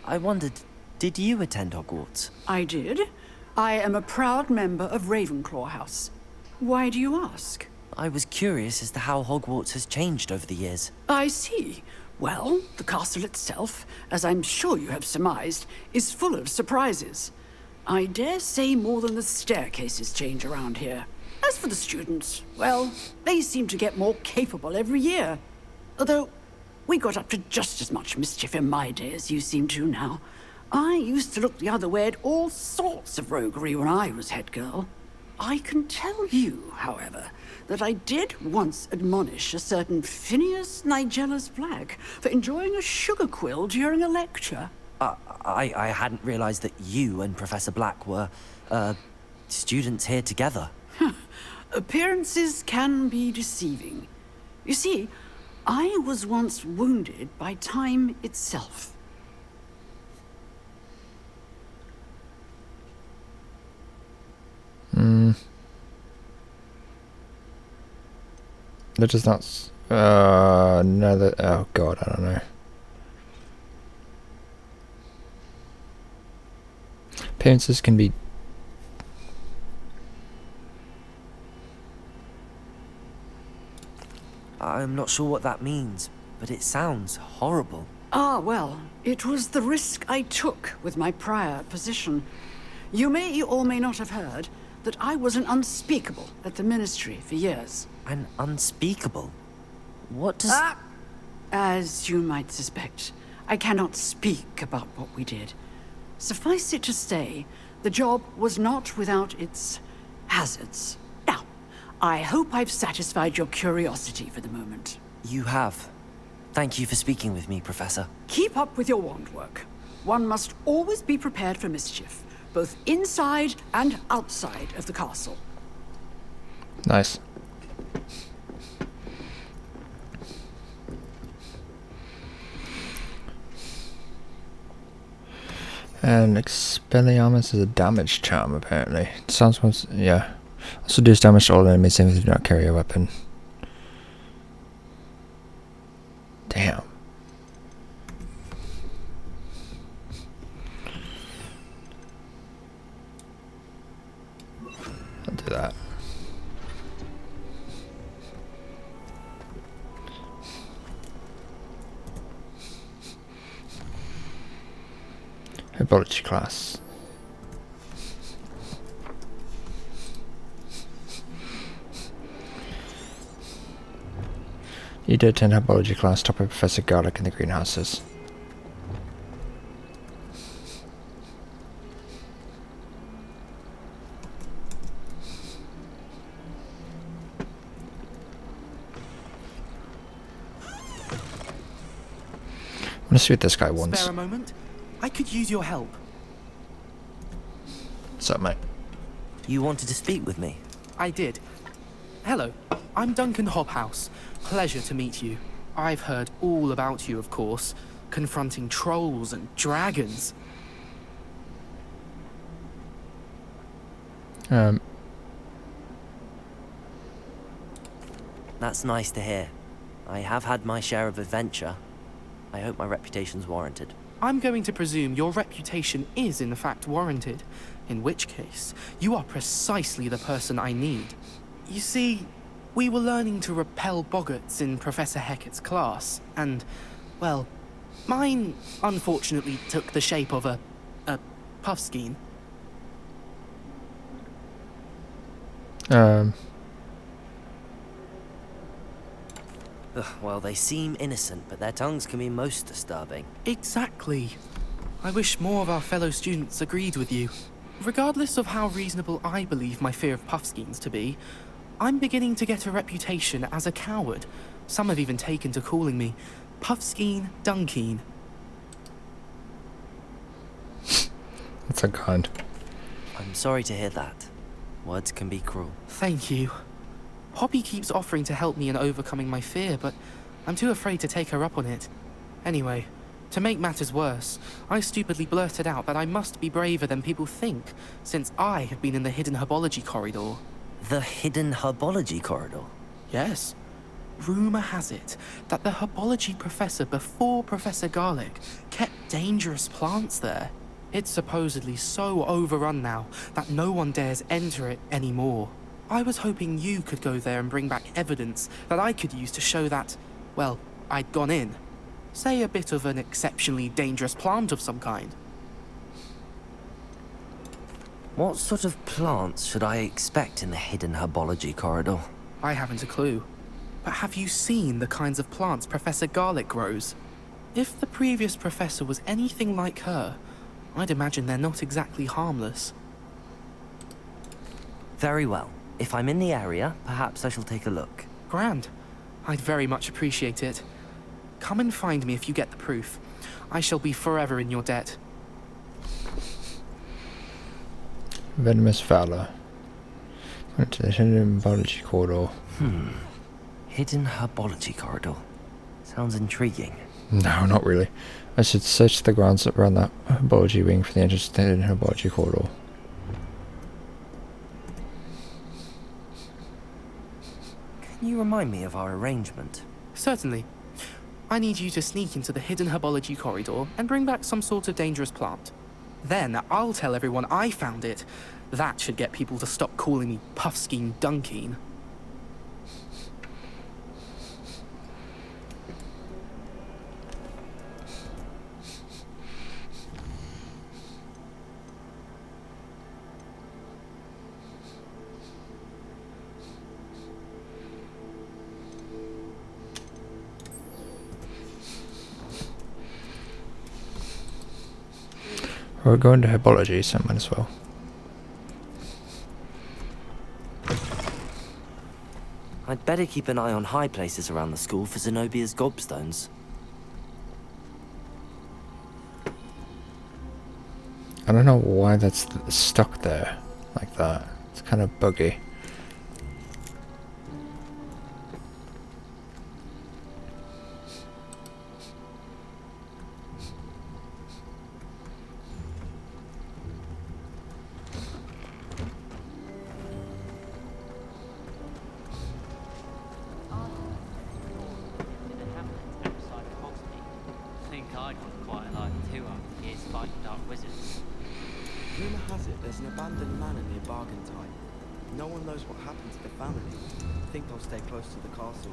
I wondered, did you attend Hogwarts? I did. I am a proud member of Ravenclaw House. Why do you ask? I was curious as to how Hogwarts has changed over the years. I see. Well, the castle itself, as I'm sure you have surmised, is full of surprises. I dare say more than the staircases change around here. As for the students, well, they seem to get more capable every year. Although, we got up to just as much mischief in my day as you seem to now. I used to look the other way at all sorts of roguery when I was head girl. I can tell you, however, that I did once admonish a certain Phineas Nigella's Black for enjoying a sugar quill during a lecture. I hadn't realized that you and Professor Black were, students here together. Appearances can be deceiving. You see, I was once wounded by time itself. That does not... no, that... Oh god, I don't know. Appearances can be... I'm not sure what that means, but it sounds horrible. Ah, well, it was the risk I took with my prior position. You may or may not have heard that I was an unspeakable at the Ministry for years. An unspeakable? What does... As you might suspect, I cannot speak about what we did. Suffice it to say, the job was not without its hazards. Now, I hope I've satisfied your curiosity for the moment. You have. Thank you for speaking with me, Professor. Keep up with your wand work. One must always be prepared for mischief, both inside and outside of the castle. Nice. And Expelliarmus is a damage charm, apparently. Sounds once, yeah. Also deals damage to all enemies even if they do not carry a weapon. Damn. I'll do that. Herbology class. You did attend Herbology class taught by Professor Garlic in the greenhouses. I want to see what this guy wants. Spare a moment? I could use your help. What's up, mate? You wanted to speak with me? I did. Hello, I'm Duncan Hobhouse. Pleasure to meet you. I've heard all about you, of course, confronting trolls and dragons. That's nice to hear. I have had my share of adventure. I hope my reputation's warranted. I'm going to presume your reputation is in fact warranted, in which case, you are precisely the person I need. You see, we were learning to repel boggarts in Professor Hecat's class, and, well, mine unfortunately took the shape of a puffskein. Well, they seem innocent, but their tongues can be most disturbing. Exactly. I wish more of our fellow students agreed with you. Regardless of how reasonable I believe my fear of puffskeins to be, I'm beginning to get a reputation as a coward. Some have even taken to calling me Puffskeen Dunkeen. That's unkind. I'm sorry to hear that. Words can be cruel. Thank you. Poppy keeps offering to help me in overcoming my fear, but I'm too afraid to take her up on it. Anyway, to make matters worse, I stupidly blurted out that I must be braver than people think, since I have been in the hidden herbology corridor. The hidden herbology corridor? Yes. Rumour has it that the herbology professor before Professor Garlic kept dangerous plants there. It's supposedly so overrun now that no one dares enter it anymore. I was hoping you could go there and bring back evidence that I could use to show that, well, I'd gone in. Say a bit of an exceptionally dangerous plant of some kind. What sort of plants should I expect in the hidden herbology corridor? I haven't a clue. But have you seen the kinds of plants Professor Garlic grows? If the previous professor was anything like her, I'd imagine they're not exactly harmless. Very well. If I'm in the area, perhaps I shall take a look. Grand. I'd very much appreciate it. Come and find me if you get the proof. I shall be forever in your debt. Venomous Valor. Went to the hidden herbology corridor. Hidden herbology corridor. Sounds intriguing. No, not really. I should search the grounds around that herbology wing for the entrance to the hidden herbology corridor. Can you remind me of our arrangement? Certainly. I need you to sneak into the hidden herbology corridor and bring back some sort of dangerous plant. Then I'll tell everyone I found it. That should get people to stop calling me Puffskeen Dunkeen. We're going to herbology, so might as well. I'd better keep an eye on high places around the school for Zenobia's gobstones. I don't know why that's stuck there like that. It's kind of buggy. Rumour has it there's an abandoned manor near Bargain Time. No one knows what happened to the family. I think they'll stay close to the castle.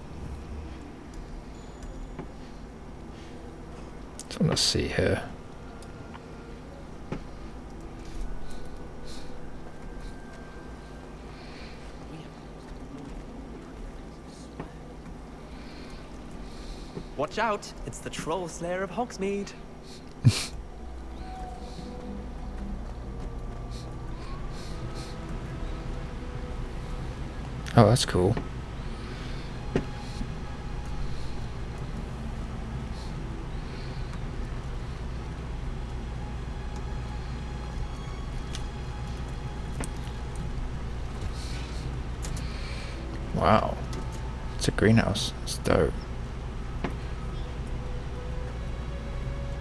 So let's see here. Watch out, it's the Troll Slayer of Hogsmeade. Oh, that's cool. Wow. It's a greenhouse. It's dope.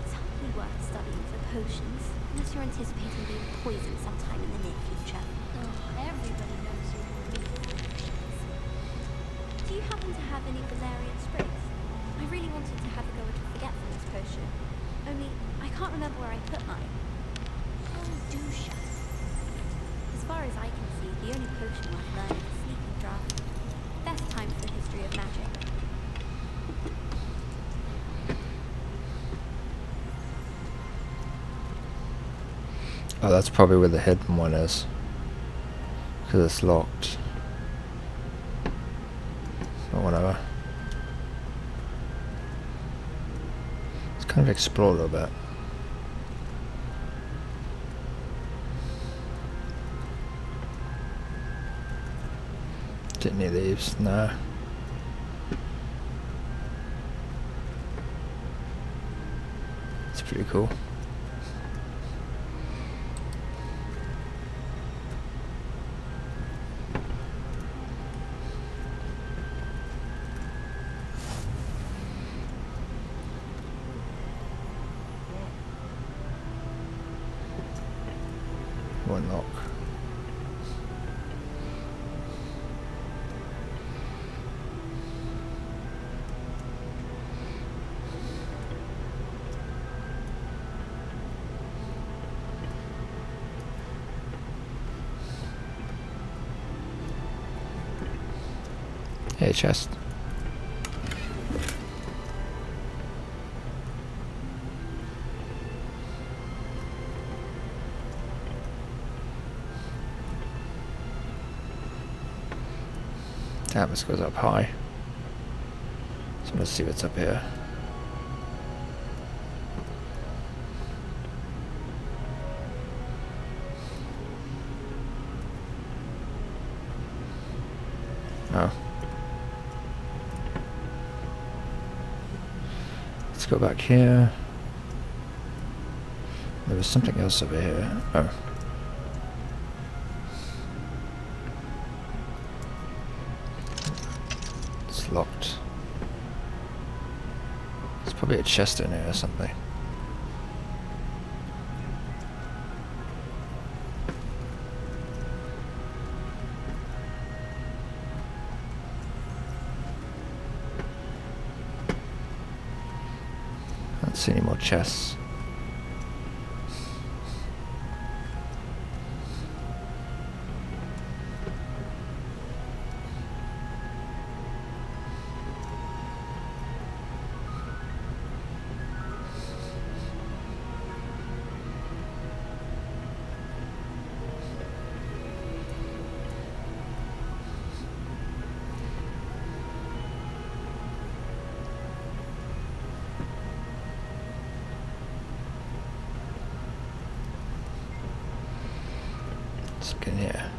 It's hardly worth studying for potions, unless you're anticipating being poisoned sometime in the near future. Oh, everybody knows you will be potions. Do you happen to have any Valerian sprigs? I really wanted to have a go at a forgetfulness potion. Only, I can't remember where I put mine. Oh, do shut up. As far as I can see, the only potion worth learning is Sneaking Draft. Best time for the history of magic. Oh, that's probably where the hidden one is. Because it's locked. Or whatever. Let's kind of explore a little bit. Didn't need these, no. It's pretty cool. One lock. Hey, chest. Damn, this goes up high. So let's see what's up here. Oh. Let's go back here. There was something else over here. Oh. It's locked. There's probably a chest in here or something. I don't see any more chests. Let's look in here.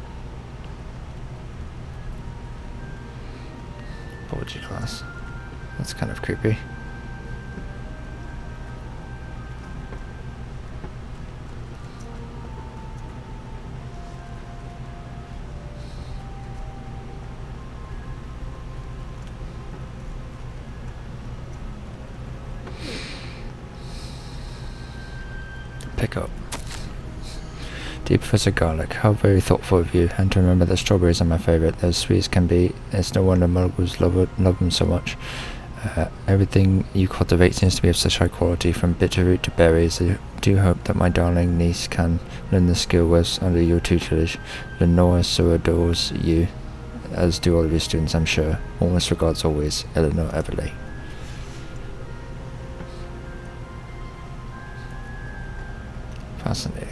Apology class. That's kind of creepy. Pick up. Dear Professor Garlic, how very thoughtful of you, and to remember that strawberries are my favourite. They're as sweet as can be. It's no wonder muggles love them so much. Everything you cultivate seems to be of such high quality, from bitterroot to berries. I do hope that my darling niece can learn the skill was under your tutelage. Lenora so adores you, as do all of your students, I'm sure. Almost regards always, Eleanor Everly. Fascinating.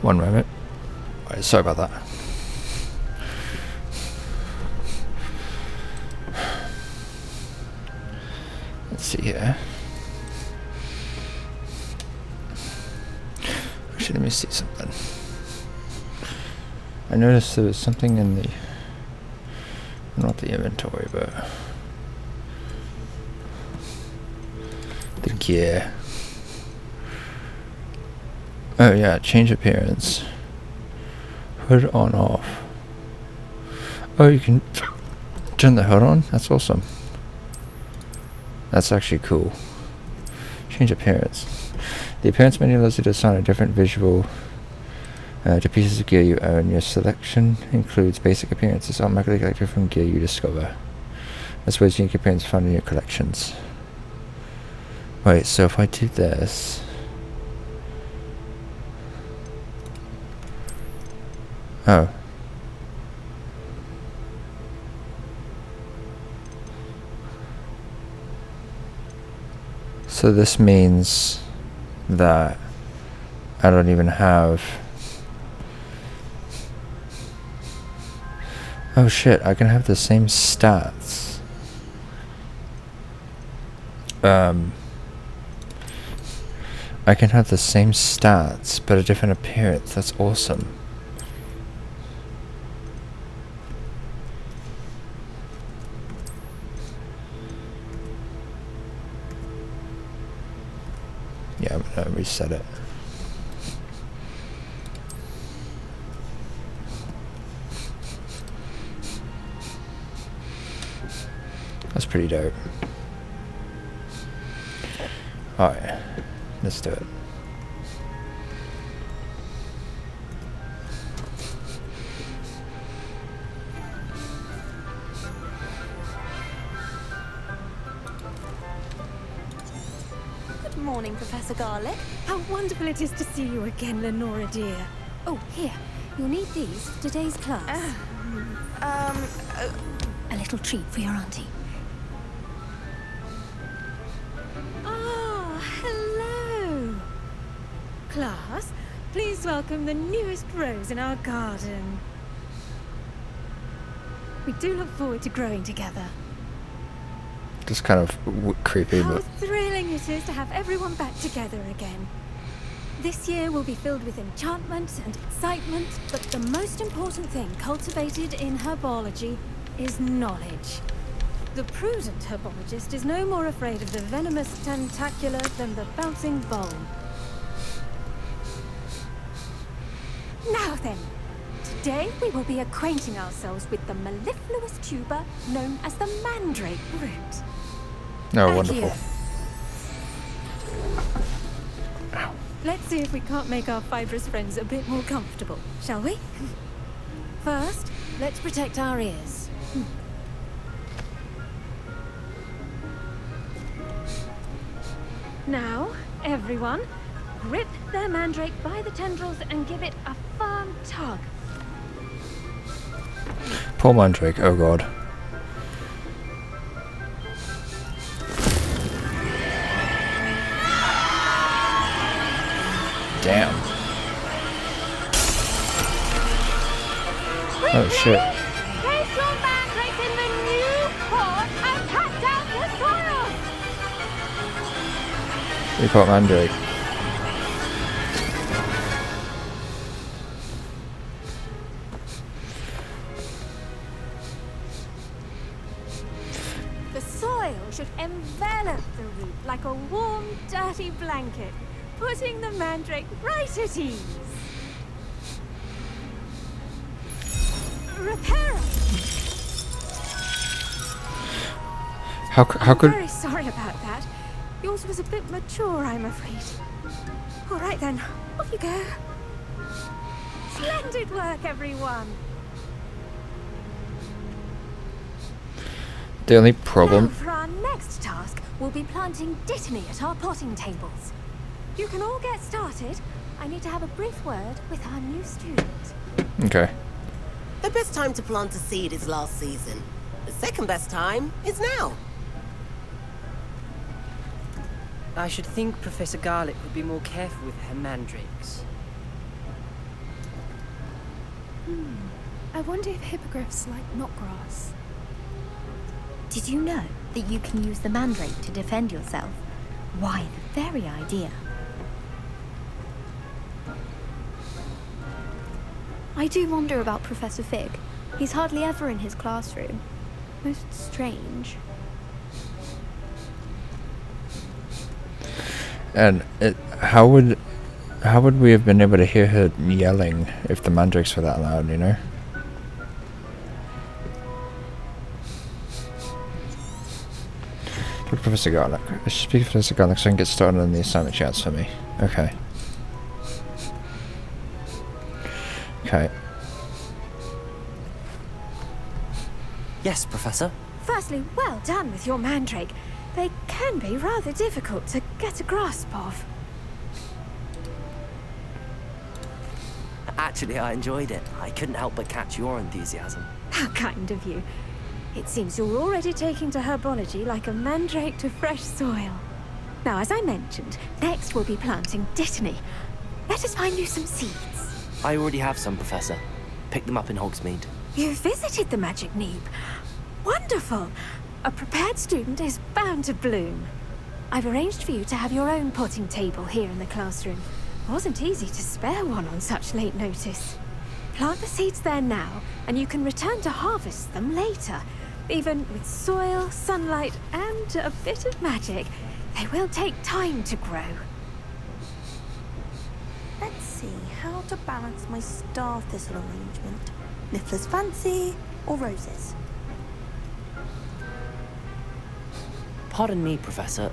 One moment. Right, sorry about that. Let's see here. Actually, let me see something. I noticed there was something in the... not the inventory, but... the gear. Oh yeah, change appearance. Hood on off. Oh, you can turn the hood on? That's awesome. That's actually cool. Change appearance. The appearance menu allows you to assign a different visual to pieces of gear you own. Your selection includes basic appearances automatically collected from gear you discover, as well as unique appearances found in your collections. Wait, so if I do this... oh. So this means that I don't even have... oh shit, I can have the same stats. I can have the same stats, but a different appearance. That's awesome. Yeah, I'm gonna reset it. That's pretty dope. Alright, let's do it. Good morning, Professor Garlic. How wonderful it is to see you again, Lenora dear. Oh, here. You'll need these for today's class. A little treat for your auntie. Ah, hello. Class, please welcome the newest rose in our garden. We do look forward to growing together. Just kind of creepy, How but... thrilling it is to have everyone back together again. This year will be filled with enchantment and excitement, but the most important thing cultivated in herbology is knowledge. The prudent herbologist is no more afraid of the venomous tentacular than the bouncing bulb. Now then, today we will be acquainting ourselves with the mellifluous tuber known as the mandrake root. Oh, wonderful. Let's see if we can't make our fibrous friends a bit more comfortable, shall we? First, let's protect our ears. Now, everyone, grip their mandrake by the tendrils and give it a firm tug. Poor Mandrake, oh god. Damn. Oh shit. Place your mandrake in the new pot and cut down the soil! We caught Mandrake. The soil should envelop the root like a warm, dirty blanket, putting the mandrake right at ease. Repair it! How could... I'm very sorry about that. Yours was a bit mature, I'm afraid. All right then, off you go. Splendid work, everyone. The only Now problem... for our next task, we'll be planting dittany at our potting tables. You can all get started. I need to have a brief word with our new student. Okay. The best time to plant a seed is last season. The second best time is now. I should think Professor Garlic would be more careful with her mandrakes. I wonder if hippogriffs like knotgrass. Did you know that you can use the mandrake to defend yourself? Why, the very idea. I do wonder about Professor Fig. He's hardly ever in his classroom. Most strange. And how would we have been able to hear her yelling if the mandrakes were that loud, you know? Professor Garlic. I should speak to Professor Garlic so I can get started on the assignment she has for me. Okay. Okay. Yes, Professor. Firstly, well done with your mandrake. They can be rather difficult to get a grasp of. Actually, I enjoyed it. I couldn't help but catch your enthusiasm. How kind of you. It seems you're already taking to herbology like a mandrake to fresh soil. Now, as I mentioned, next we'll be planting dittany. Let us find you some seeds. I already have some, Professor. Picked them up in Hogsmeade. You visited the Magic Neep. Wonderful! A prepared student is bound to bloom. I've arranged for you to have your own potting table here in the classroom. Wasn't easy to spare one on such late notice. Plant the seeds there now, and you can return to harvest them later. Even with soil, sunlight, and a bit of magic, they will take time to grow. Let's see how to balance my star thistle arrangement. Niffler's fancy or roses? Pardon me, Professor.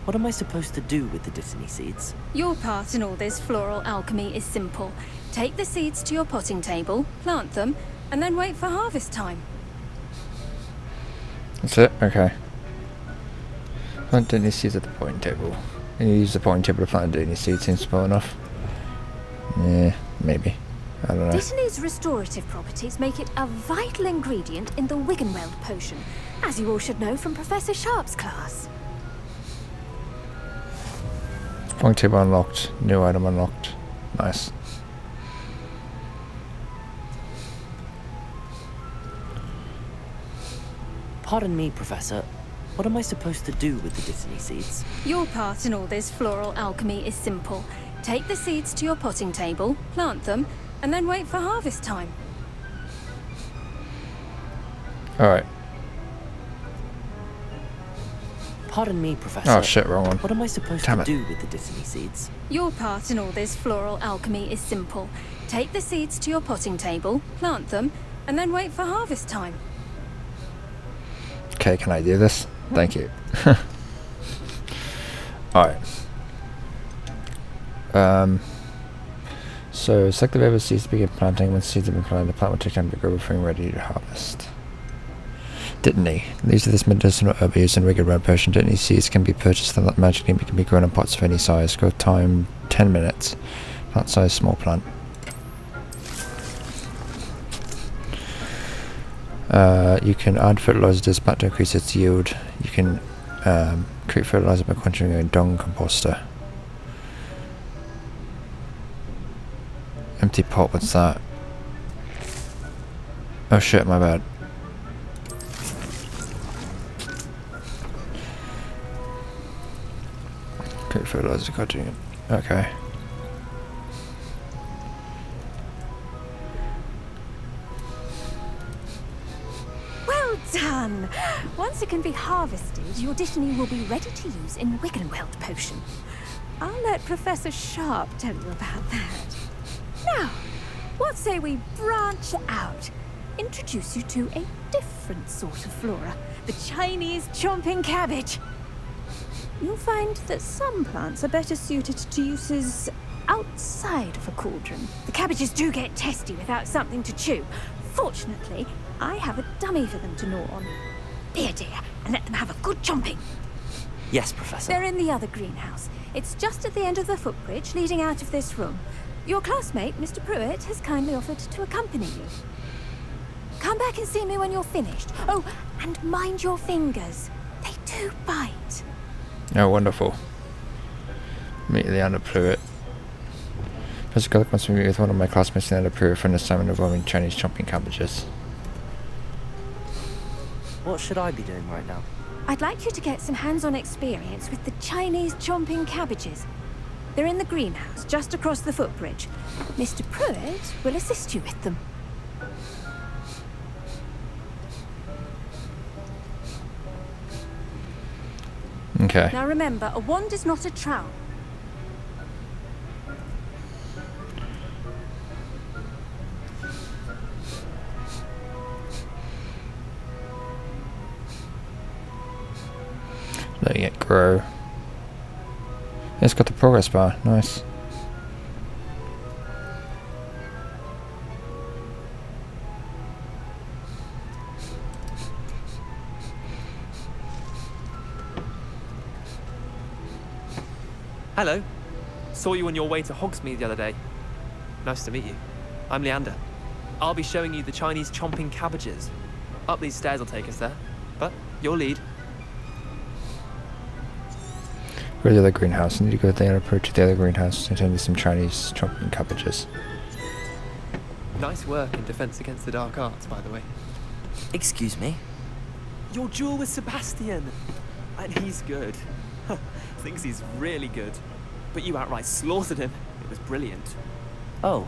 What am I supposed to do with the dittany seeds? Your part in all this floral alchemy is simple. Take the seeds to your potting table, plant them, and then wait for harvest time. That's it? Okay. Plant dittany seeds at the potting table. And you use the potting table to plant dittany seeds, seems simple enough. Yeah, maybe. I don't know. Dittany's restorative properties make it a vital ingredient in the Wiggenweld potion, as you all should know from Professor Sharp's class. Potting table unlocked. New item unlocked. Nice. Pardon me, Professor. What am I supposed to do with the dittany seeds? Your part in all this floral alchemy is simple. Take the seeds to your potting table, plant them, and then wait for harvest time. Alright. Pardon me, Professor. Oh shit, wrong one. What am I supposed Damn to it. do with the dittany seeds? Your part in all this floral alchemy is simple. Take the seeds to your potting table, plant them, and then wait for harvest time. Okay, can I do this? Thank you. Alright. So, select the available seeds to begin planting. When seeds have been planted, the plant will take time to grow before being ready to harvest. Dittany. These are this medicinal herb used in Wiggenweld potion. Dittany seeds can be purchased and magically can be grown in pots of any size. Growth time 10 minutes. Plant size small plant. You can add fertilizer to this plant to increase its yield. You can create fertilizer by quenching a dung composter. Empty pot, what's that? Oh shit, my bad. Create fertilizer, quenching it. Okay. Well done! Once it can be harvested, your dittany will be ready to use in Wiggenweld potion. I'll let Professor Sharp tell you about that. Now, what say we branch out? Introduce you to a different sort of flora, the Chinese chomping cabbage. You'll find that some plants are better suited to uses outside of a cauldron. The cabbages do get testy without something to chew. Fortunately, I have a dummy for them to gnaw on. Be a dear, and let them have a good chomping. Yes, Professor. They're in the other greenhouse. It's just at the end of the footbridge leading out of this room. Your classmate, Mr. Pruitt, has kindly offered to accompany you. Come back and see me when you're finished. Oh, and mind your fingers. They do bite. Oh, wonderful. Immediately under Pruitt. Professor Garlic wants to meet with one of my classmates in the period for an assignment involving Chinese chomping cabbages. What should I be doing right now? I'd like you to get some hands-on experience with the Chinese chomping cabbages. They're in the greenhouse, just across the footbridge. Mr. Pruitt will assist you with them. Okay. Now remember, a wand is not a trowel. Letting it grow. Yeah, it's got the progress bar. Nice. Hello. Saw you on your way to Hogsmeade the other day. Nice to meet you. I'm Leander. I'll be showing you the Chinese chomping cabbages. Up these stairs will take us there. But your lead. Go to the other greenhouse. I need to go there and approach the other greenhouse and attend to some Chinese chomping cabbages. Nice work in defense against the dark arts, by the way. Excuse me? Your duel with Sebastian. And he's good. Thinks he's really good. But you outright slaughtered him. It was brilliant. Oh.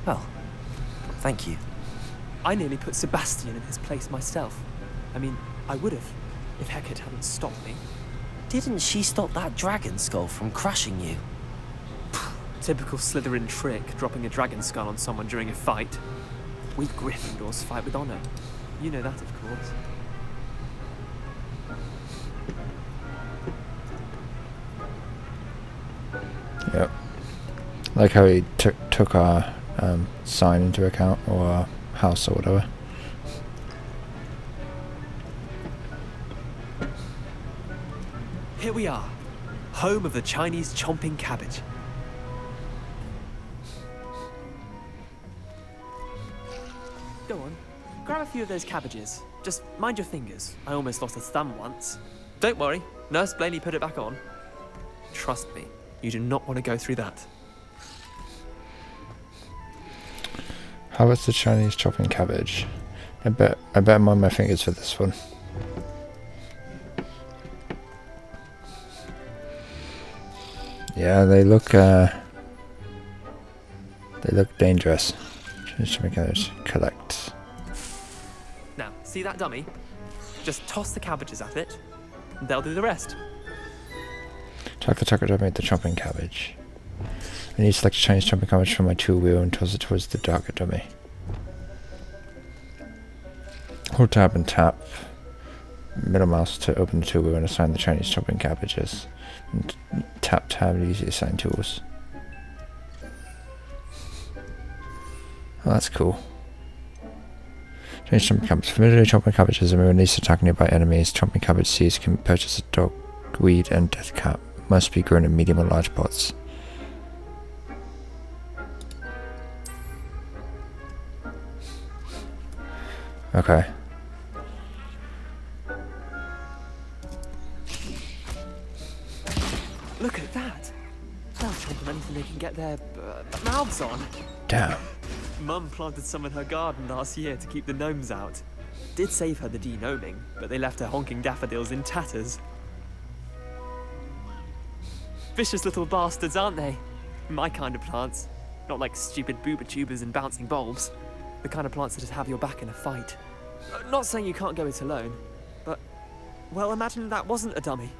Well, thank you. I nearly put Sebastian in his place myself. I mean, I would have, if Hecate hadn't stopped me. Didn't she stop that dragon skull from crushing you? Typical Slytherin trick, dropping a dragon skull on someone during a fight. We Gryffindors fight with honor. You know that, of course. Yep. Like how he took our sign into account, or our house or whatever. Here we are, home of the Chinese chomping cabbage. Go on, grab a few of those cabbages. Just mind your fingers. I almost lost a thumb once. Don't worry, Nurse Blaney put it back on. Trust me, you do not want to go through that. How is the Chinese chopping cabbage? I bet I'm on my fingers for this one. Yeah, they look dangerous. Chinese chopping cabbage. Collect. Now, see that dummy? Just toss the cabbages at it, and they'll do the rest. Tuck the tucker dummy at the chopping cabbage. I need to select a Chinese chopping cabbage from my tool wheel and toss it towards the darker dummy. Hold tab and tap middle mouse to open the tool wheel and assign the Chinese chopping cabbages. And tap tab to use the assign tools. Oh, that's cool. Chinese chopping cabbage. Familiar chopping cabbages are released to attack nearby enemies. Chopping cabbage seeds can purchase a dogweed and death cap. Must be grown in medium or large pots. Okay. Look at that! They'll chomp on anything they can get their mouths on. Damn. Mum planted some in her garden last year to keep the gnomes out. Did save her the de-gnoming, but they left her honking daffodils in tatters. Vicious little bastards, aren't they? My kind of plants. Not like stupid booba tubers and bouncing bulbs. The kind of plants that'd have your back in a fight. Not saying you can't go it alone, but, well, imagine that wasn't a dummy.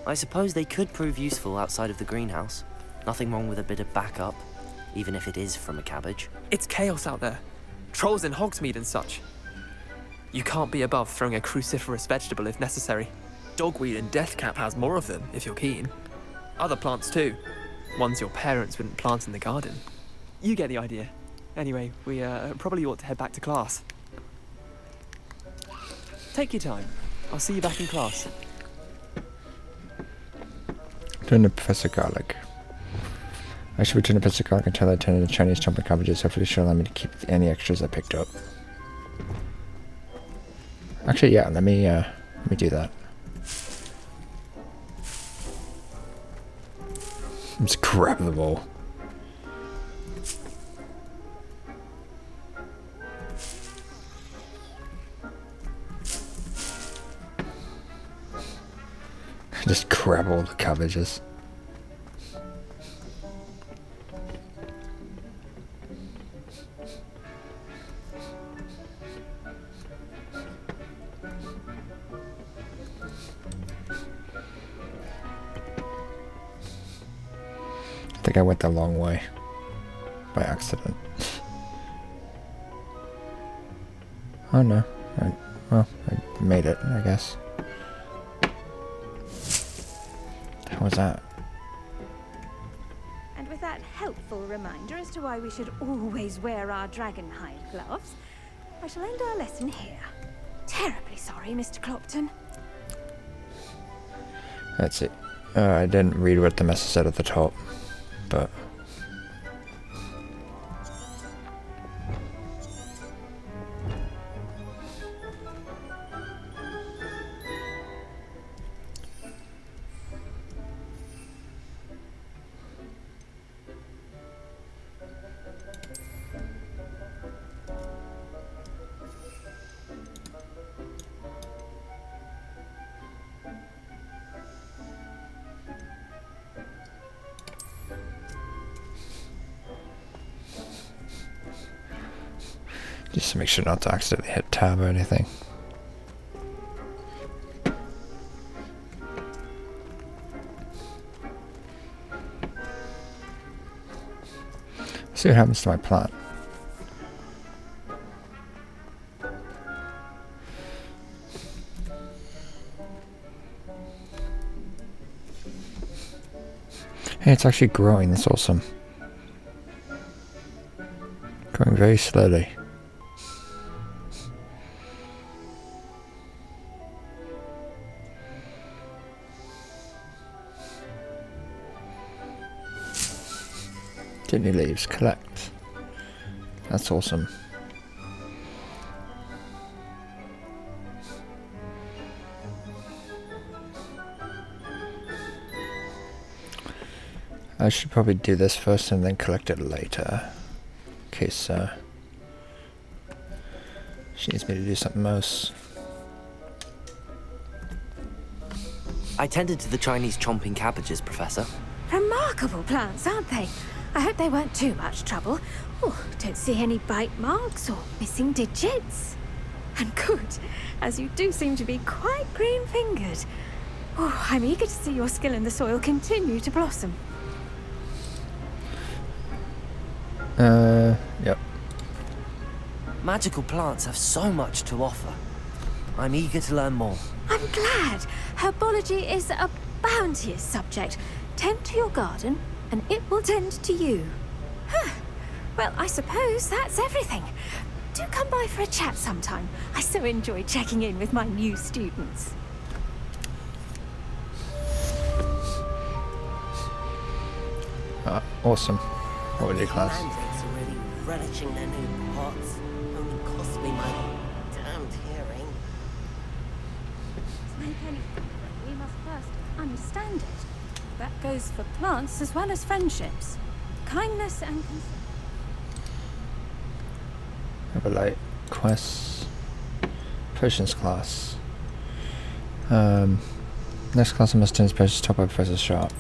I suppose they could prove useful outside of the greenhouse. Nothing wrong with a bit of backup, even if it is from a cabbage. It's chaos out there. Trolls in Hogsmeade and such. You can't be above throwing a cruciferous vegetable if necessary. Dogweed and deathcap has more of them, if you're keen. Other plants too. Ones your parents wouldn't plant in the garden. You get the idea. Anyway, we probably ought to head back to class. Take your time. I'll see you back in class. Return to Professor Garlic. I should return to Professor Garlic until I attend to the Chinese chomping cabbages. Hopefully she'll allow me to keep any extras I picked up. Actually, yeah, let me Let me do that. Just grab the ball. Just grab all the cabbages. I think I went the long way by accident. Oh no. Well, I made it, I guess. How was that? And with that helpful reminder as to why we should always wear our dragon hide gloves, I shall end our lesson here. Terribly sorry, Mr. Clopton. Let's see. I didn't read what the message said at the top, but... just to make sure not to accidentally hit tab or anything. See what happens to my plant. Hey, it's actually growing, that's awesome. Growing very slowly. New leaves, collect. That's awesome. I should probably do this first and then collect it later. In case she needs me to do something else. I tended to the Chinese chomping cabbages, Professor. Remarkable plants, aren't they? I hope they weren't too much trouble. Oh, don't see any bite marks or missing digits. And good, as you do seem to be quite green-fingered. Oh, I'm eager to see your skill in the soil continue to blossom. Yep. Magical plants have so much to offer. I'm eager to learn more. I'm glad. Herbology is a bounteous subject. Tend to your garden, and it will tend to you. Huh. Well, I suppose that's everything. Do come by for a chat sometime. I so enjoy checking in with my new students. Awesome. Holiday class. Mandrake's are really relishing their new pots. Only cost me my damned hearing. To make anything, we must first understand it. That goes for plants as well as friendships. Kindness and concern. Have a light quests. Potions class. Next class I must turn potions top by Professor Sharp.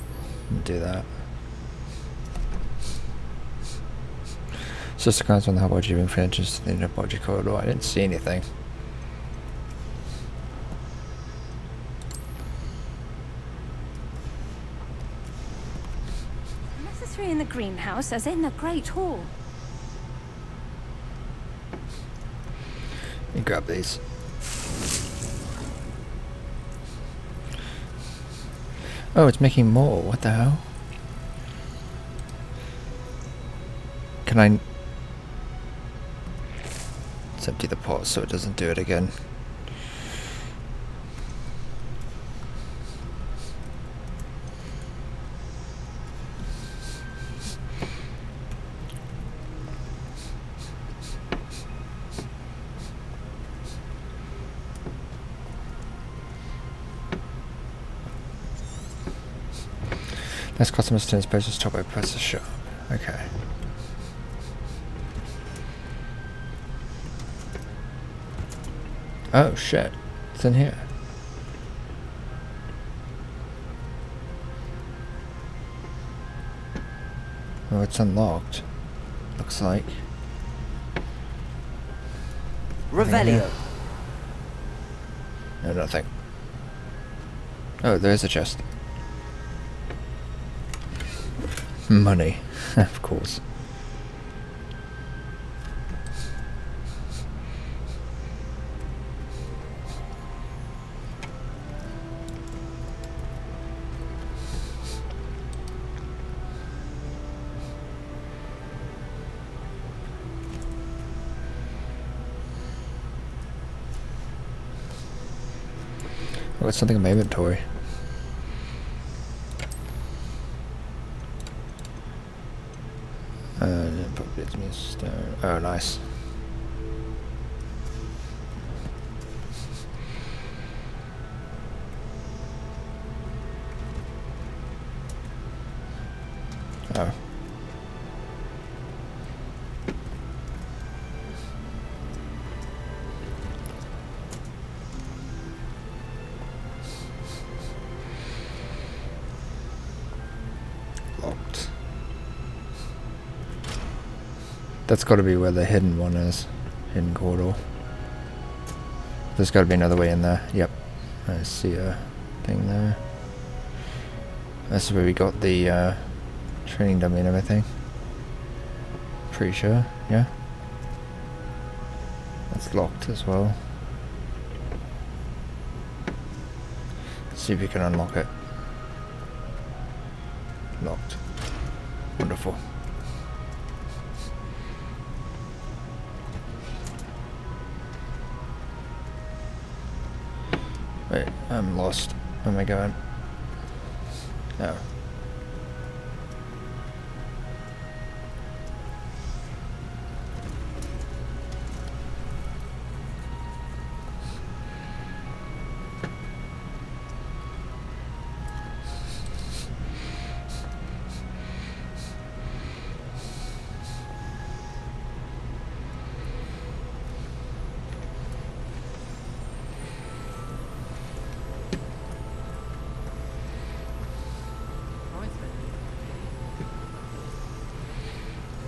Do that. Sister guys on the Hogwarts giving for entrance to the Herbology corridor. I didn't see anything. Necessary in the greenhouse as in the Great Hall. Let me grab these. Oh, it's making more. What the hell? Can I... Let's empty the pot so it doesn't do it again. Next customers turns potions top by press a shop. Okay. Oh shit. It's in here. Oh, it's unlocked. Looks like. Revelio. No, nothing. Oh, there's a chest. Money, of course. Oh, it's something in my inventory. Probably it's me stone. Oh, nice. Oh. Locked. That's got to be where the hidden one is. Hidden corridor. There's got to be another way in there. Yep. I see a thing there. That's where we got the training dummy and everything. Pretty sure. Yeah. That's locked as well. Let's see if we can unlock it. Locked. Wonderful. Wait, I'm lost. Where am I going? Oh.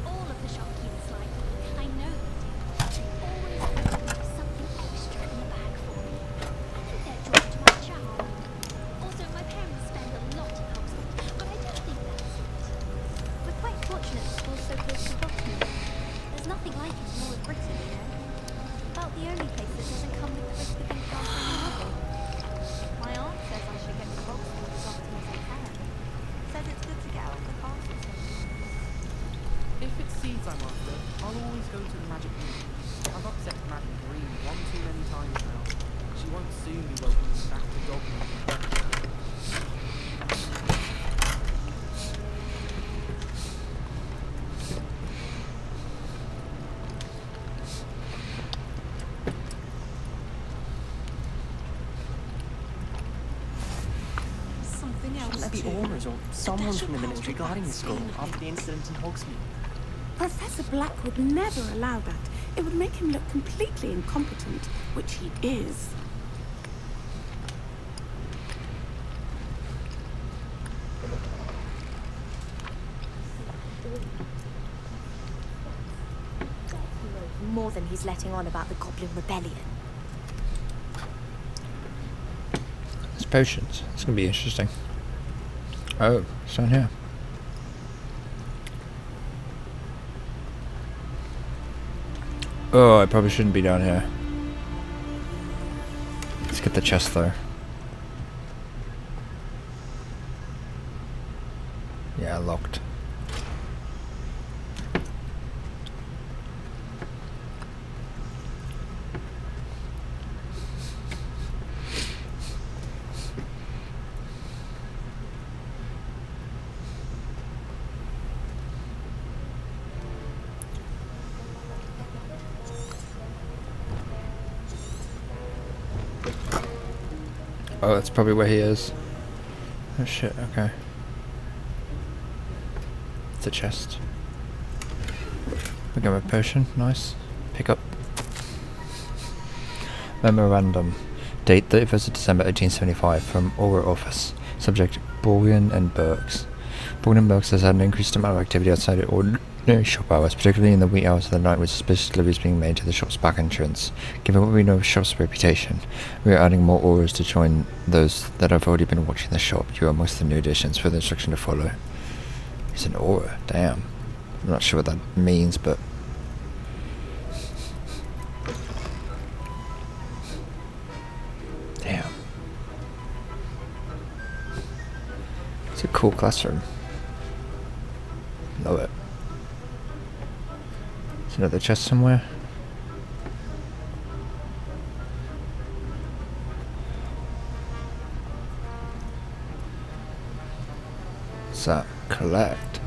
All of the shopkeepers like me. I know they do. They always have something extra in the bag for me. I think they're drawn to my charm. Also, my parents spend a lot in Hogsmeade, but I don't think that's it. We're quite fortunate to fall so close to Hogsmeade. There's nothing like it in all of Britain, you know. About the only place that doesn't come with the risk of encountering a muggle. My aunt says I should get to Hogsmeade as often as I can. Says it's good to get out of the castle sometimes. If it's seeds I'm after, I'll always go to the magic room. I've upset Madame Green one too many times now. She won't soon be welcoming me back to Dogmeade. Something else. Shouldn't there be aurors or someone from the military guarding the school after the incident in Hogsmeade? Professor Black would never allow that. It would make him look completely incompetent, which he is. More than he's letting on about the Goblin Rebellion. It's potions. It's gonna be interesting. Oh, it's down here. Oh, I probably shouldn't be down here. Let's get the chest though. Yeah, locked. Oh, that's probably where he is. Oh shit, okay. the chest. We got a potion, nice. Pick up. Memorandum. Date 31st of December 1875 from Aura Office. Subject Borgen and Burks. Borgen and Burks has had an increased amount of activity outside of ordinary shop hours, particularly in the wee hours of the night with suspicious deliveries being made to the shop's back entrance. Given what we know of the shop's reputation, we are adding more auras to join those that have already been watching the shop. You are amongst the new additions for the instruction to follow. It's an aura, damn. I'm not sure what that means, but... damn. It's a cool classroom. Love it. Is another chest somewhere? What's that? Collect.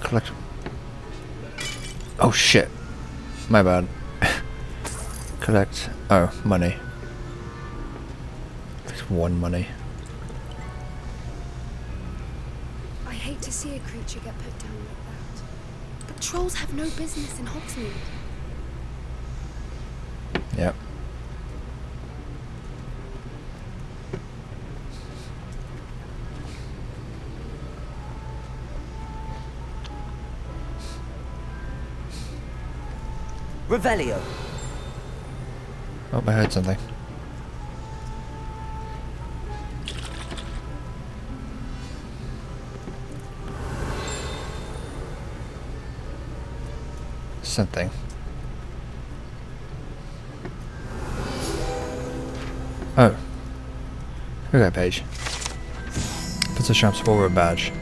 Collect. Oh shit. My bad. Collect. Oh, money. Collect 1 money. I hate to see a creature get put down like that. But trolls have no business in Hogsmeade. Yep. Revelio. Oh, I heard something. Something. Oh. Okay, page. Puts a shop's aura badge.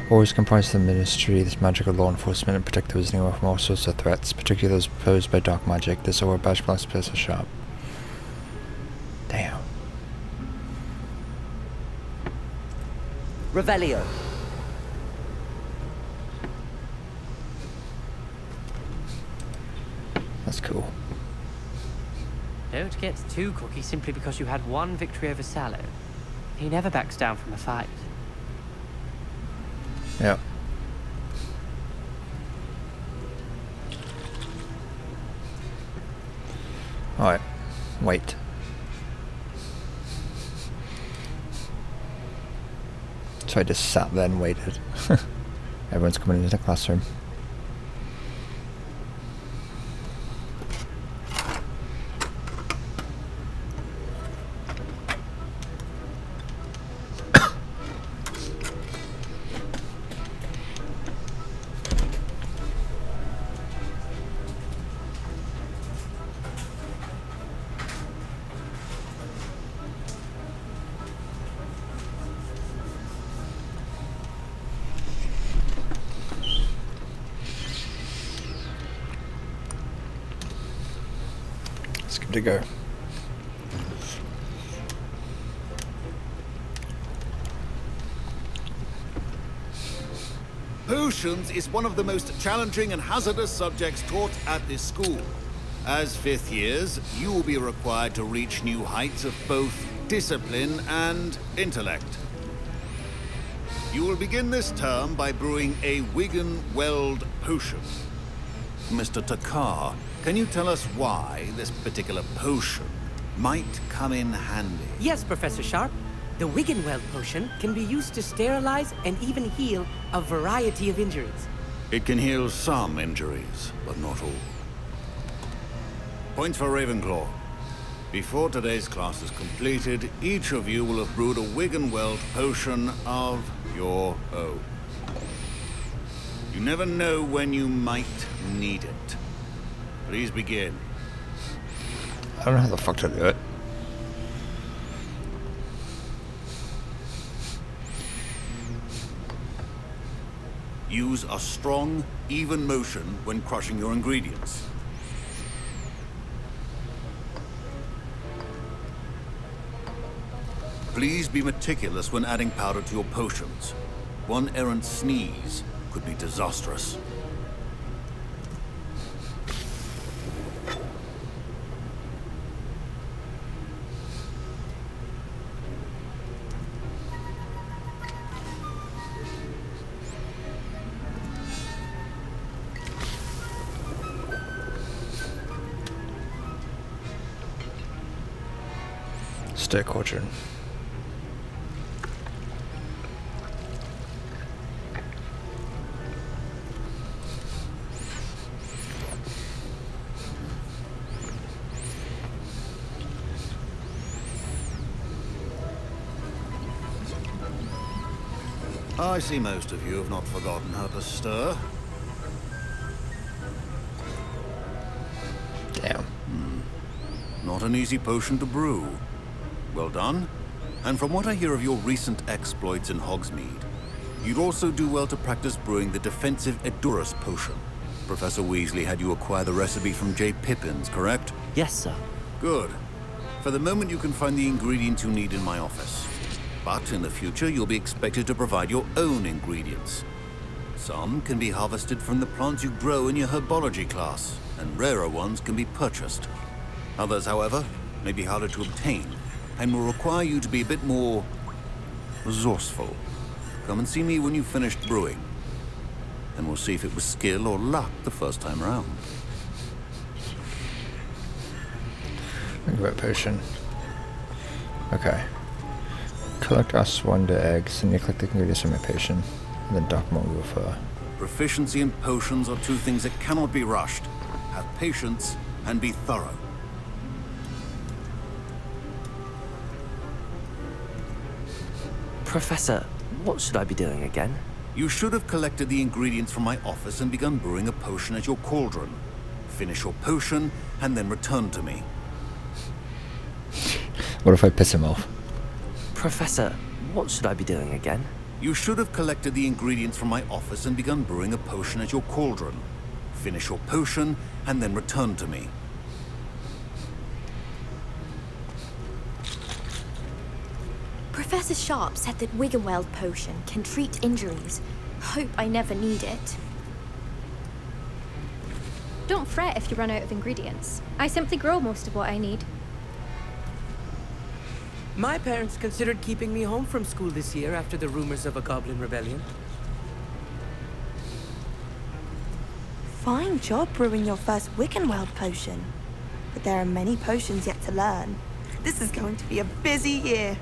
Auras comprise the ministry, this magical law enforcement, and protect those near from all sorts of threats, particularly those posed by dark magic. This aura badge belongs to Professor Sharp. Damn. Revelio. That's cool. Don't get too cocky simply because you had one victory over Sallow. He never backs down from a fight. Yeah. Alright. Wait. So I just sat there and waited. Everyone's coming into the classroom. To go. Potions is one of the most challenging and hazardous subjects taught at this school. As 5th years, you will be required to reach new heights of both discipline and intellect. You will begin this term by brewing a Wigan-Weld potion. Mr. Takar, can you tell us why this particular potion might come in handy? Yes, Professor Sharp. The Wiggenweld potion can be used to sterilize and even heal a variety of injuries. It can heal some injuries, but not all. Point for Ravenclaw. Before today's class is completed, each of you will have brewed a Wiggenweld potion of your own. You never know when you might need it. Please begin. I don't know how the fuck to do it. Use a strong, even motion when crushing your ingredients. Please be meticulous when adding powder to your potions. One errant sneeze could be disastrous. Stir Cauldron. I see most of you have not forgotten how to stir. Damn. Not an easy potion to brew. Well done. And from what I hear of your recent exploits in Hogsmeade, you'd also do well to practice brewing the defensive Edurus potion. Professor Weasley had you acquire the recipe from J. Pippin's, correct? Yes, sir. Good. For the moment, you can find the ingredients you need in my office. But in the future, you'll be expected to provide your own ingredients. Some can be harvested from the plants you grow in your herbology class, and rarer ones can be purchased. Others, however, may be harder to obtain, and will require you to be a bit more resourceful. Come and see me when you've finished brewing, and we'll see if it was skill or luck the first time around. Wet potion. Okay. Collect Ashwanda eggs, and you collect the ingredients from a potion, and then Dark Mongrel fur. Proficiency in potions are two things that cannot be rushed. Have patience and be thorough. Professor, what should I be doing again? You should have collected the ingredients from my office and begun brewing a potion at your cauldron. Finish your potion, and then return to me. What if I piss him off? Professor, what should I be doing again? You should have collected the ingredients from my office and begun brewing a potion at your cauldron. Finish your potion, and then return to me. Professor Sharp said that Wiggenweld potion can treat injuries. Hope I never need it. Don't fret if you run out of ingredients. I simply grow most of what I need. My parents considered keeping me home from school this year after the rumors of a goblin rebellion. Fine job brewing your first Wiggenweld potion. But there are many potions yet to learn. This is going to be a busy year.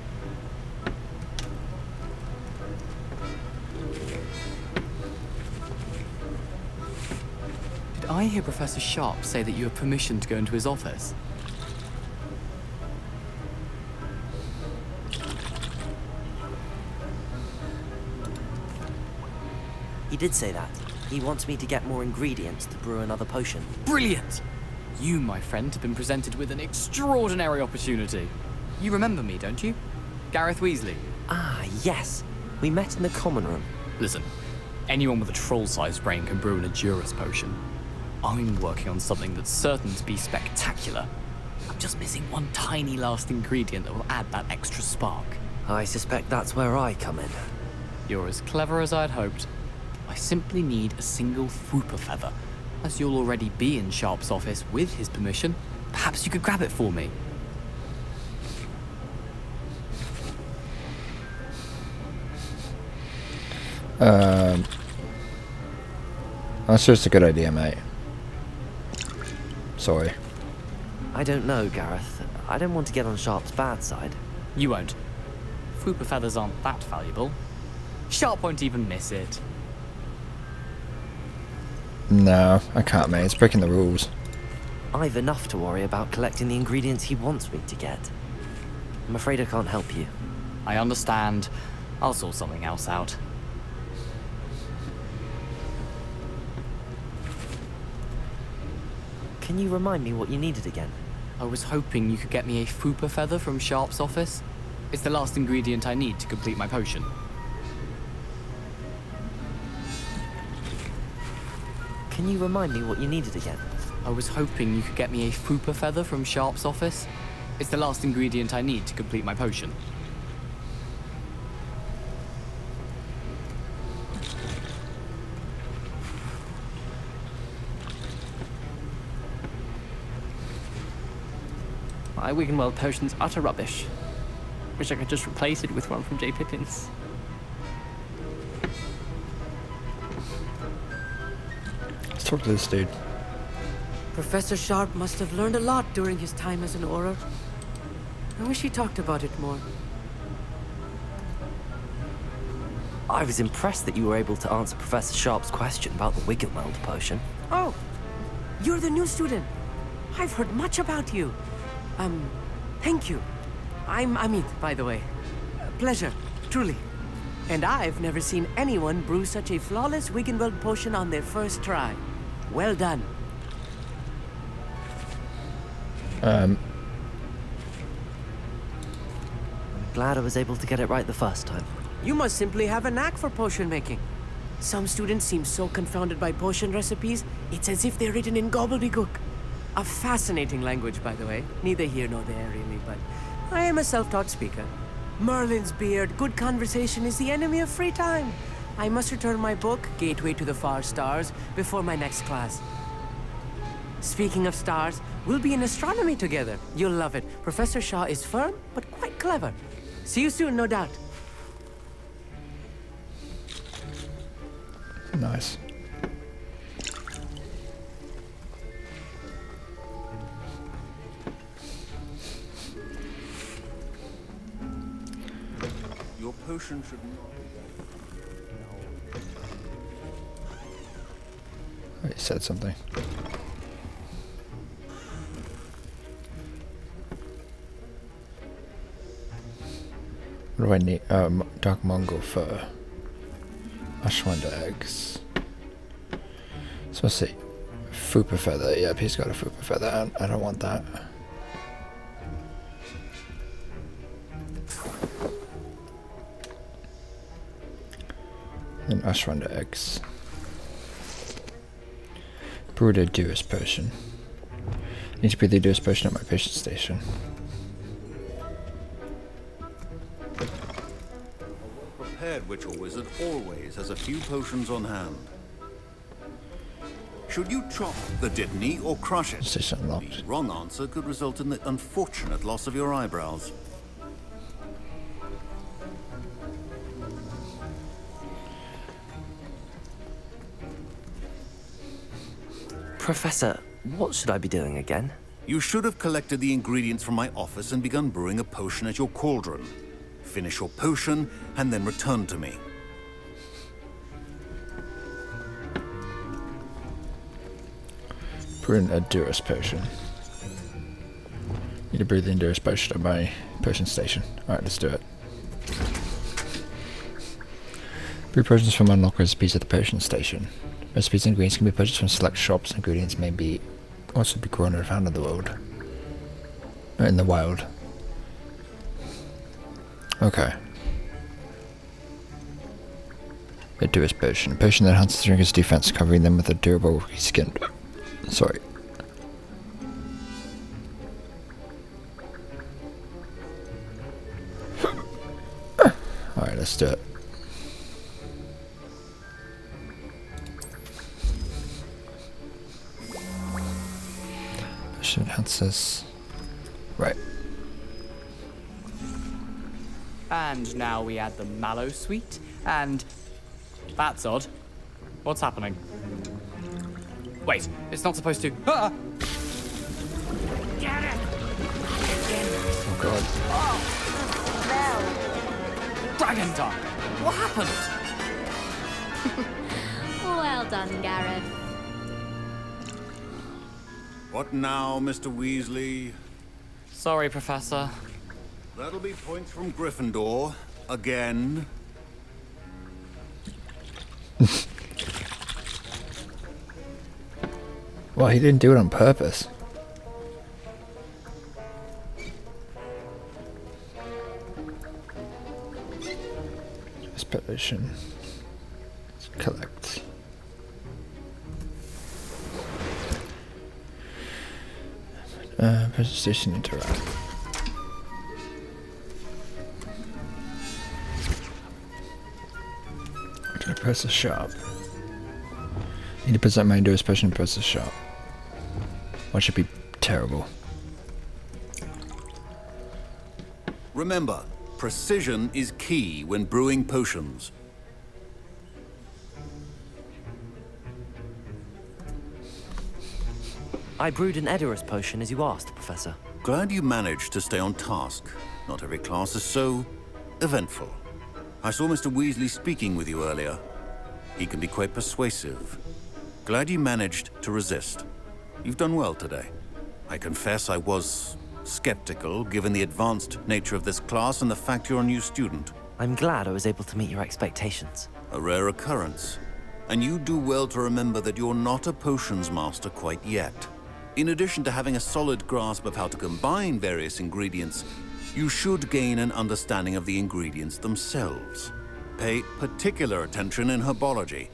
Did I hear Professor Sharp say that you have permission to go into his office? He did say that. He wants me to get more ingredients to brew another potion. Brilliant! You, my friend, have been presented with an extraordinary opportunity. You remember me, don't you? Gareth Weasley. Ah, yes. We met in the common room. Listen, anyone with a troll-sized brain can brew an Edurus potion. I'm working on something that's certain to be spectacular. I'm just missing one tiny last ingredient that will add that extra spark. I suspect that's where I come in. You're as clever as I'd hoped. I simply need a single Fwooper feather. As you'll already be in Sharp's office with his permission, perhaps you could grab it for me. That's just a good idea, mate. Sorry. I don't know, Gareth. I don't want to get on Sharp's bad side. You won't. Fwooper feathers aren't that valuable. Sharp won't even miss it. No, I can't, mate. It's breaking the rules. I've enough to worry about collecting the ingredients he wants me to get. I'm afraid I can't help you. I understand. I'll sort something else out. Can you remind me what you needed again? I was hoping you could get me a Fwooper feather from Sharp's office. It's the last ingredient I need to complete my potion. Can you remind me what you needed again? I was hoping you could get me a Fwooper feather from Sharp's office. It's the last ingredient I need to complete my potion. My Wiggenweld potion's utter rubbish. Wish I could just replace it with one from J. Pippin's. Let's talk to this dude. Professor Sharp must have learned a lot during his time as an Auror. I wish he talked about it more. I was impressed that you were able to answer Professor Sharp's question about the Wiggenweld potion. Oh, you're the new student. I've heard much about you. Thank you. I'm Amit, by the way. Pleasure, truly. And I've never seen anyone brew such a flawless Wiggenweld potion on their first try. Well done. Glad I was able to get it right the first time. You must simply have a knack for potion making. Some students seem so confounded by potion recipes, it's as if they're written in gobbledygook. A fascinating language, by the way. Neither here nor there, really, but I am a self-taught speaker. Merlin's beard, good conversation is the enemy of free time. I must return my book, Gateway to the Far Stars, before my next class. Speaking of stars, we'll be in astronomy together. You'll love it. Professor Shaw is firm, but quite clever. See you soon, no doubt. Nice. Your potion should not Oh, he said something. What do I need? Dark Mongol fur. Ashwanda eggs. So let's see. Fupa feather. Yep, he's got a Fupa feather. I don't want that. And Ashwanda eggs. Brew the Dearest potion. Need to brew the Dearest potion at my patient station. prepared witcher wizard always has a few potions on hand. Should you chop the Dittany or crush it? The wrong answer could result in the unfortunate loss of your eyebrows. Professor, what should I be doing again? You should have collected the ingredients from my office and begun brewing a potion at your cauldron. Finish your potion and then return to me. Brew an Endurance potion. Need to brew the Endurance potion at my potion station. Alright, let's do it. Brew potions from unlock recipes at the potion station. Recipes and ingredients can be purchased from select shops. Ingredients may be also be grown and found in the world. In the wild. Okay. Endurance potion. A potion that enhances the drinker's defense, covering them with a durable skin. Sorry. Alright, let's do it. Potion enhances. Right. And now we add the mallow sweet, and that's odd. What's happening? Wait, it's not supposed to. Ah! Get it! Oh god. Oh, Dragon tongue! What happened? Well done, Gareth. What now, Mr. Weasley? Sorry, Professor. That'll be points from Gryffindor. Again. Well, he didn't do it on purpose. This potion. Let's collect. Potion station interact. To press a shop. Need to present my Endurance potion and press a shop. What should be terrible? Remember, precision is key when brewing potions. I brewed an Edurus potion as you asked, Professor. Glad you managed to stay on task. Not every class is so eventful. I saw Mr. Weasley speaking with you earlier. He can be quite persuasive. Glad you managed to resist. You've done well today. I confess I was skeptical, given the advanced nature of this class and the fact you're a new student. I'm glad I was able to meet your expectations. A rare occurrence. And you do well to remember that you're not a potions master quite yet. In addition to having a solid grasp of how to combine various ingredients, you should gain an understanding of the ingredients themselves. Pay particular attention in herbology.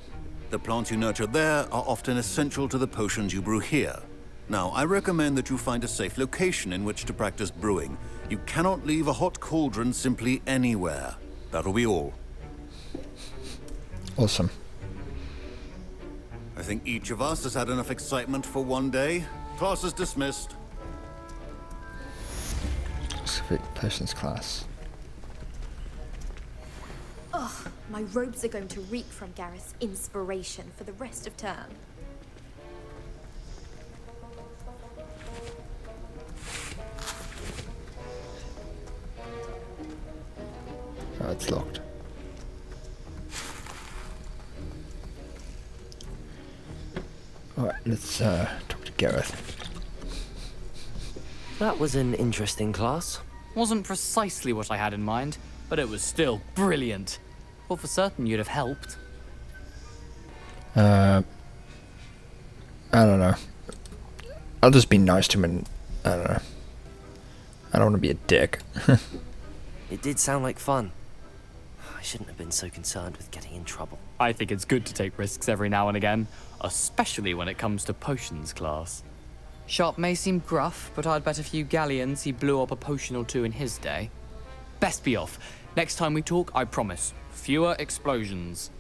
The plants you nurture there are often essential to the potions you brew here. Now, I recommend that you find a safe location in which to practice brewing. You cannot leave a hot cauldron simply anywhere. That'll be all. Awesome. I think each of us has had enough excitement for one day. Class is dismissed. Specific potions class. Ugh, my robes are going to reek from Gareth's inspiration for the rest of term. Oh, it's locked. Alright, let's talk to Gareth. That was an interesting class. Wasn't precisely what I had in mind, but it was still brilliant. Thought for certain you'd have helped. I don't know. I'll just be nice to him and I don't know. I don't want to be a dick. It did sound like fun. I shouldn't have been so concerned with getting in trouble. I think it's good to take risks every now and again, especially when it comes to potions class. Sharp may seem gruff, but I'd bet a few galleons he blew up a potion or two in his day. Best be off. Next time we talk, I promise, fewer explosions.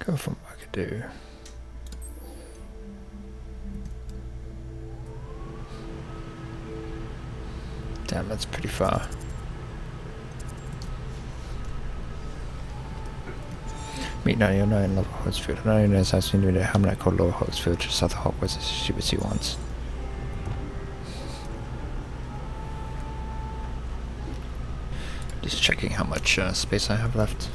Go from what I could do. Damn, that's pretty far. Meet 909 Lower Hogwartsfield. 909 is actually near a hamlet called Lower Hogwartsfield, just south of Hogwarts, as stupid she wants. Just checking how much space I have left.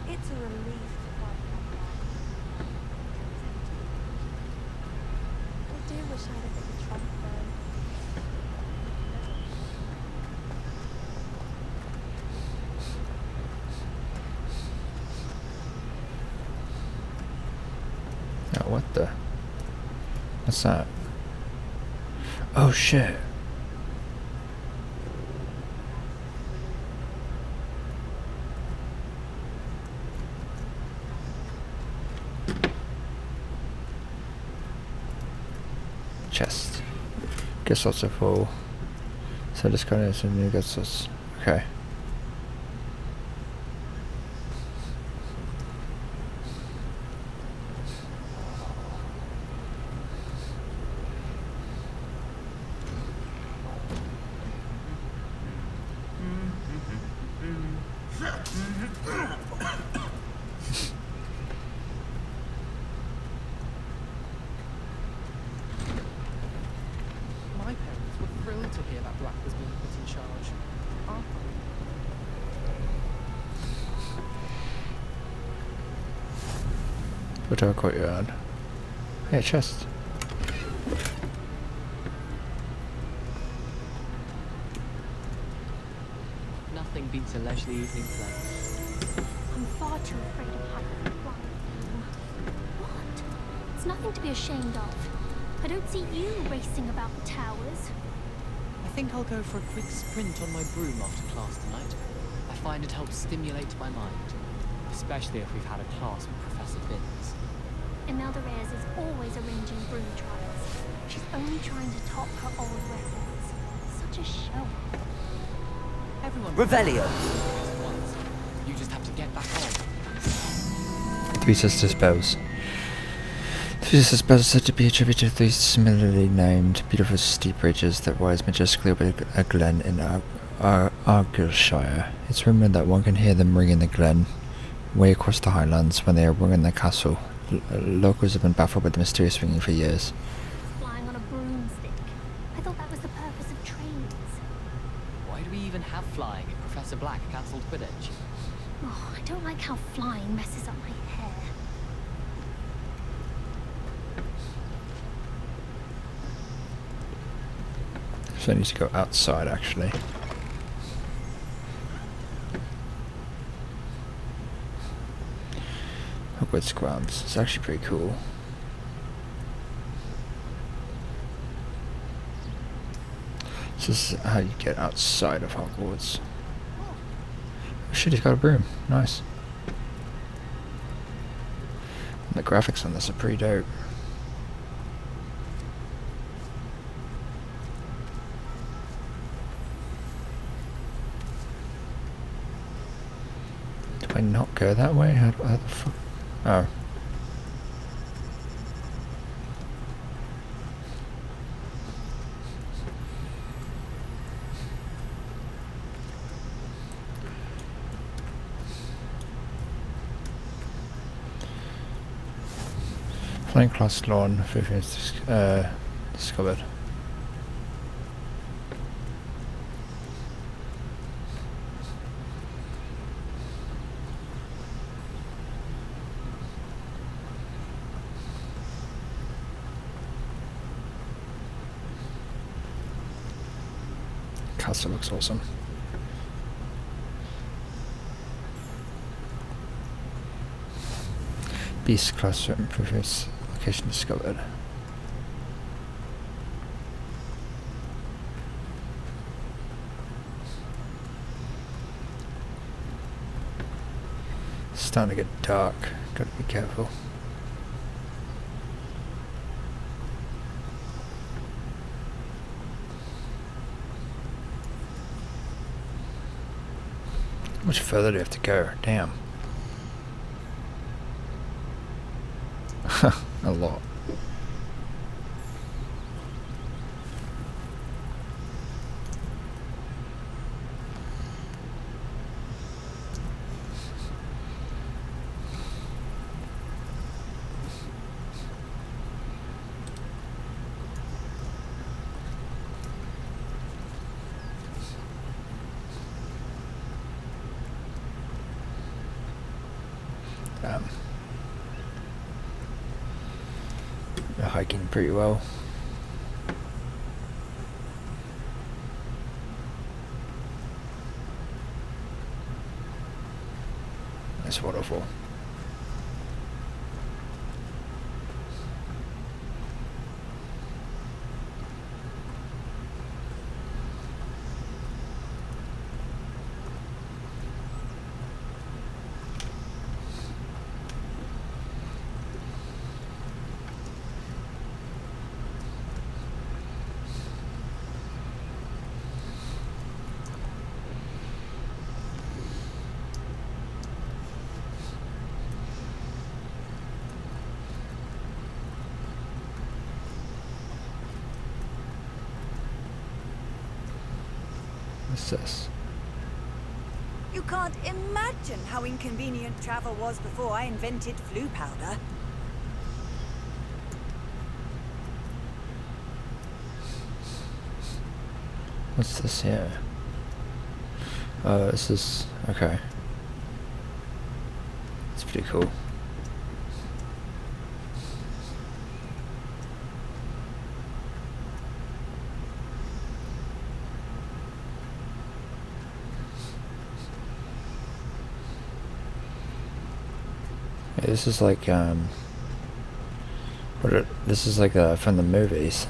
It's a relief to finally come back. I do wish I had a bit of trunk though. Oh, what the? What's that? Oh shit. Chest. Guess lots are full. So this kind of new gets us. Okay. My parents were thrilled to hear that Black was being put in charge. Put our courtyard. Hey, chest. Nothing beats a leisurely evening play. I'm far too afraid of heights. What? It's nothing to be ashamed of. I don't see you racing about the towers. I think I'll go for a quick sprint on my broom after class tonight. I find it helps stimulate my mind, especially if we've had a class with Professor Binns. Imelda Reyes is always arranging broom trials. She's only trying to top her old records. Such a show. Everyone. Revelio. You just have to get back on. Three Sister Spells. Three Sister Spells are said to be attributed to three similarly named beautiful steep ridges that rise majestically over a glen in Argyllshire. It's rumoured that one can hear them ring in the glen, way across the Highlands, when they are rung in the castle. Locals have been baffled by the mysterious ringing for years. Flying on a broomstick. I thought that was the purpose of trains. Why do we even have flying if Professor Black cancelled Quidditch? Oh, I don't like how flying messes up my hair. So I need to go outside, actually. Hogwarts grounds. It's actually pretty cool. So this is how you get outside of Hogwarts. Oh shit, he's got a broom. Nice. And the graphics on this are pretty dope. Do I not go that way? How the fuck? Oh. Flying class lawn, discovered. Castle looks awesome. Beast classroom, previous location discovered. It's starting to get dark. Gotta be careful. How much further do you have to go? Damn. A lot. They're hiking pretty well. Nice waterfall. What's this? You can't imagine how inconvenient travel was before I invented flu powder. What's this here? This is... okay. It's pretty cool. Yeah, this is like, this is like from the movies.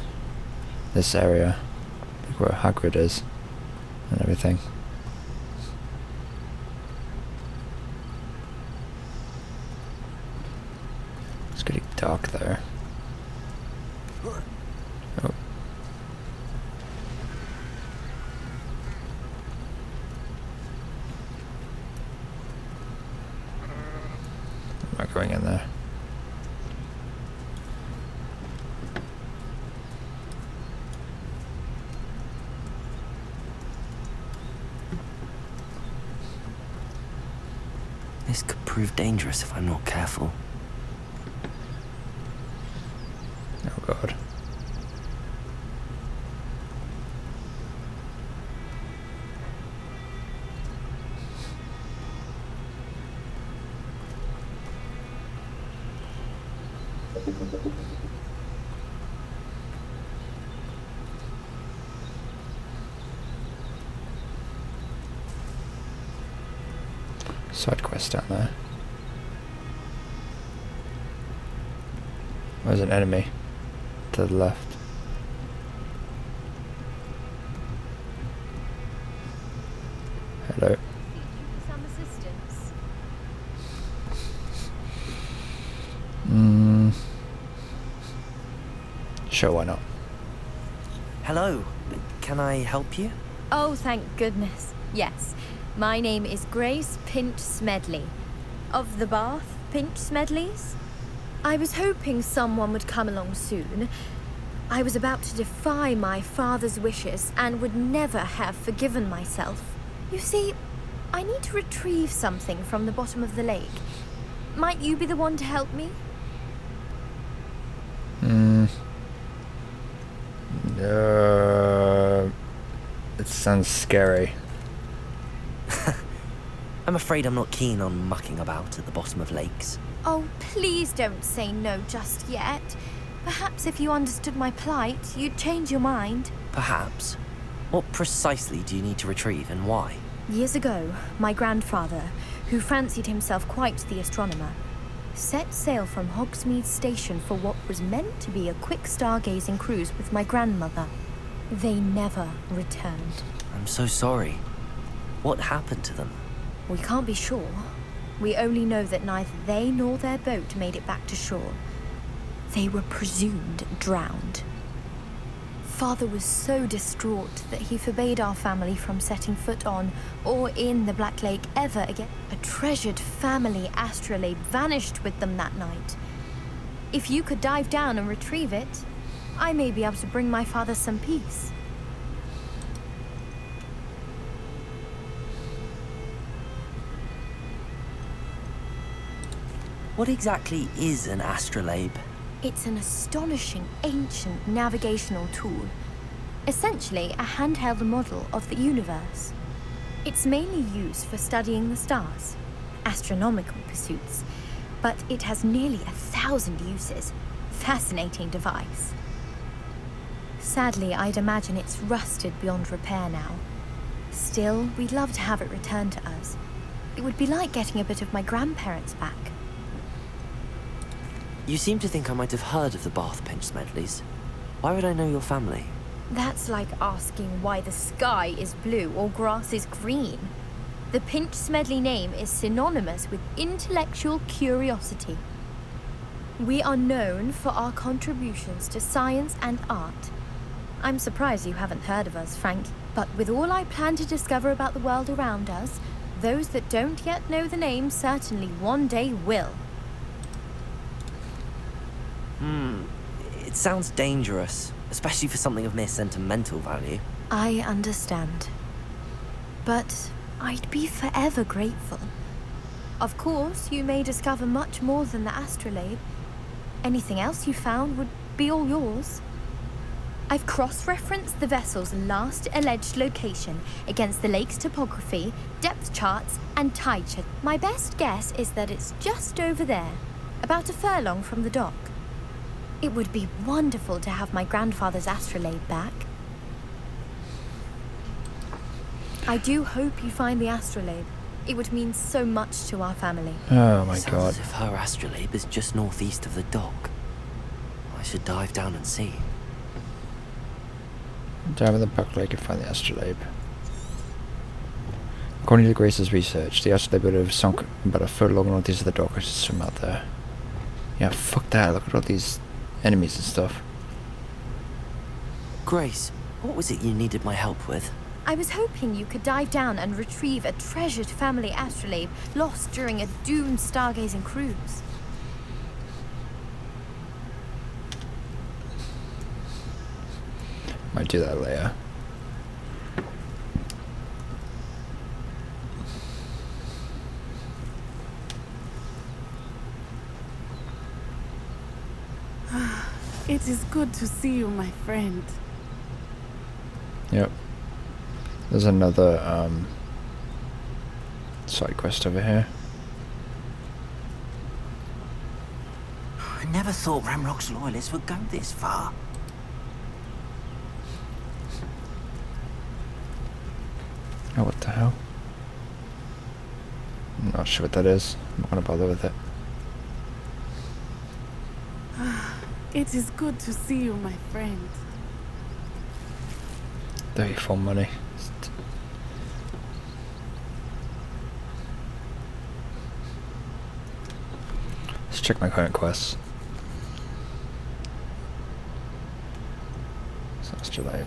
This area. Look where Hagrid is and everything. It's getting dark there. Oh. I'm not going in there. This could prove dangerous if I'm not careful. Oh god. Side quest down there. There's an enemy to the left. Hello. Some assistance. Sure, why not? Hello, can I help you? Oh, thank goodness. Yes. My name is Grace Pinch Smedley. Of the Bath Pinch Smedleys? I was hoping someone would come along soon. I was about to defy my father's wishes and would never have forgiven myself. You see, I need to retrieve something from the bottom of the lake. Might you be the one to help me? It sounds scary. I'm afraid I'm not keen on mucking about at the bottom of lakes. Oh, please don't say no just yet. Perhaps if you understood my plight, you'd change your mind. Perhaps. What precisely do you need to retrieve and why? Years ago, my grandfather, who fancied himself quite the astronomer, set sail from Hogsmeade Station for what was meant to be a quick stargazing cruise with my grandmother. They never returned. I'm so sorry. What happened to them? We can't be sure. We only know that neither they nor their boat made it back to shore. They were presumed drowned. Father was so distraught that he forbade our family from setting foot on or in the Black Lake ever again. A treasured family astrolabe vanished with them that night. If you could dive down and retrieve it, I may be able to bring my father some peace. What exactly is an astrolabe? It's an astonishing ancient navigational tool. Essentially, a handheld model of the universe. It's mainly used for studying the stars, astronomical pursuits, but it has nearly 1,000 uses. Fascinating device. Sadly, I'd imagine it's rusted beyond repair now. Still, we'd love to have it returned to us. It would be like getting a bit of my grandparents back. You seem to think I might have heard of the Bath Pinch Smedleys. Why would I know your family? That's like asking why the sky is blue or grass is green. The Pinch Smedley name is synonymous with intellectual curiosity. We are known for our contributions to science and art. I'm surprised you haven't heard of us, Frank, but with all I plan to discover about the world around us, those that don't yet know the name certainly one day will. It sounds dangerous, especially for something of mere sentimental value. I understand. But I'd be forever grateful. Of course, you may discover much more than the astrolabe. Anything else you found would be all yours. I've cross-referenced the vessel's last alleged location against the lake's topography, depth charts, and tide chart. My best guess is that it's just over there, about a furlong from the dock. It would be wonderful to have my grandfather's astrolabe back. I do hope you find the astrolabe. It would mean so much to our family. Oh my Sounds god. as if her astrolabe is just northeast of the dock. I should dive down and see. Down with the buckler, you can find the astrolabe. According to Grace's research, the astrolabe would have sunk about a foot long northeast of the dock. I should swim out there. Yeah, fuck that. Look at all these enemies and stuff. Grace, what was it you needed my help with? I was hoping you could dive down and retrieve a treasured family astrolabe lost during a doomed stargazing cruise. Might do that later. It is good to see you, my friend. Yep. There's another side quest over here. I never thought Ramrock's loyalists would go this far. Oh, what the hell? I'm not sure what that is. I'm not gonna bother with it. It is good to see you, my friend. 34 money. Let's check my current quests. So let's do that.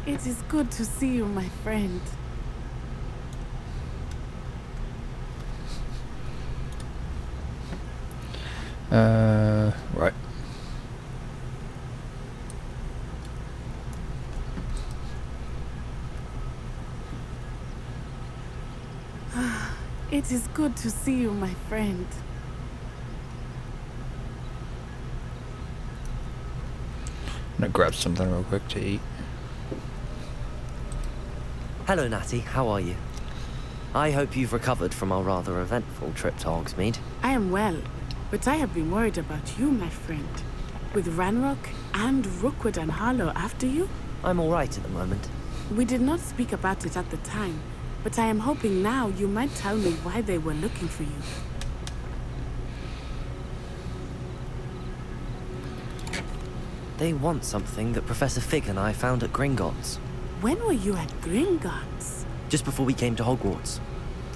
It is good to see you, my friend. Right. It is good to see you, my friend. I'm gonna grab something real quick to eat. Hello, Natty. How are you? I hope you've recovered from our rather eventful trip to Hogsmeade. I am well, but I have been worried about you, my friend. With Ranrock and Rookwood and Harlow after you? I'm all right at the moment. We did not speak about it at the time, but I am hoping now you might tell me why they were looking for you. They want something that Professor Fig and I found at Gringotts. When were you at Gringotts? Just before we came to Hogwarts.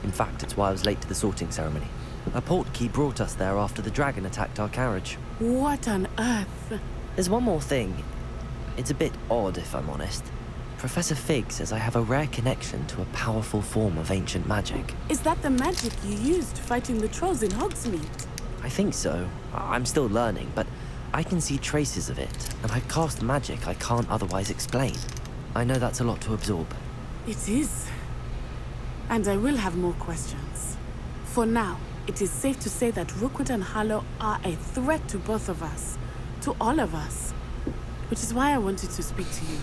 In fact, it's why I was late to the sorting ceremony. A portkey brought us there after the dragon attacked our carriage. What on earth? There's one more thing. It's a bit odd, if I'm honest. Professor Fig says I have a rare connection to a powerful form of ancient magic. Is that the magic you used fighting the trolls in Hogsmeade? I think so. I'm still learning, but I can see traces of it, and I cast magic I can't otherwise explain. I know that's a lot to absorb. It is. And I will have more questions. For now, it is safe to say that Rookwood and Harlow are a threat to both of us. To all of us. Which is why I wanted to speak to you.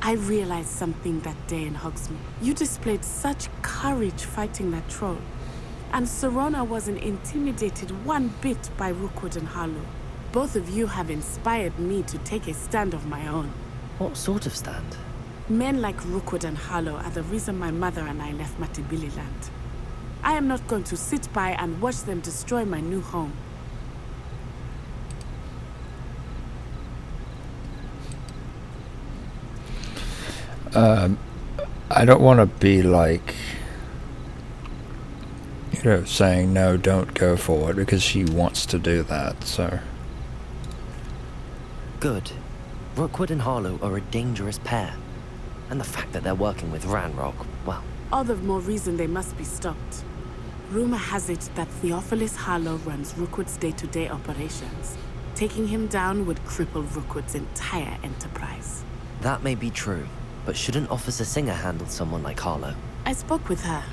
I realized something that day in Hogsmeade. You displayed such courage fighting that troll. And Serona wasn't intimidated one bit by Rookwood and Harlow. Both of you have inspired me to take a stand of my own. What sort of stand? Men like Rookwood and Harlow are the reason my mother and I left Matabeleland. I am not going to sit by and watch them destroy my new home. I don't want to be like, you know, saying no, don't go forward, because she wants to do that, so. Good. Rookwood and Harlow are a dangerous pair. And the fact that they're working with Ranrock, well... All the more reason they must be stopped. Rumor has it that Theophilus Harlow runs Rookwood's day-to-day operations. Taking him down would cripple Rookwood's entire enterprise. That may be true, but shouldn't Officer Singer handle someone like Harlow? I spoke with her.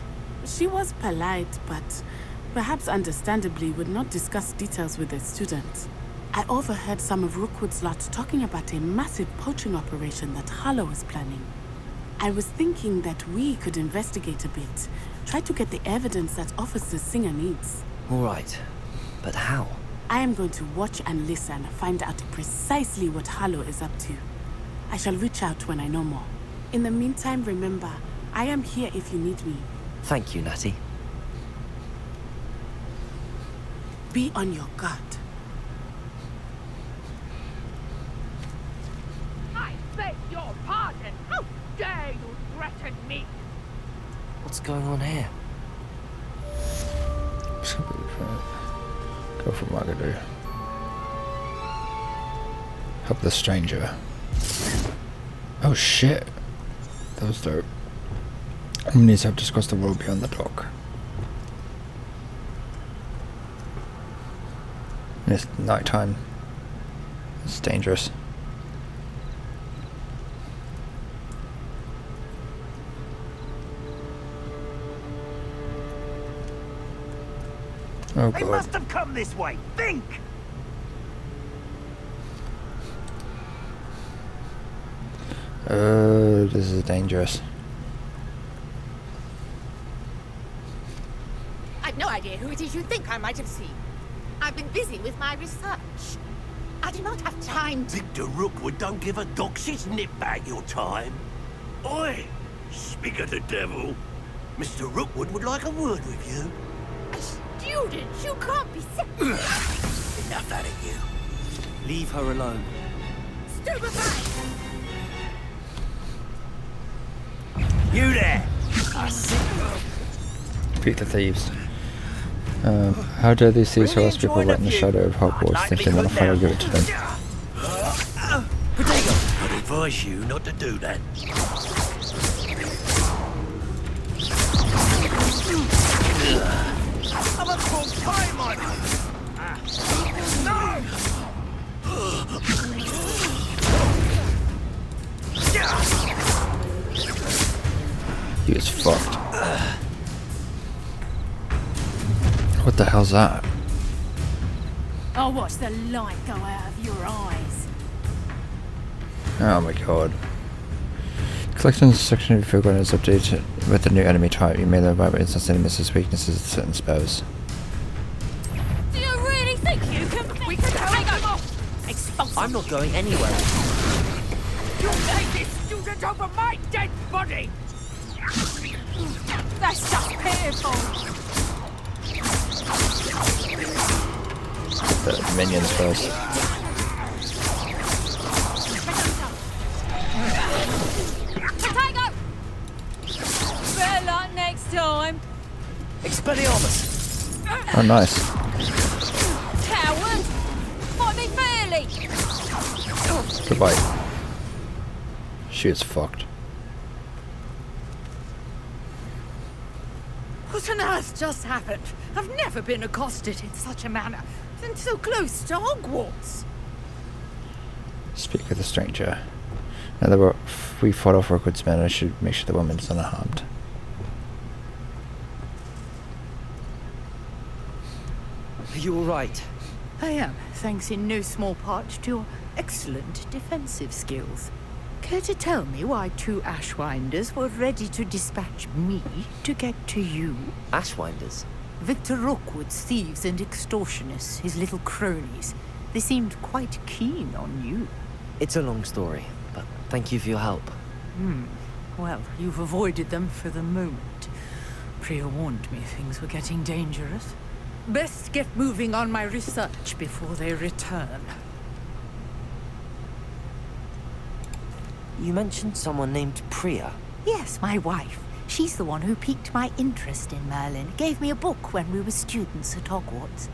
She was polite, but perhaps understandably would not discuss details with the students. I overheard some of Rookwood's lot talking about a massive poaching operation that Harlow was planning. I was thinking that we could investigate a bit, try to get the evidence that Officer Singer needs. All right, but how? I am going to watch and listen, find out precisely what Harlow is up to. I shall reach out when I know more. In the meantime, remember, I am here if you need me. Thank you, Natty. Be on your guard. I beg your pardon. How dare you threaten me? What's going on here? Go for what I could do. Help the stranger. Oh shit. That was dope. Omnis have discussed the world beyond the dock. And it's nighttime. It's dangerous. Oh They god. must have come this way. Think! This is dangerous. I've no idea who it is you think I might have seen. I've been busy with my research. I do not have time to... Victor Rookwood don't give a doxy's nip back your time. Oi! Speak of the devil. Mr. Rookwood would like a word with you. Student, you can't be Enough out of you. Leave her alone. Stupefy! You there! Beat the thieves. How dare these thieves harass people right in the shadow of Hogwarts, think they want to fight or give it to them? I'd advise you not to do that. I'm a full time on No! He was fucked. What the hell's that? I'll watch the light go out of your eyes. Oh my god. Collecting the section of your gun is updated with the new enemy type. You may learn about instance enemies' weaknesses to certain spells. Do you really think you can... We can take them off! Expulse I'm not going anywhere. You take this student over my dead body! That's just pitiful! The minions first. Potato! Better luck next time! Expelliarmus! Oh nice. Coward! Fight me fairly! Goodbye. She is fucked. What on earth just happened? I've never been accosted in such a manner, and so close to Hogwarts. Speak with the stranger. Now that we fought off Rookwood's men, I should make sure the woman is unharmed. Are you alright? I am, thanks in no small part to your excellent defensive skills. Care to tell me why two Ashwinders were ready to dispatch me to get to you? Ashwinders? Victor Rookwood's thieves and extortionists, his little cronies. They seemed quite keen on you. It's a long story, but thank you for your help. Well, you've avoided them for the moment. Priya warned me things were getting dangerous. Best get moving on my research before they return. You mentioned someone named Priya. Yes, my wife. She's the one who piqued my interest in Merlin. Gave me a book when we were students at Hogwarts.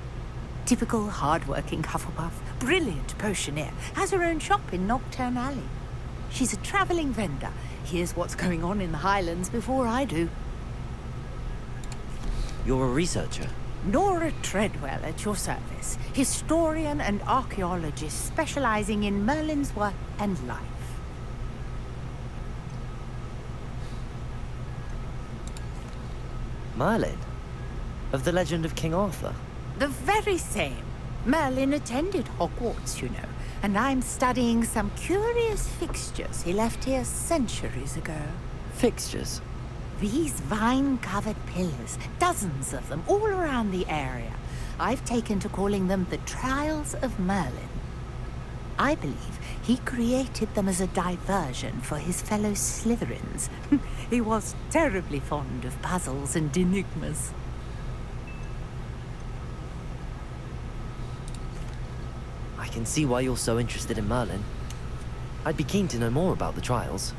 Typical hard-working Hufflepuff. Brilliant potioneer. Has her own shop in Nocturne Alley. She's a travelling vendor. Hears what's going on in the Highlands before I do. You're a researcher? Nora Treadwell at your service, historian and archaeologist specializing in Merlin's work and life. Merlin? Of the legend of King Arthur? The very same. Merlin attended Hogwarts, you know, and I'm studying some curious fixtures he left here centuries ago. Fixtures? These vine-covered pillars, dozens of them, all around the area. I've taken to calling them the Trials of Merlin. I believe he created them as a diversion for his fellow Slytherins. He was terribly fond of puzzles and enigmas. I can see why you're so interested in Merlin. I'd be keen to know more about the trials.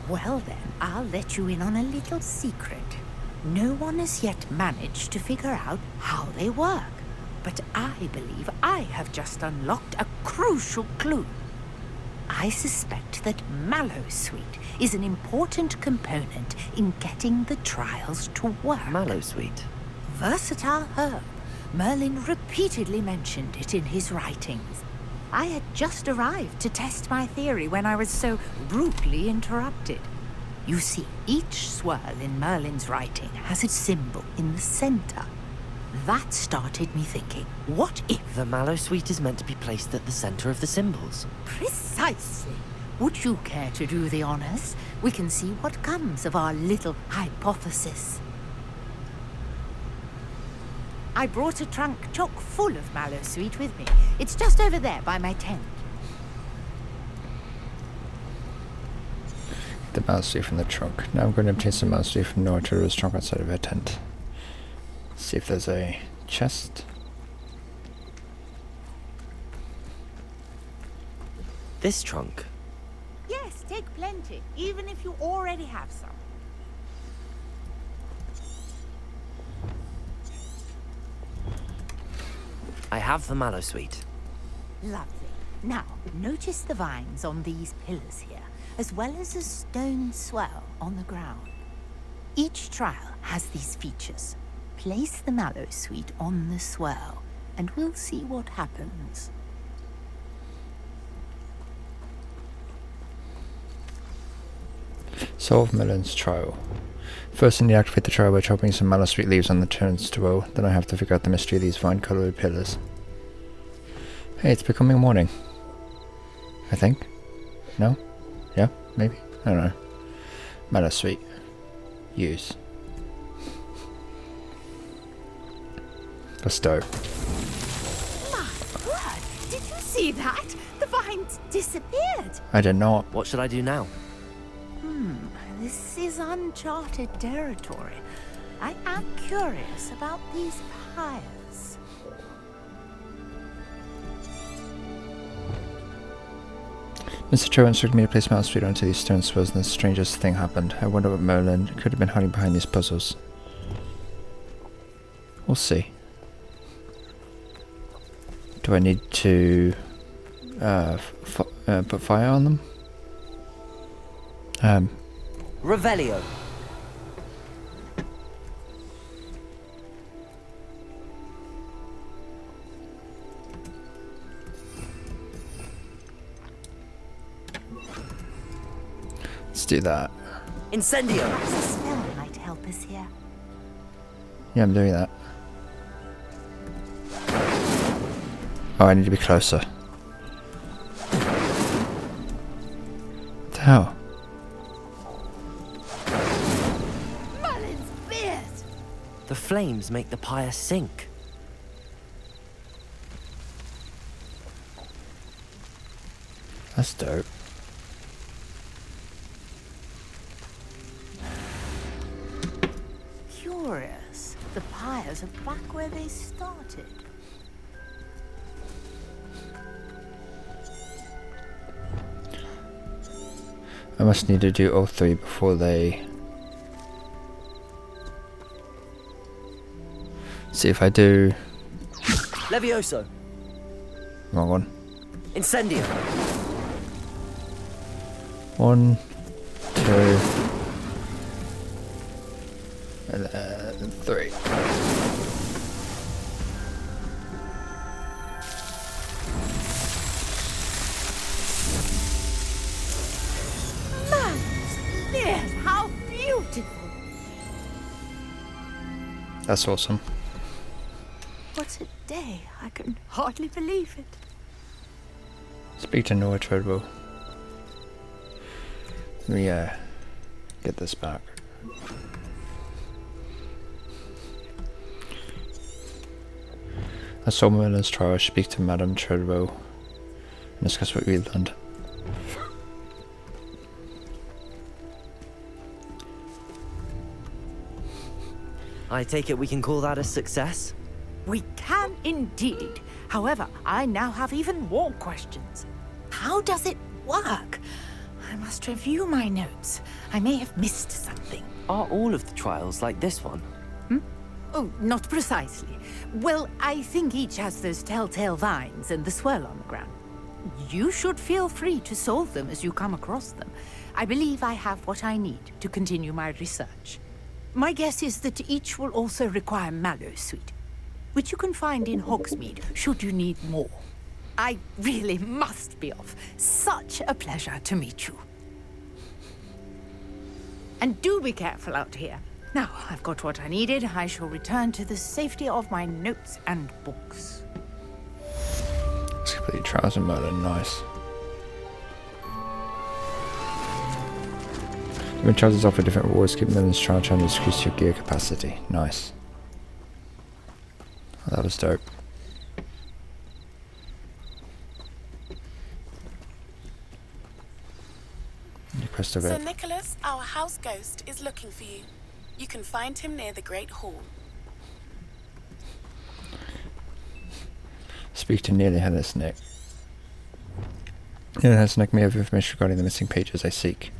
Well then, I'll let you in on a little secret. No one has yet managed to figure out how they work. But I believe I have just unlocked a crucial clue. I suspect that Mallowsweet is an important component in getting the trials to work. Mallowsweet? Versatile herb. Merlin repeatedly mentioned it in his writings. I had just arrived to test my theory when I was so rudely interrupted. You see, each swirl in Merlin's writing has a symbol in the center. That started me thinking, what if... The Mallowsweet is meant to be placed at the center of the symbols. Precisely. Would you care to do the honors? We can see what comes of our little hypothesis. I brought a trunk chock full of Mallowsweet with me. It's just over there by my tent. The Mallowsweet from the trunk. Now I'm going to obtain some Mallowsweet from Nora Treadwell's trunk outside of her tent. See if there's a chest. This trunk? Yes, take plenty, even if you already have some. I have the Mallowsweet. Lovely. Now, notice the vines on these pillars here, as well as a stone swell on the ground. Each trial has these features. Place the Mallowsweet on the swell, and we'll see what happens. Solve Merlin's trial. First I need to activate the trial by chopping some Mallowsweet leaves on the turnstile. Then I have to figure out the mystery of these vine-coloured pillars. Hey, it's becoming morning. I think. No? Yeah? Maybe? I don't know. Mallowsweet. Use. Let's go. My word! Did you see that? The vines disappeared! I did not. What should I do now? This is uncharted territory. I am curious about these pyres. Mr. Cho instructed me to place Mallowsweet onto these stone swirls, and the strangest thing happened. I wonder what Merlin could have been hiding behind these puzzles. We'll see. Do I need to put fire on them? Revelio. Let's do that. Incendio. Perhaps a spell might help us here. Yeah, I'm doing that. Oh, I need to be closer. What the hell? Merlin's beard! The flames make the pyre sink. That's dope. Curious. The pyres are back where they started. I must need to do all three before they... See if I do... Levioso. Wrong one. Incendio. 1, 2... And then 3. Yes, how beautiful! That's awesome. What a day! I can hardly believe it. Speak to Noah Treadwell. Let me get this back. As someone in this trial, speak to Madame Treadwell and discuss what we learned. I take it we can call that a success? We can indeed. However, I now have even more questions. How does it work? I must review my notes. I may have missed something. Are all of the trials like this one? Oh, not precisely. Well, I think each has those telltale vines and the swirl on the ground. You should feel free to solve them as you come across them. I believe I have what I need to continue my research. My guess is that each will also require Mallowsweet, which you can find in Hogsmeade should you need more. I really must be off. Such a pleasure to meet you. And do be careful out here. Now, I've got what I needed. I shall return to the safety of my notes and books. Let's complete trials and murder. Nice. Different charges offer different rewards. Keep them in this trial trying to increase your gear capacity. Nice. Oh, that was dope. Request of Sir it. Nicholas, our house ghost, is looking for you. You can find him near the Great Hall. Speak to Nearly Headless Nick. Nearly Headless Nick may have information regarding the missing pages I seek.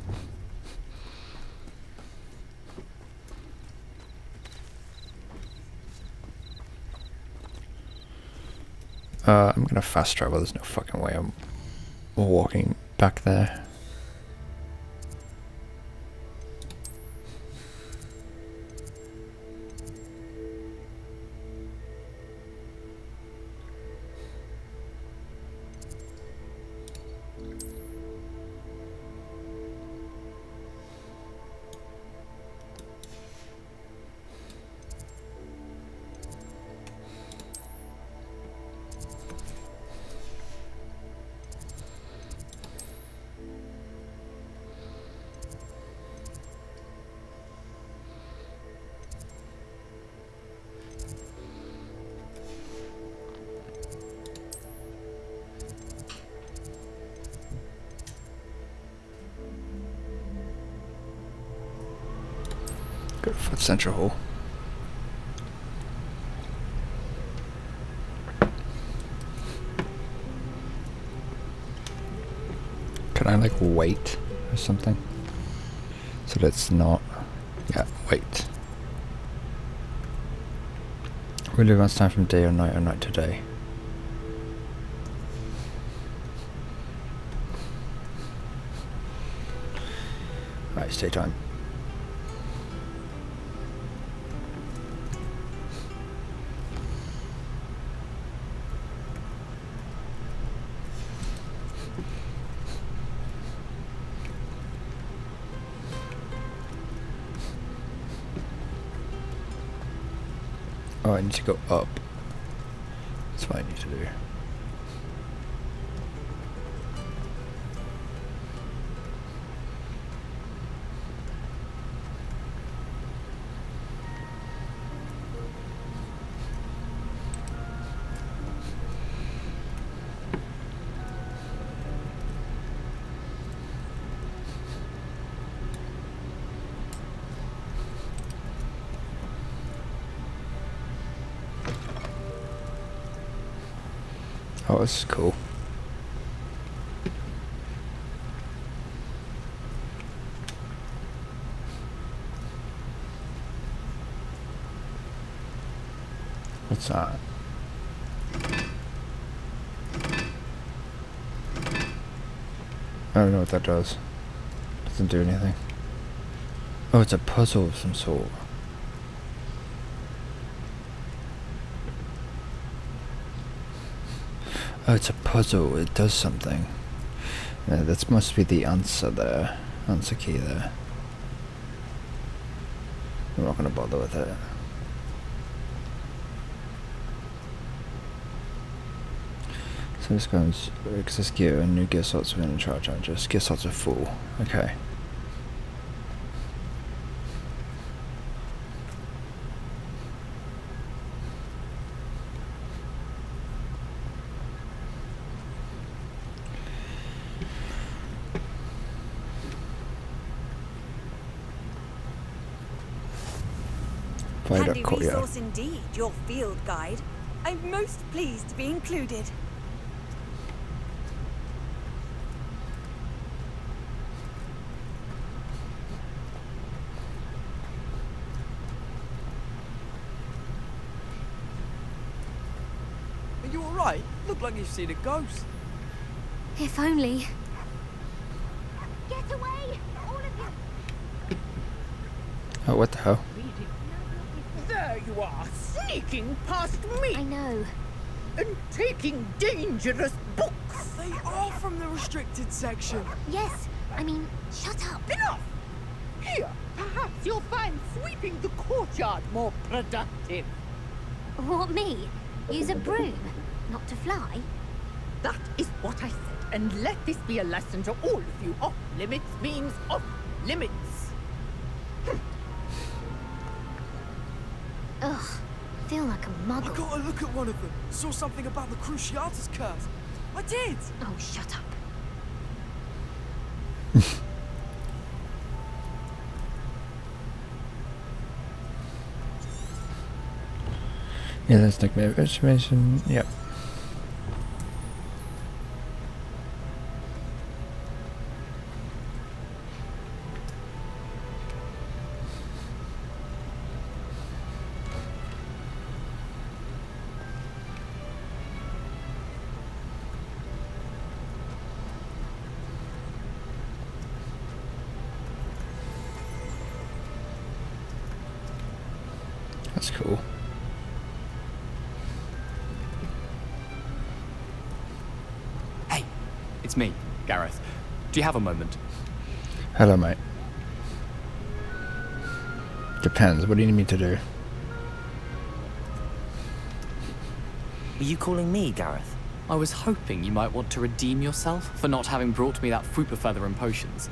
I'm gonna fast travel. There's no fucking way I'm walking back there. Go for the central hall. Can I like wait or something? So that's not. Yeah, wait. Will you advance time from day or night to day? Right, stay time. Oh, I need to go up. That's what I need to do. Oh, this is cool. What's that? I don't know what that does. Doesn't do anything. Oh, it's a puzzle of some sort. Oh, it's a puzzle. It does something. Yeah, that must be the answer there. Answer key there. I'm not going to bother with it. So this goes access gear and new gear slots within a charge charges. Gear slots are full. Okay. Handy resource indeed, your field guide. I'm most pleased to be included. Are you alright? Look like you've seen a ghost. If only. Get away! All of you! Oh, what the hell? There you are, sneaking past me! I know. And taking dangerous books! They are from the restricted section. Yes, I mean, shut up. Enough! Here, perhaps you'll find sweeping the courtyard more productive. What, me? Use a broom, not to fly? That is what I said, and let this be a lesson to all of you. Off limits means off limits. Ugh, feel like a muggle. I got a look at one of them. Saw something about the Cruciatus curse. I did. Oh, shut up. Yeah, that's like my information. Yep. That's cool. Hey, it's me, Gareth. Do you have a moment? Hello, mate. Depends. What do you need me to do? Were you calling me, Gareth? I was hoping you might want to redeem yourself for not having brought me that Fupa feather and potions.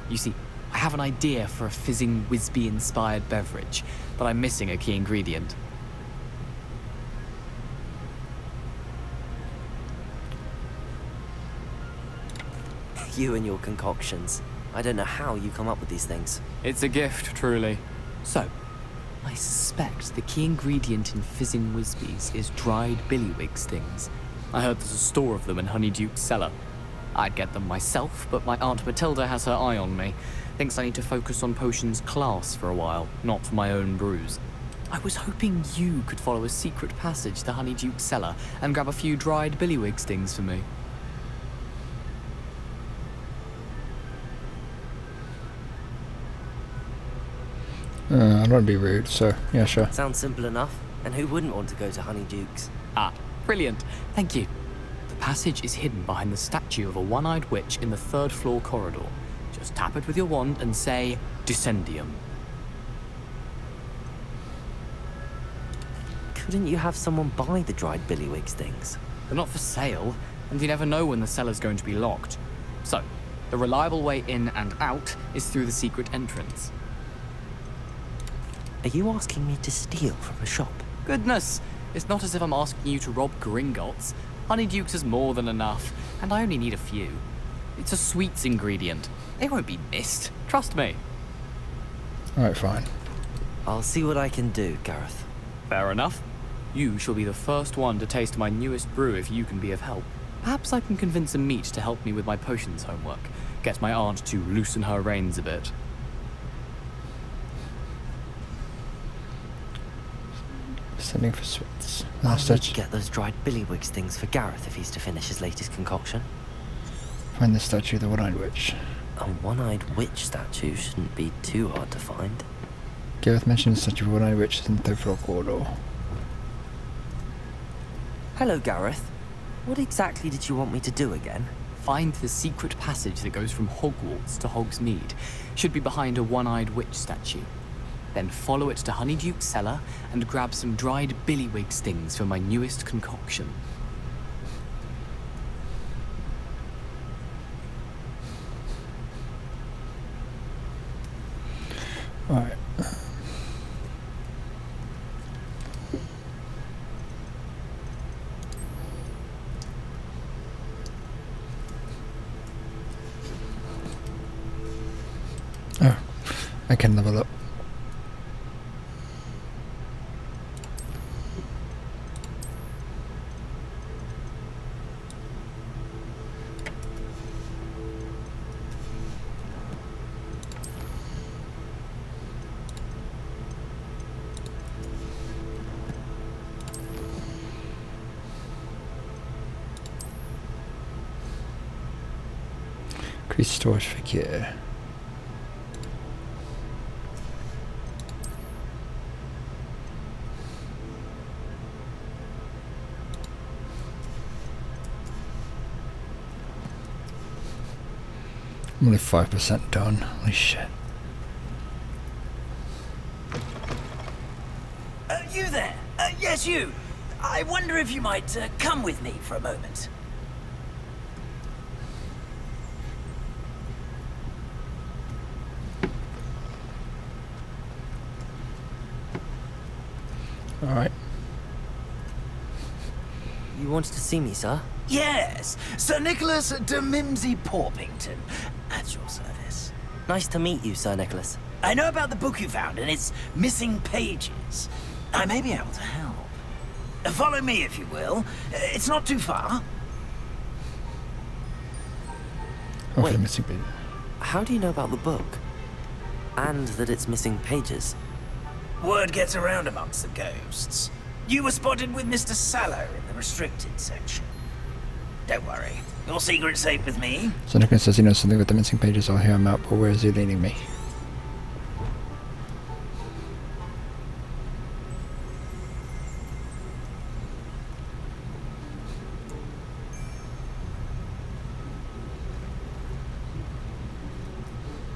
You see, I have an idea for a fizzing Whizbee-inspired beverage, but I'm missing a key ingredient. You and your concoctions. I don't know how you come up with these things. It's a gift, truly. So, I suspect the key ingredient in fizzing Whizbees is dried billywig stings. I heard there's a store of them in Honeyduke's cellar. I'd get them myself, but my Aunt Matilda has her eye on me. Thinks I need to focus on potions class for a while, not my own brews. I was hoping you could follow a secret passage to Honeyduke's cellar and grab a few dried billywig stings for me. I don't want to be rude, so yeah, sure. Sounds simple enough. And who wouldn't want to go to Honeyduke's? Ah, brilliant. Thank you. The passage is hidden behind the statue of a one-eyed witch in the third-floor corridor. Just tap it with your wand and say, Discendium. Couldn't you have someone buy the dried billywig stings? They're not for sale, and you never know when the cellar's going to be locked. So, the reliable way in and out is through the secret entrance. Are you asking me to steal from a shop? Goodness, it's not as if I'm asking you to rob Gringotts. Honeyduke's is more than enough, and I only need a few. It's a sweets ingredient. They won't be missed. Trust me. Alright, fine. I'll see what I can do, Gareth. Fair enough. You shall be the first one to taste my newest brew if you can be of help. Perhaps I can convince a meat to help me with my potions homework. Get my aunt to loosen her reins a bit. Sending for sweets. I'll need to get those dried billywig stings for Gareth if he's to finish his latest concoction. Find the statue of the one-eyed witch. A one-eyed witch statue shouldn't be too hard to find. Gareth mentioned the statue of the one-eyed witch in the third floor corridor. Hello, Gareth. What exactly did you want me to do again? Find the secret passage that goes from Hogwarts to Hogsmeade. Should be behind a one-eyed witch statue. Then follow it to Honeyduke's cellar and grab some dried billywig stings for my newest concoction. Alright. Oh, I can level up. Increase storage figure. I'm only 5% done. Holy shit. You there? Yes, you. I wonder if you might come with me for a moment. Alright. You wanted to see me, sir? Yes, Sir Nicholas de Mimsy Porpington, at your service. Nice to meet you, Sir Nicholas. I know about the book you found and its missing pages. I may be able to help. Follow me, if you will. It's not too far. Wait, missing pages. How do you know about the book? And that it's missing pages? Word gets around amongst the ghosts. You were spotted with Mr. Sallow in the restricted section. Don't worry, your secret's safe with me. So Nicholas says he knows something with the missing pages. I'll hear him out, but where is he leading me?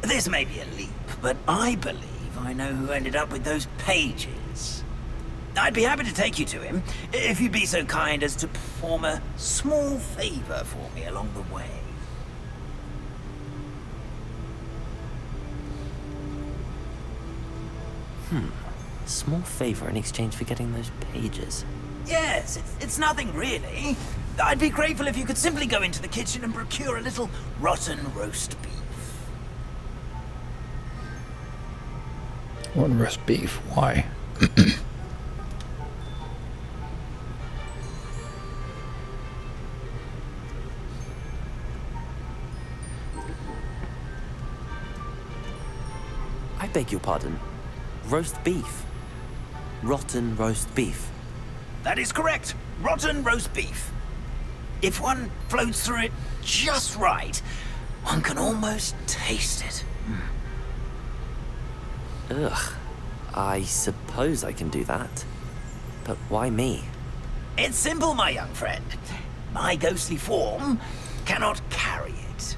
This may be a leap, but I believe I know who ended up with those pages. I'd be happy to take you to him, if you'd be so kind as to perform a small favor for me along the way. Small favor in exchange for getting those pages. Yes, it's nothing really. I'd be grateful if you could simply go into the kitchen and procure a little rotten roast beef. What roast beef? Why? I beg your pardon. Roast beef. Rotten roast beef. That is correct. Rotten roast beef. If one floats through it just right, one can almost taste it. Ugh. I suppose I can do that. But why me? It's simple, my young friend. My ghostly form cannot carry it.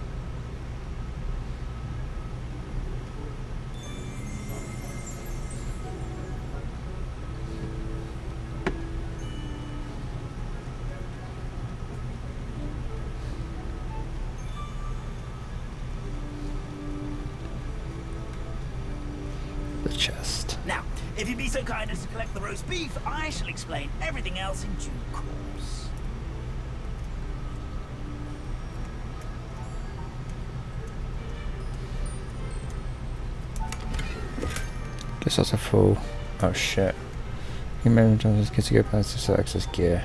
The chest. Now, if you'd be so kind as to collect the roast beef, I shall explain everything else in due course. Guess that's a full. Oh shit. You may have done this to go past this access gear.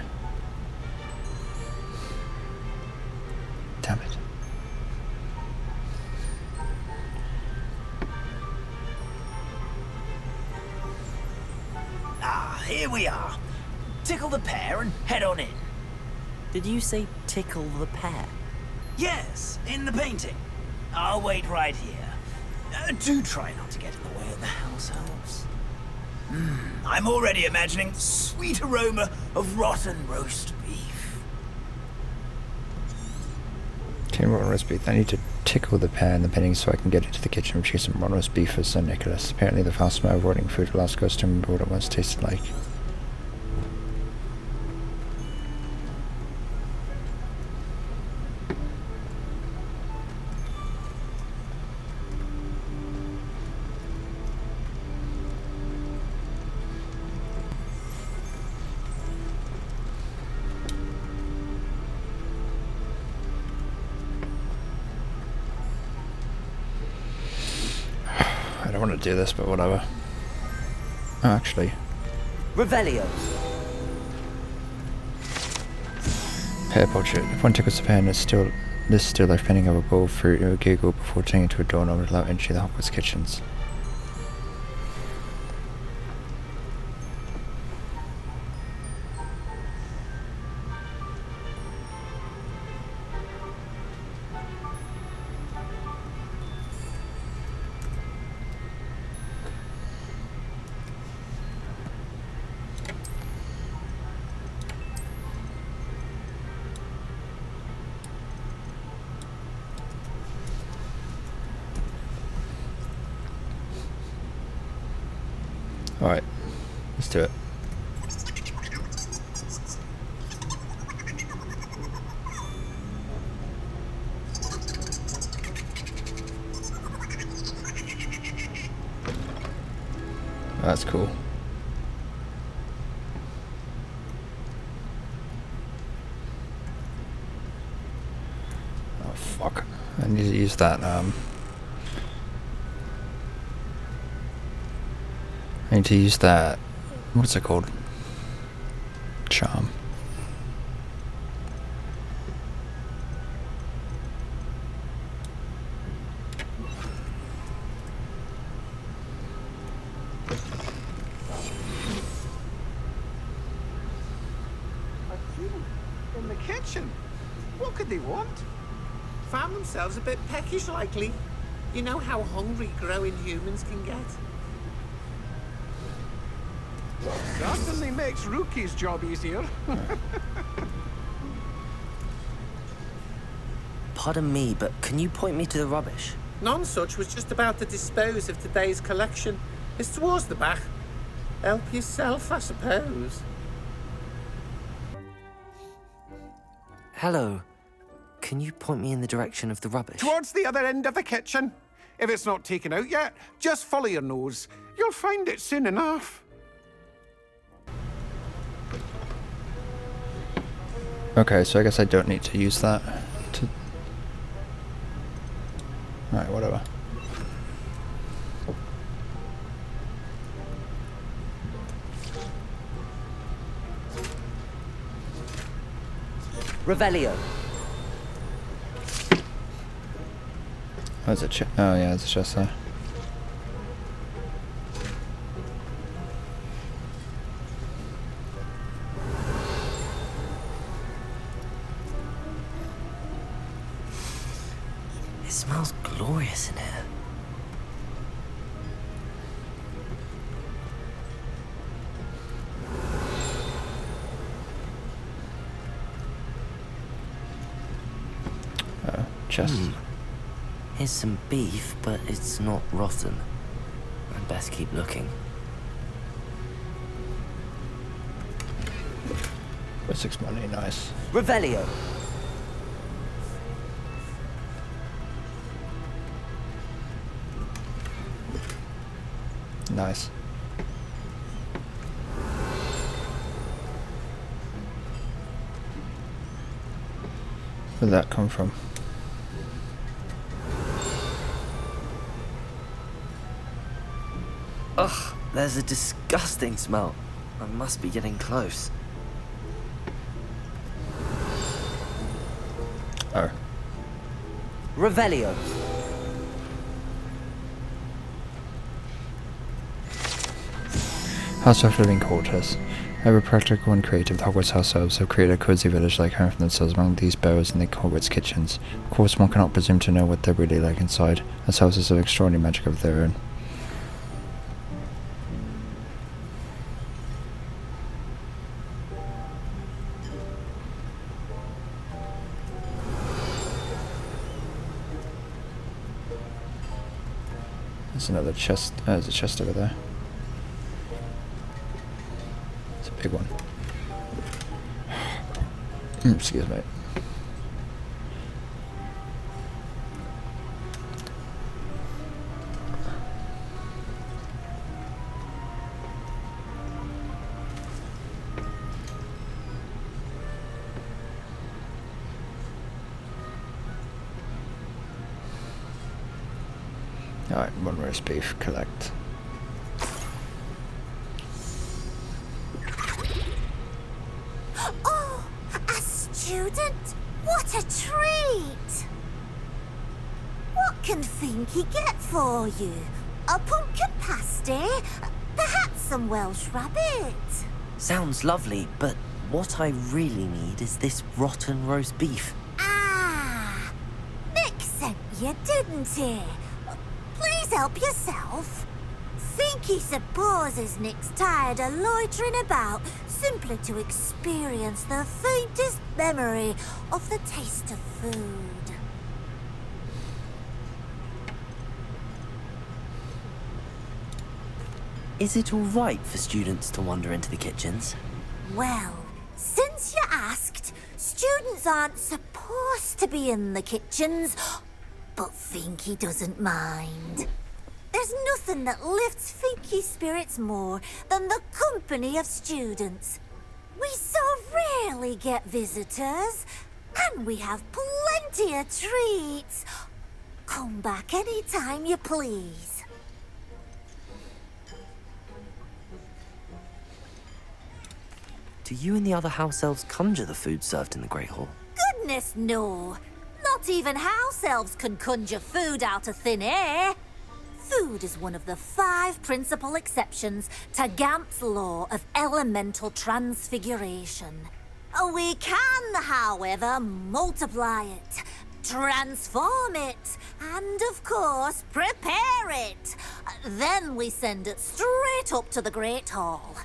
Damn it. Here we are. Tickle the pear and head on in. Did you say tickle the pear? Yes, in the painting. I'll wait right here. Do try not to get in the way of the house elves. I'm already imagining the sweet aroma of rotten roast beef. Okay, rotten roast beef. I need to tickle the pear and the pennies so I can get into the kitchen and choose some rotten roast beef for Sir Nicholas. Apparently the foul smell of rotting food allows ghosts to remember what it once tasted like. I don't want to do this, but whatever. Oh, actually. Revelio. Pear portrait. If one tickles the pear and it's still life pending of a bowl of fruit, it will giggle before turning into a doorknob and allow entry to the Hogwarts kitchens. Alright, let's do it. That's cool. Oh fuck. I need to use that I need to use that, what's it called? Charm. In the kitchen? What could they want? Found themselves a bit peckish likely. You know how hungry growing humans can get. Certainly makes Rookie's job easier. Pardon me, but can you point me to the rubbish? None such was just about to dispose of today's collection. It's towards the back. Help yourself, I suppose. Hello. Can you point me in the direction of the rubbish? Towards the other end of the kitchen. If it's not taken out yet, just follow your nose. You'll find it soon enough. Okay, so I guess I don't need to use that to... Alright, whatever. Revelio. Oh, there's a chest. Oh yeah, there's a chest there. It smells glorious in here. Oh, chest. Here's some beef, but it's not rotten. I'd best keep looking. Got 6 money, nice. Revelio. Nice. Where'd that come from? Ugh, there's a disgusting smell. I must be getting close. Oh. Revelio. House of Living Quarters. Ever practical and creative, the Hogwarts house elves have created a cozy village-like home for themselves among these burrows in the Hogwarts kitchens. Of course, one cannot presume to know what they're really like inside, as houses have extraordinary magic of their own. There's another chest. There's a chest over there. It's a big one. Excuse me. Alright, one roast beef, collect. Oh, a student? What a treat! What can Finky get for you? A pumpkin pasty? Perhaps some Welsh rabbit? Sounds lovely, but what I really need is this rotten roast beef. Ah, Nick sent you, didn't he? Please help yourself. Finky supposes Nick's tired of loitering about simply to experience the faintest memory of the taste of food. Is it all right for students to wander into the kitchens? Well, since you asked, students aren't supposed to be in the kitchens, but Finky doesn't mind. There's nothing that lifts Finky's spirits more than the company of students. We so rarely get visitors, and we have plenty of treats. Come back any time you please. Do you and the other house elves conjure the food served in the Great Hall? Goodness no. Not even house elves can conjure food out of thin air. Food is one of the 5 principal exceptions to Gamp's law of elemental transfiguration. We can, however, multiply it, transform it, and of course, prepare it. Then we send it straight up to the Great Hall.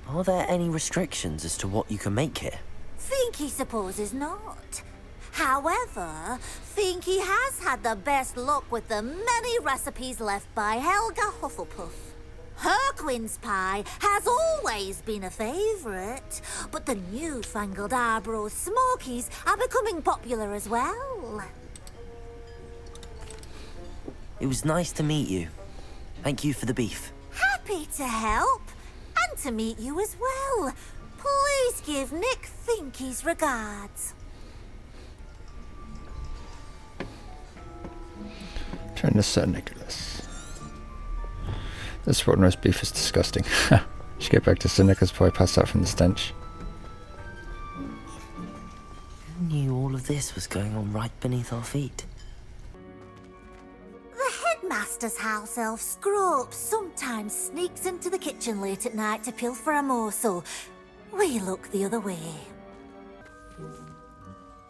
Are there any restrictions as to what you can make here? Finky supposes not. However, Finky has had the best luck with the many recipes left by Helga Hufflepuff. Her quince pie has always been a favourite, but the newfangled Arbroath Smokies are becoming popular as well. It was nice to meet you. Thank you for the beef. Happy to help, and to meet you as well. Please give Nick Finky's regards. Turn to Sir Nicholas. This rotten roast beef is disgusting. Should get back to Sir Nicholas before I pass out from the stench. Who knew all of this was going on right beneath our feet? The headmaster's house elf Scrope sometimes sneaks into the kitchen late at night to pilfer a morsel. We look the other way.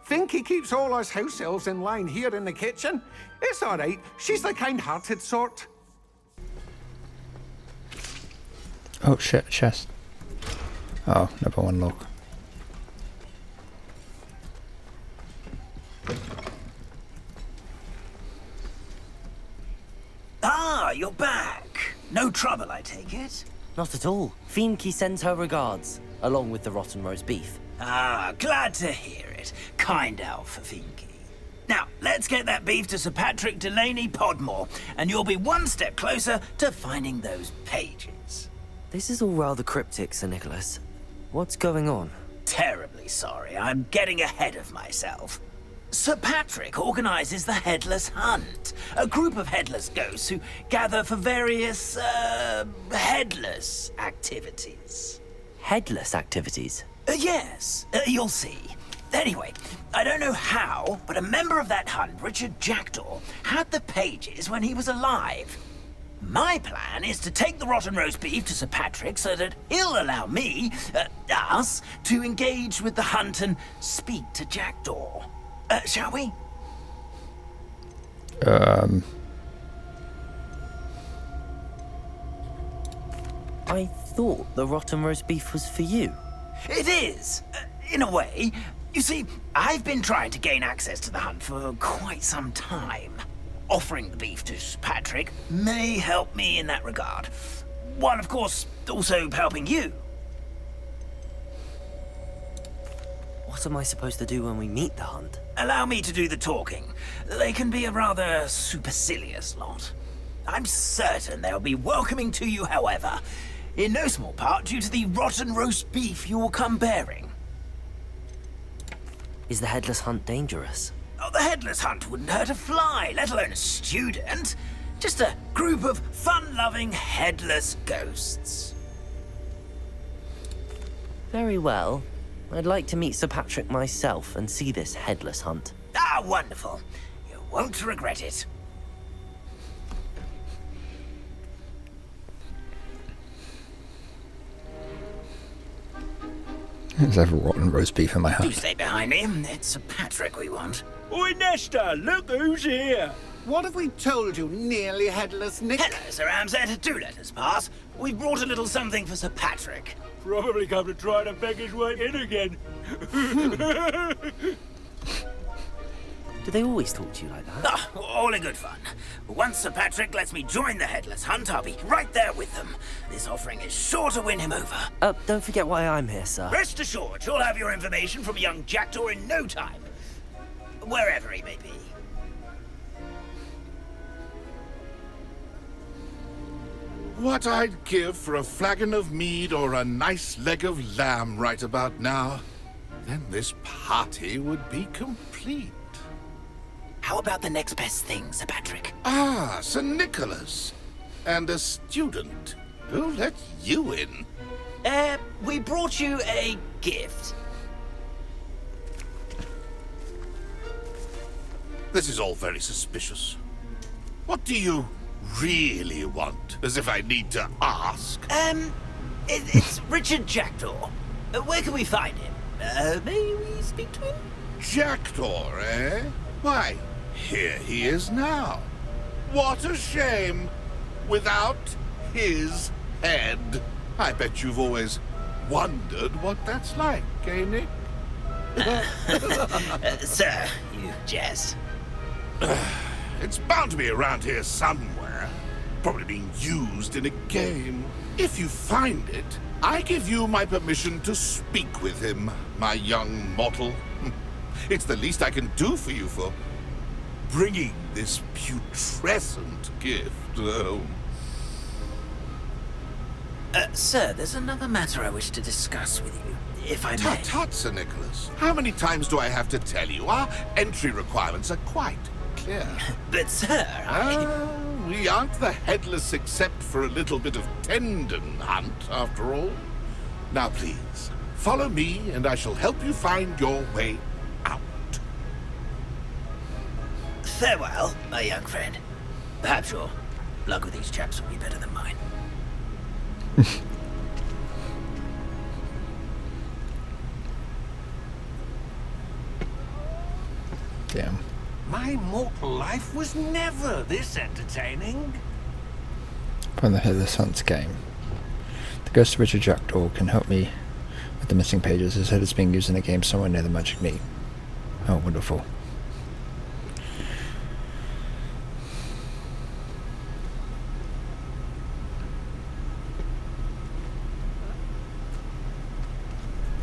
Finky keeps all us house elves in line here in the kitchen. It's all right. She's the kind-hearted sort. Oh shit, chest. Oh, number 1 lock. Ah, you're back. No trouble, I take it? Not at all. Finky sends her regards, along with the rotten roast beef. Ah, glad to hear it. Kind elf for Finky. Now, let's get that beef to Sir Patrick Delaney Podmore, and you'll be one step closer to finding those pages. This is all rather cryptic, Sir Nicholas. What's going on? Terribly sorry, I'm getting ahead of myself. Sir Patrick organises the Headless Hunt, a group of headless ghosts who gather for various, headless activities. Headless activities? Yes, you'll see. Anyway, I don't know how, but a member of that hunt, Richard Jackdaw, had the pages when he was alive. My plan is to take the rotten roast beef to Sir Patrick so that he'll allow me, us, to engage with the hunt and speak to Jackdaw. Shall we? I thought the rotten roast beef was for you. It is, in a way. You see, I've been trying to gain access to the hunt for quite some time. offering the beef to Sir Patrick may help me in that regard. While, of course, also helping you. What am I supposed to do when we meet the hunt? Allow me to do the talking. They can be a rather supercilious lot. I'm certain they'll be welcoming to you, however, in no small part due to the rotten roast beef you will come bearing. Is the headless hunt dangerous? Oh, the headless hunt wouldn't hurt a fly, let alone a student. Just a group of fun-loving headless ghosts. Very well. I'd like to meet Sir Patrick myself and see this headless hunt. Ah, wonderful. You won't regret it. There's ever rotten roast beef in my Do house. stay behind me. It's Sir Patrick we want. Oi, Nesta, look who's here. What have we told you, nearly headless Nick? Hello, Sir Ramsay. Do let us pass. We've brought a little something for Sir Patrick. Probably come to try to beg his way in again. Do they always talk to you like that? Ah, all in good fun. Once Sir Patrick lets me join the headless hunt, I'll be right there with them. This offering is sure to win him over. Don't forget why I'm here, sir. Rest assured, you'll have your information from young Jackdaw in no time. Wherever he may be. What I'd give for a flagon of mead or a nice leg of lamb right about now. Then this party would be complete. How about the next best thing, Sir Patrick? Ah, Sir Nicholas. And a student. Who let you in? We brought you a gift. This is all very suspicious. What do you really want? As if I need to ask. It's Richard Jackdaw. Where can we find him? May we speak to him? Jackdaw, eh? Why, here he is now. What a shame. Without his head. I bet you've always wondered what that's like, eh, Nick? Sir, you jest. It's bound to be around here somewhere. Probably being used in a game. If you find it, I give you my permission to speak with him, my young mortal. It's the least I can do for you for bringing this putrescent gift home. Sir, there's another matter I wish to discuss with you, if I may. Tut tut, Sir Nicholas. How many times do I have to tell you? Our entry requirements are quite clear. But, sir, we aren't the headless except for a little bit of tendon hunt, after all. Now, please, follow me, and I shall help you find your way out. Farewell, my young friend. Perhaps your luck with these chaps will be better than mine. Damn. My mortal life was never this entertaining. From the Headless Hunt's game. The ghost of Richard Jackdaw can help me with the missing pages. His head is being used in a game somewhere near the magic meat. Oh, wonderful.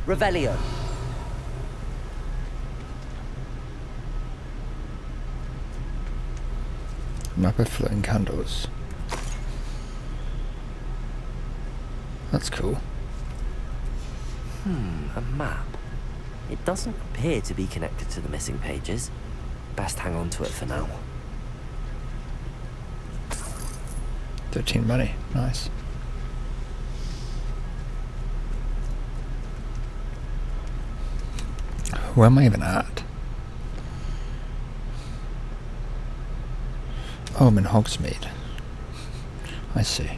Revelio. Map of floating candles. That's cool. A map. It doesn't appear to be connected to the missing pages. Best hang on to it for now. 13 money. Nice. Where am I even at? Oh, I'm in Hogsmeade. I see.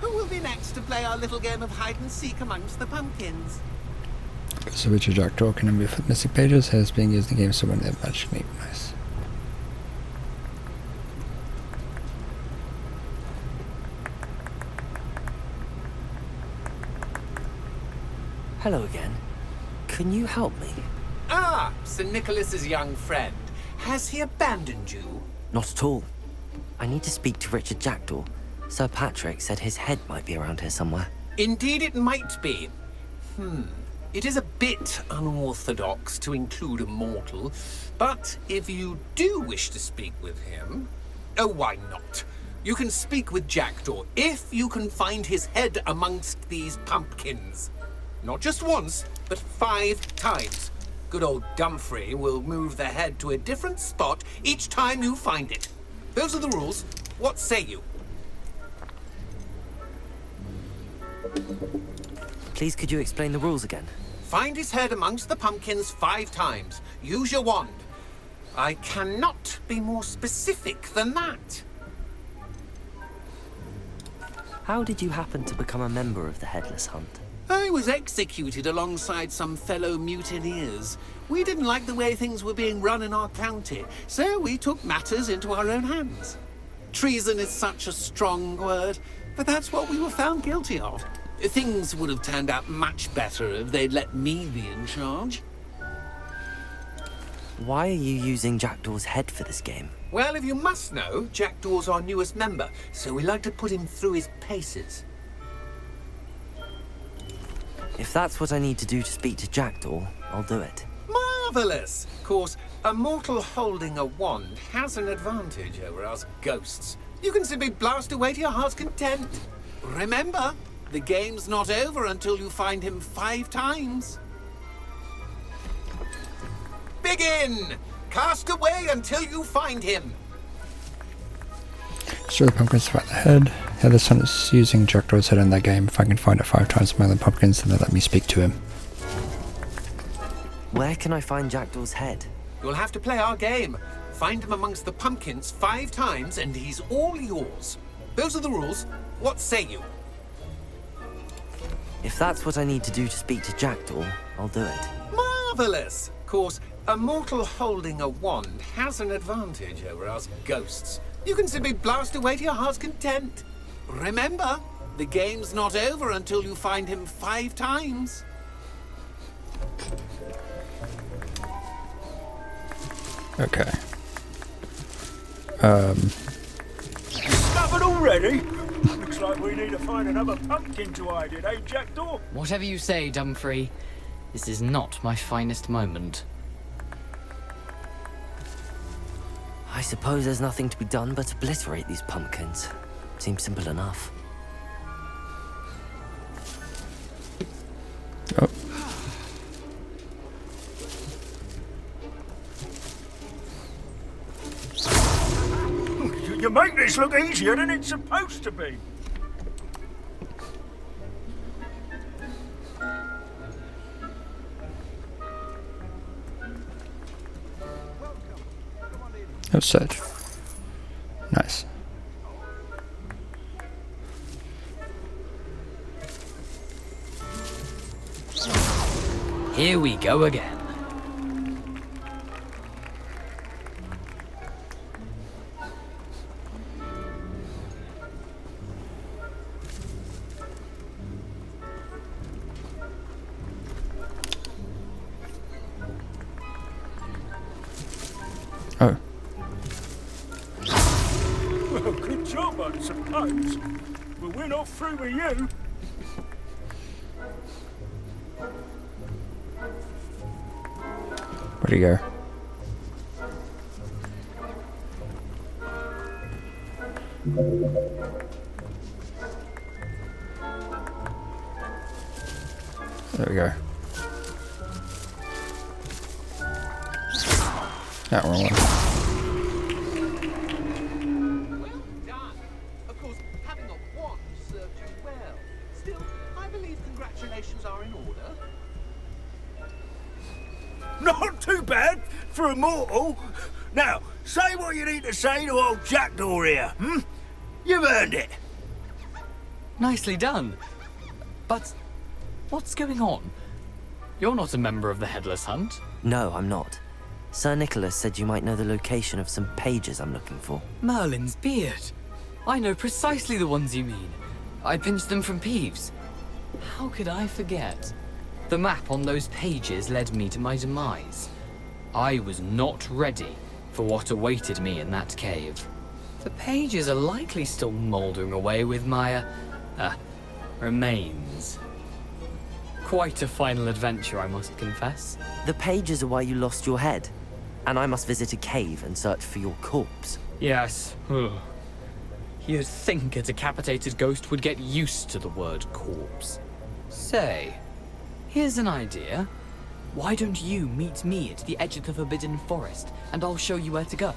Who will be next to play our little game of hide and seek amongst the pumpkins? So Richard Jackdaw can remove the missing pages. Has being used in the game somewhere near magic meat. Nice. Hello again. Can you help me? Ah, Sir Nicholas's young friend. Has he abandoned you? Not at all. I need to speak to Richard Jackdaw. Sir Patrick said his head might be around here somewhere. Indeed it might be. It is a bit unorthodox to include a mortal, but if you do wish to speak with him... Oh, why not? You can speak with Jackdaw if you can find his head amongst these pumpkins. Not just once, but 5 times. Good old Dumfrey will move the head to a different spot each time you find it. Those are the rules. What say you? Please, could you explain the rules again? Find his head amongst the pumpkins 5 times. Use your wand. I cannot be more specific than that. How did you happen to become a member of the Headless Hunt? I was executed alongside some fellow mutineers. We didn't like the way things were being run in our county, so we took matters into our own hands. Treason is such a strong word, but that's what we were found guilty of. Things would have turned out much better if they'd let me be in charge. Why are you using Jackdaw's head for this game? Well, if you must know, Jackdaw's our newest member, so we like to put him through his paces. If that's what I need to do to speak to Jackdaw, I'll do it. Marvellous! Of course, a mortal holding a wand has an advantage over us ghosts. You can simply blast away to your heart's content. Remember, the game's not over until you find him 5 times. Begin! Cast away until you find him. Destroy the pumpkins to find the head. Headless Hunt is using Jackdaw's head in that game. If I can find it 5 times among the pumpkins, then let me speak to him. Where can I find Jackdaw's head? You'll have to play our game. Find him amongst the pumpkins 5 times and he's all yours. Those are the rules. What say you? If that's what I need to do to speak to Jackdaw, I'll do it. Marvellous! Of course, a mortal holding a wand has an advantage over us ghosts. You can simply blast away to your heart's content. Remember, the game's not over until you find him 5 times. Okay. Discovered already? Looks like we need to find another pumpkin to hide in, eh, Jackdaw? Whatever you say, Dumfrey. This is not my finest moment. I suppose there's nothing to be done but obliterate these pumpkins. Seems simple enough. Oh. You make this look easier than it's supposed to be. Oh, search. Nice. Here we go again. Oh. Well, good job, I suppose. But we're not through with you. Where'd he go? There we go. That wrong one. Well done. Of course, having a wand served you well. Still, I believe congratulations are in order. Not too bad for a mortal. Now, say what you need to say to old Jackdaw here, hmm? You've earned it. Nicely done. But what's going on? You're not a member of the Headless Hunt. No, I'm not. Sir Nicholas said you might know the location of some pages I'm looking for. Merlin's beard. I know precisely the ones you mean. I pinched them from Peeves. How could I forget? The map on those pages led me to my demise. I was not ready for what awaited me in that cave. The pages are likely still mouldering away with my, remains. Quite a final adventure, I must confess. The pages are why you lost your head, and I must visit a cave and search for your corpse. Yes. Ugh. You'd think a decapitated ghost would get used to the word corpse. Say, here's an idea. Why don't you meet me at the edge of the Forbidden Forest, and I'll show you where to go?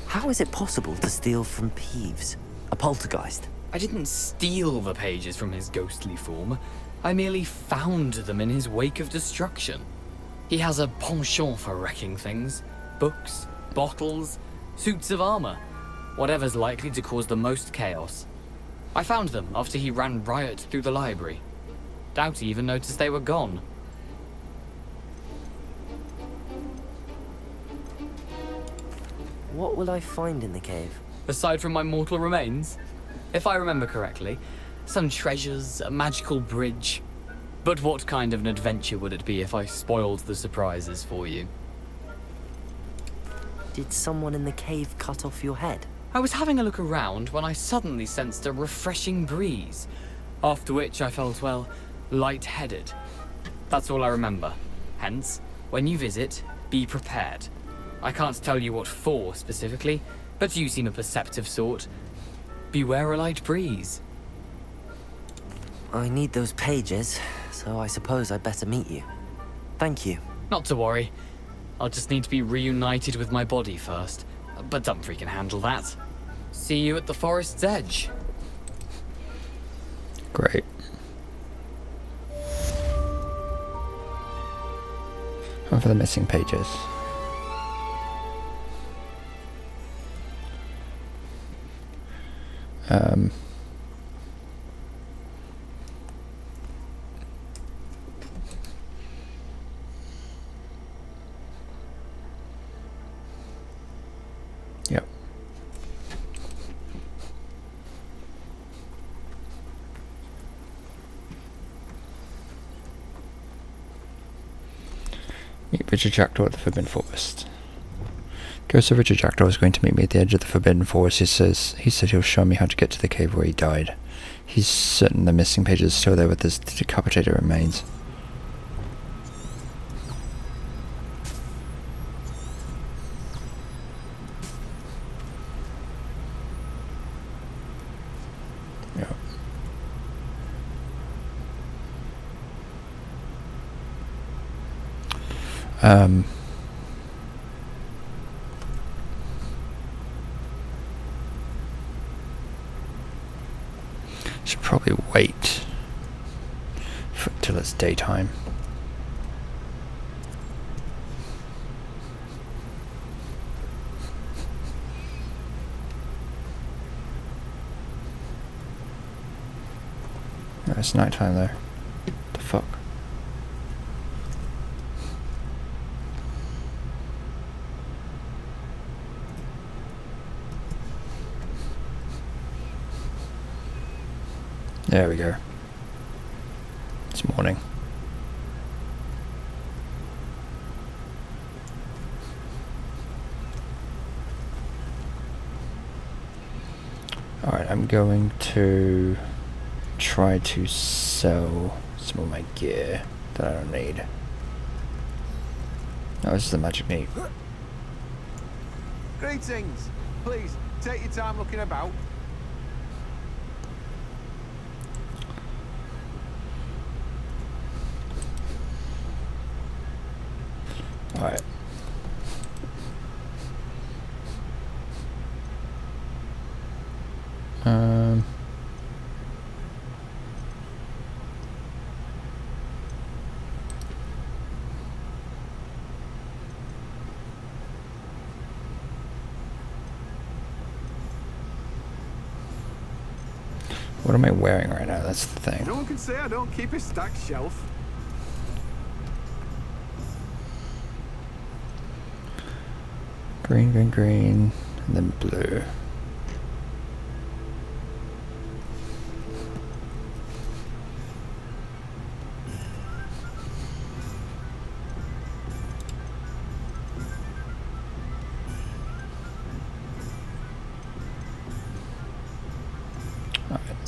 How is it possible to steal from Peeves, a poltergeist? I didn't steal the pages from his ghostly form. I merely found them in his wake of destruction. He has a penchant for wrecking things. Books, bottles, suits of armor. Whatever's likely to cause the most chaos. I found them after he ran riot through the library. Doubt he even noticed they were gone. What will I find in the cave? Aside from my mortal remains? If I remember correctly, some treasures, a magical bridge. But what kind of an adventure would it be if I spoiled the surprises for you? Did someone in the cave cut off your head? I was having a look around when I suddenly sensed a refreshing breeze, after which I felt, well, lightheaded. That's all I remember. Hence, when you visit, be prepared. I can't tell you what for specifically, but you seem a perceptive sort. Beware a light breeze. I need those pages, so I suppose I'd better meet you. Thank you. Not to worry. I'll just need to be reunited with my body first. But Dumfries can handle that. See you at the forest's edge. Great. And for the missing pages. Yep. Meet Richard Jackdaw at the Forbidden Forest. Ghost of Richard Jackdaw is going to meet me at the edge of the Forbidden Forest. He said he'll show me how to get to the cave where he died. He's certain the missing pages are still there with his decapitated remains. Should probably wait till it's daytime. No, it's nighttime there. The fuck? There we go. It's morning. Alright, I'm going to try to sell some of my gear that I don't need. Oh, this is the magic meat. Greetings. Please, take your time looking about. Alright. What am I wearing right now? That's the thing. No one can say I don't keep a stacked shelf. Green, green, green, and then blue.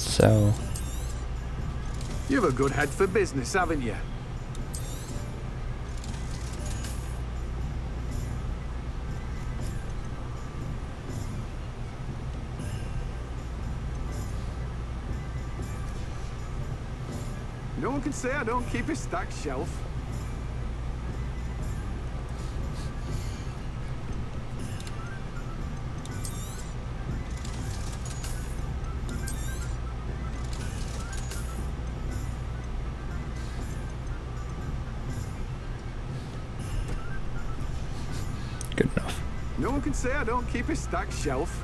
So. You've a good head for business, haven't you? No one can say I don't keep a stacked shelf. Good enough. No one can say I don't keep a stacked shelf.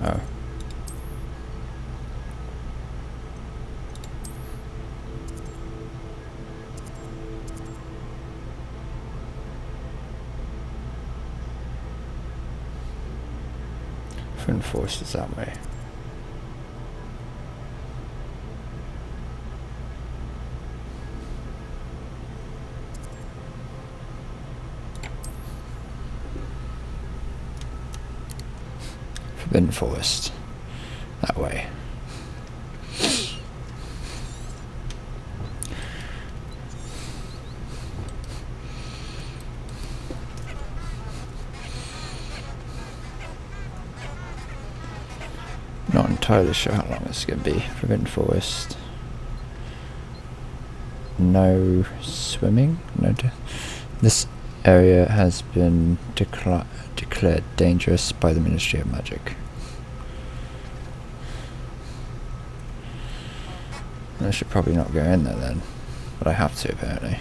Oh. Forbidden Forest is that way. Forbidden Forest. That way. Not entirely sure how long this is going to be. Forbidden Forest. No swimming. No. This area has been declared dangerous by the Ministry of Magic. I should probably not go in there then, but I have to apparently.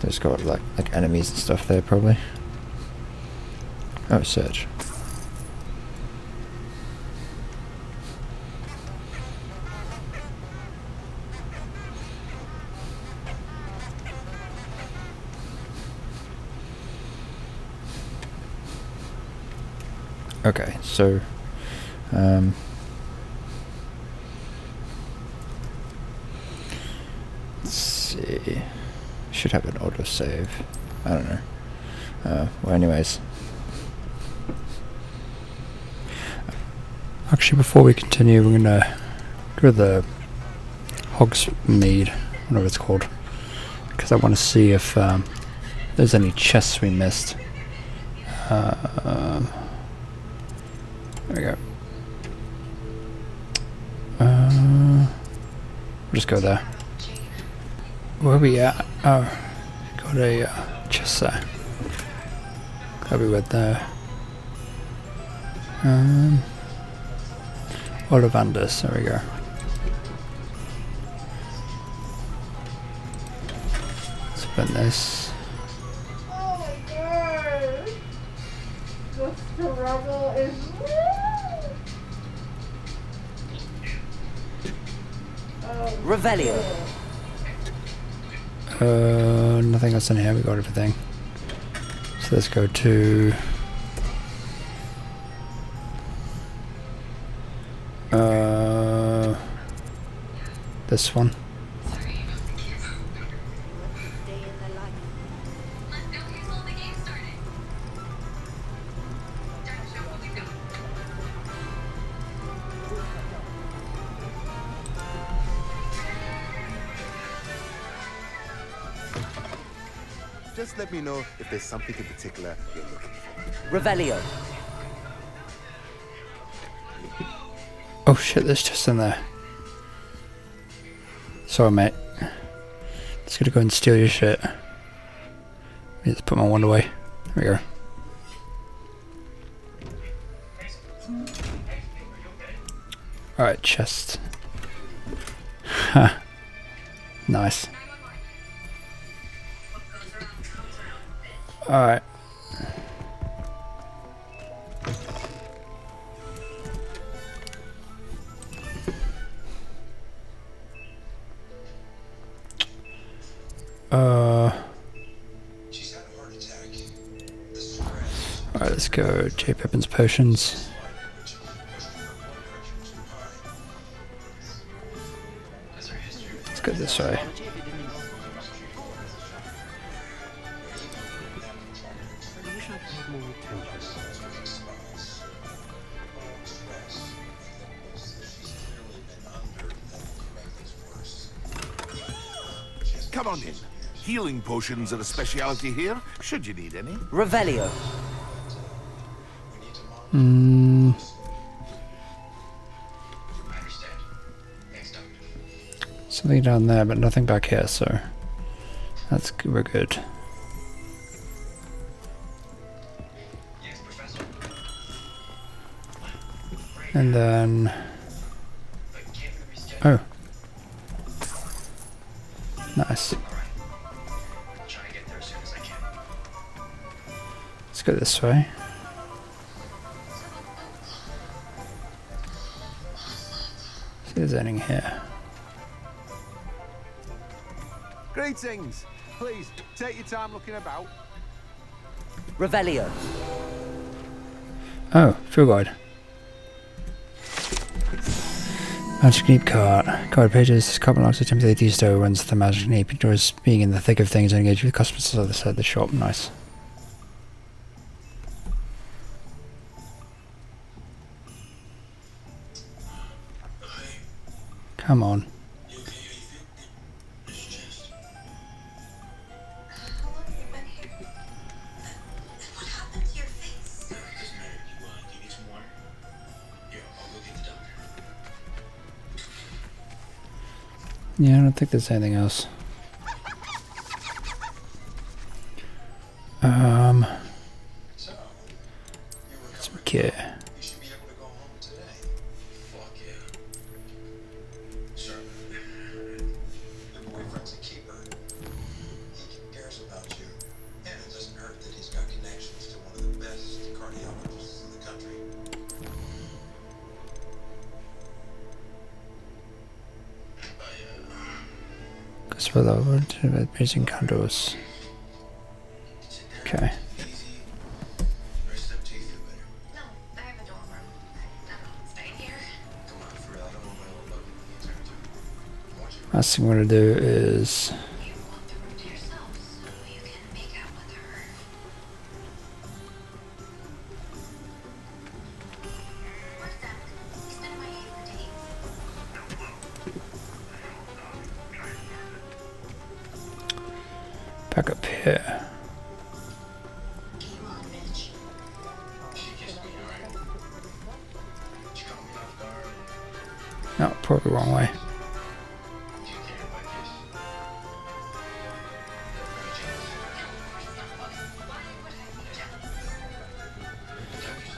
There's got like enemies and stuff there probably. Oh, search. Okay, so let's see. Should have an autosave. I don't know. Well, anyways. Actually, before we continue, we're gonna go to the Hogsmeade, whatever it's called, because I want to see if there's any chests we missed. There we go. We'll just go there. Where are we at? Oh, got a chest there. Gotta be with there. Ollivanders, there we go. Let's open this. Oh my god! The struggle is Revelio. Nothing else in here, we got everything. So let's go to this one. Just let me know if there's something in particular you're looking for. Revelio. Oh shit, there's just in there. Sorry, mate. Just gonna go and steal your shit. Let me just put my wand away. There we go. Alright, chest. Ha. Nice. Alright. Alright, let's go J. Pippin's potions. Let's go this way. Come on in. Healing potions are a speciality here, should you need any. Revelio. Something down there, but nothing back here, so that's good. We're good. And then, oh, nice. Let's go this way. See if there's anything here. Greetings. Please, take your time looking about. Revelio. Oh, field guide. Magic Neep card. Card pages. Carbon locks attempt to do so runs the Magic Neep. Enjoys being in the thick of things and engage with customers on the other side of the shop. Nice. Come on. Yeah, I don't think there's anything else. Some gear. Well over to using candles. Okay. Last thing we're gonna do is back up here. No, probably the wrong way.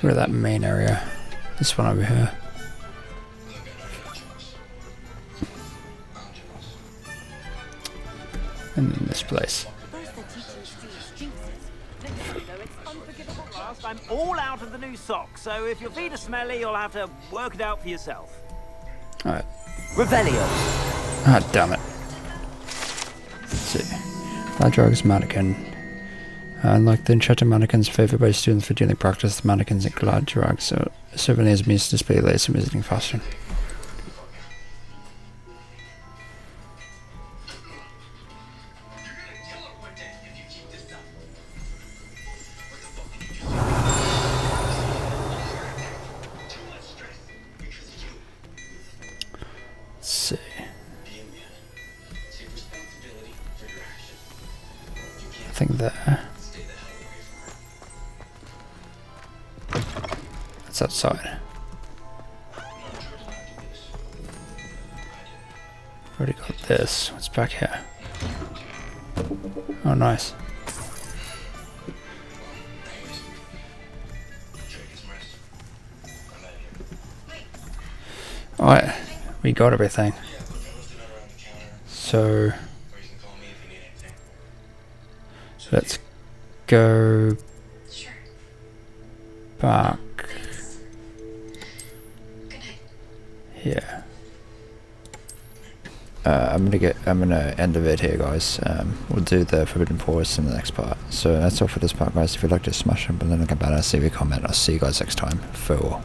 Go to that main area. This one over here. And then this place. I'm all out of the new socks, so if your feet are smelly, you'll have to work it out for yourself. Alright. Revelio. Ah, damn it. Let's see. That drug's mannequin. Unlike the enchanted mannequins favored by students for dealing practice, the mannequins in glad drugs, so souvenirs means to display lace and visiting fashion. There. That's outside. Already got this. What's back here? Oh, nice. Alright, we got everything. So let's go back here. I'm gonna end the vid here, guys. We'll do the Forbidden Forest in the next part. So that's all for this part, guys. If you'd like to smash up a like and banner, leave a comment. I'll see you guys next time. Farewell.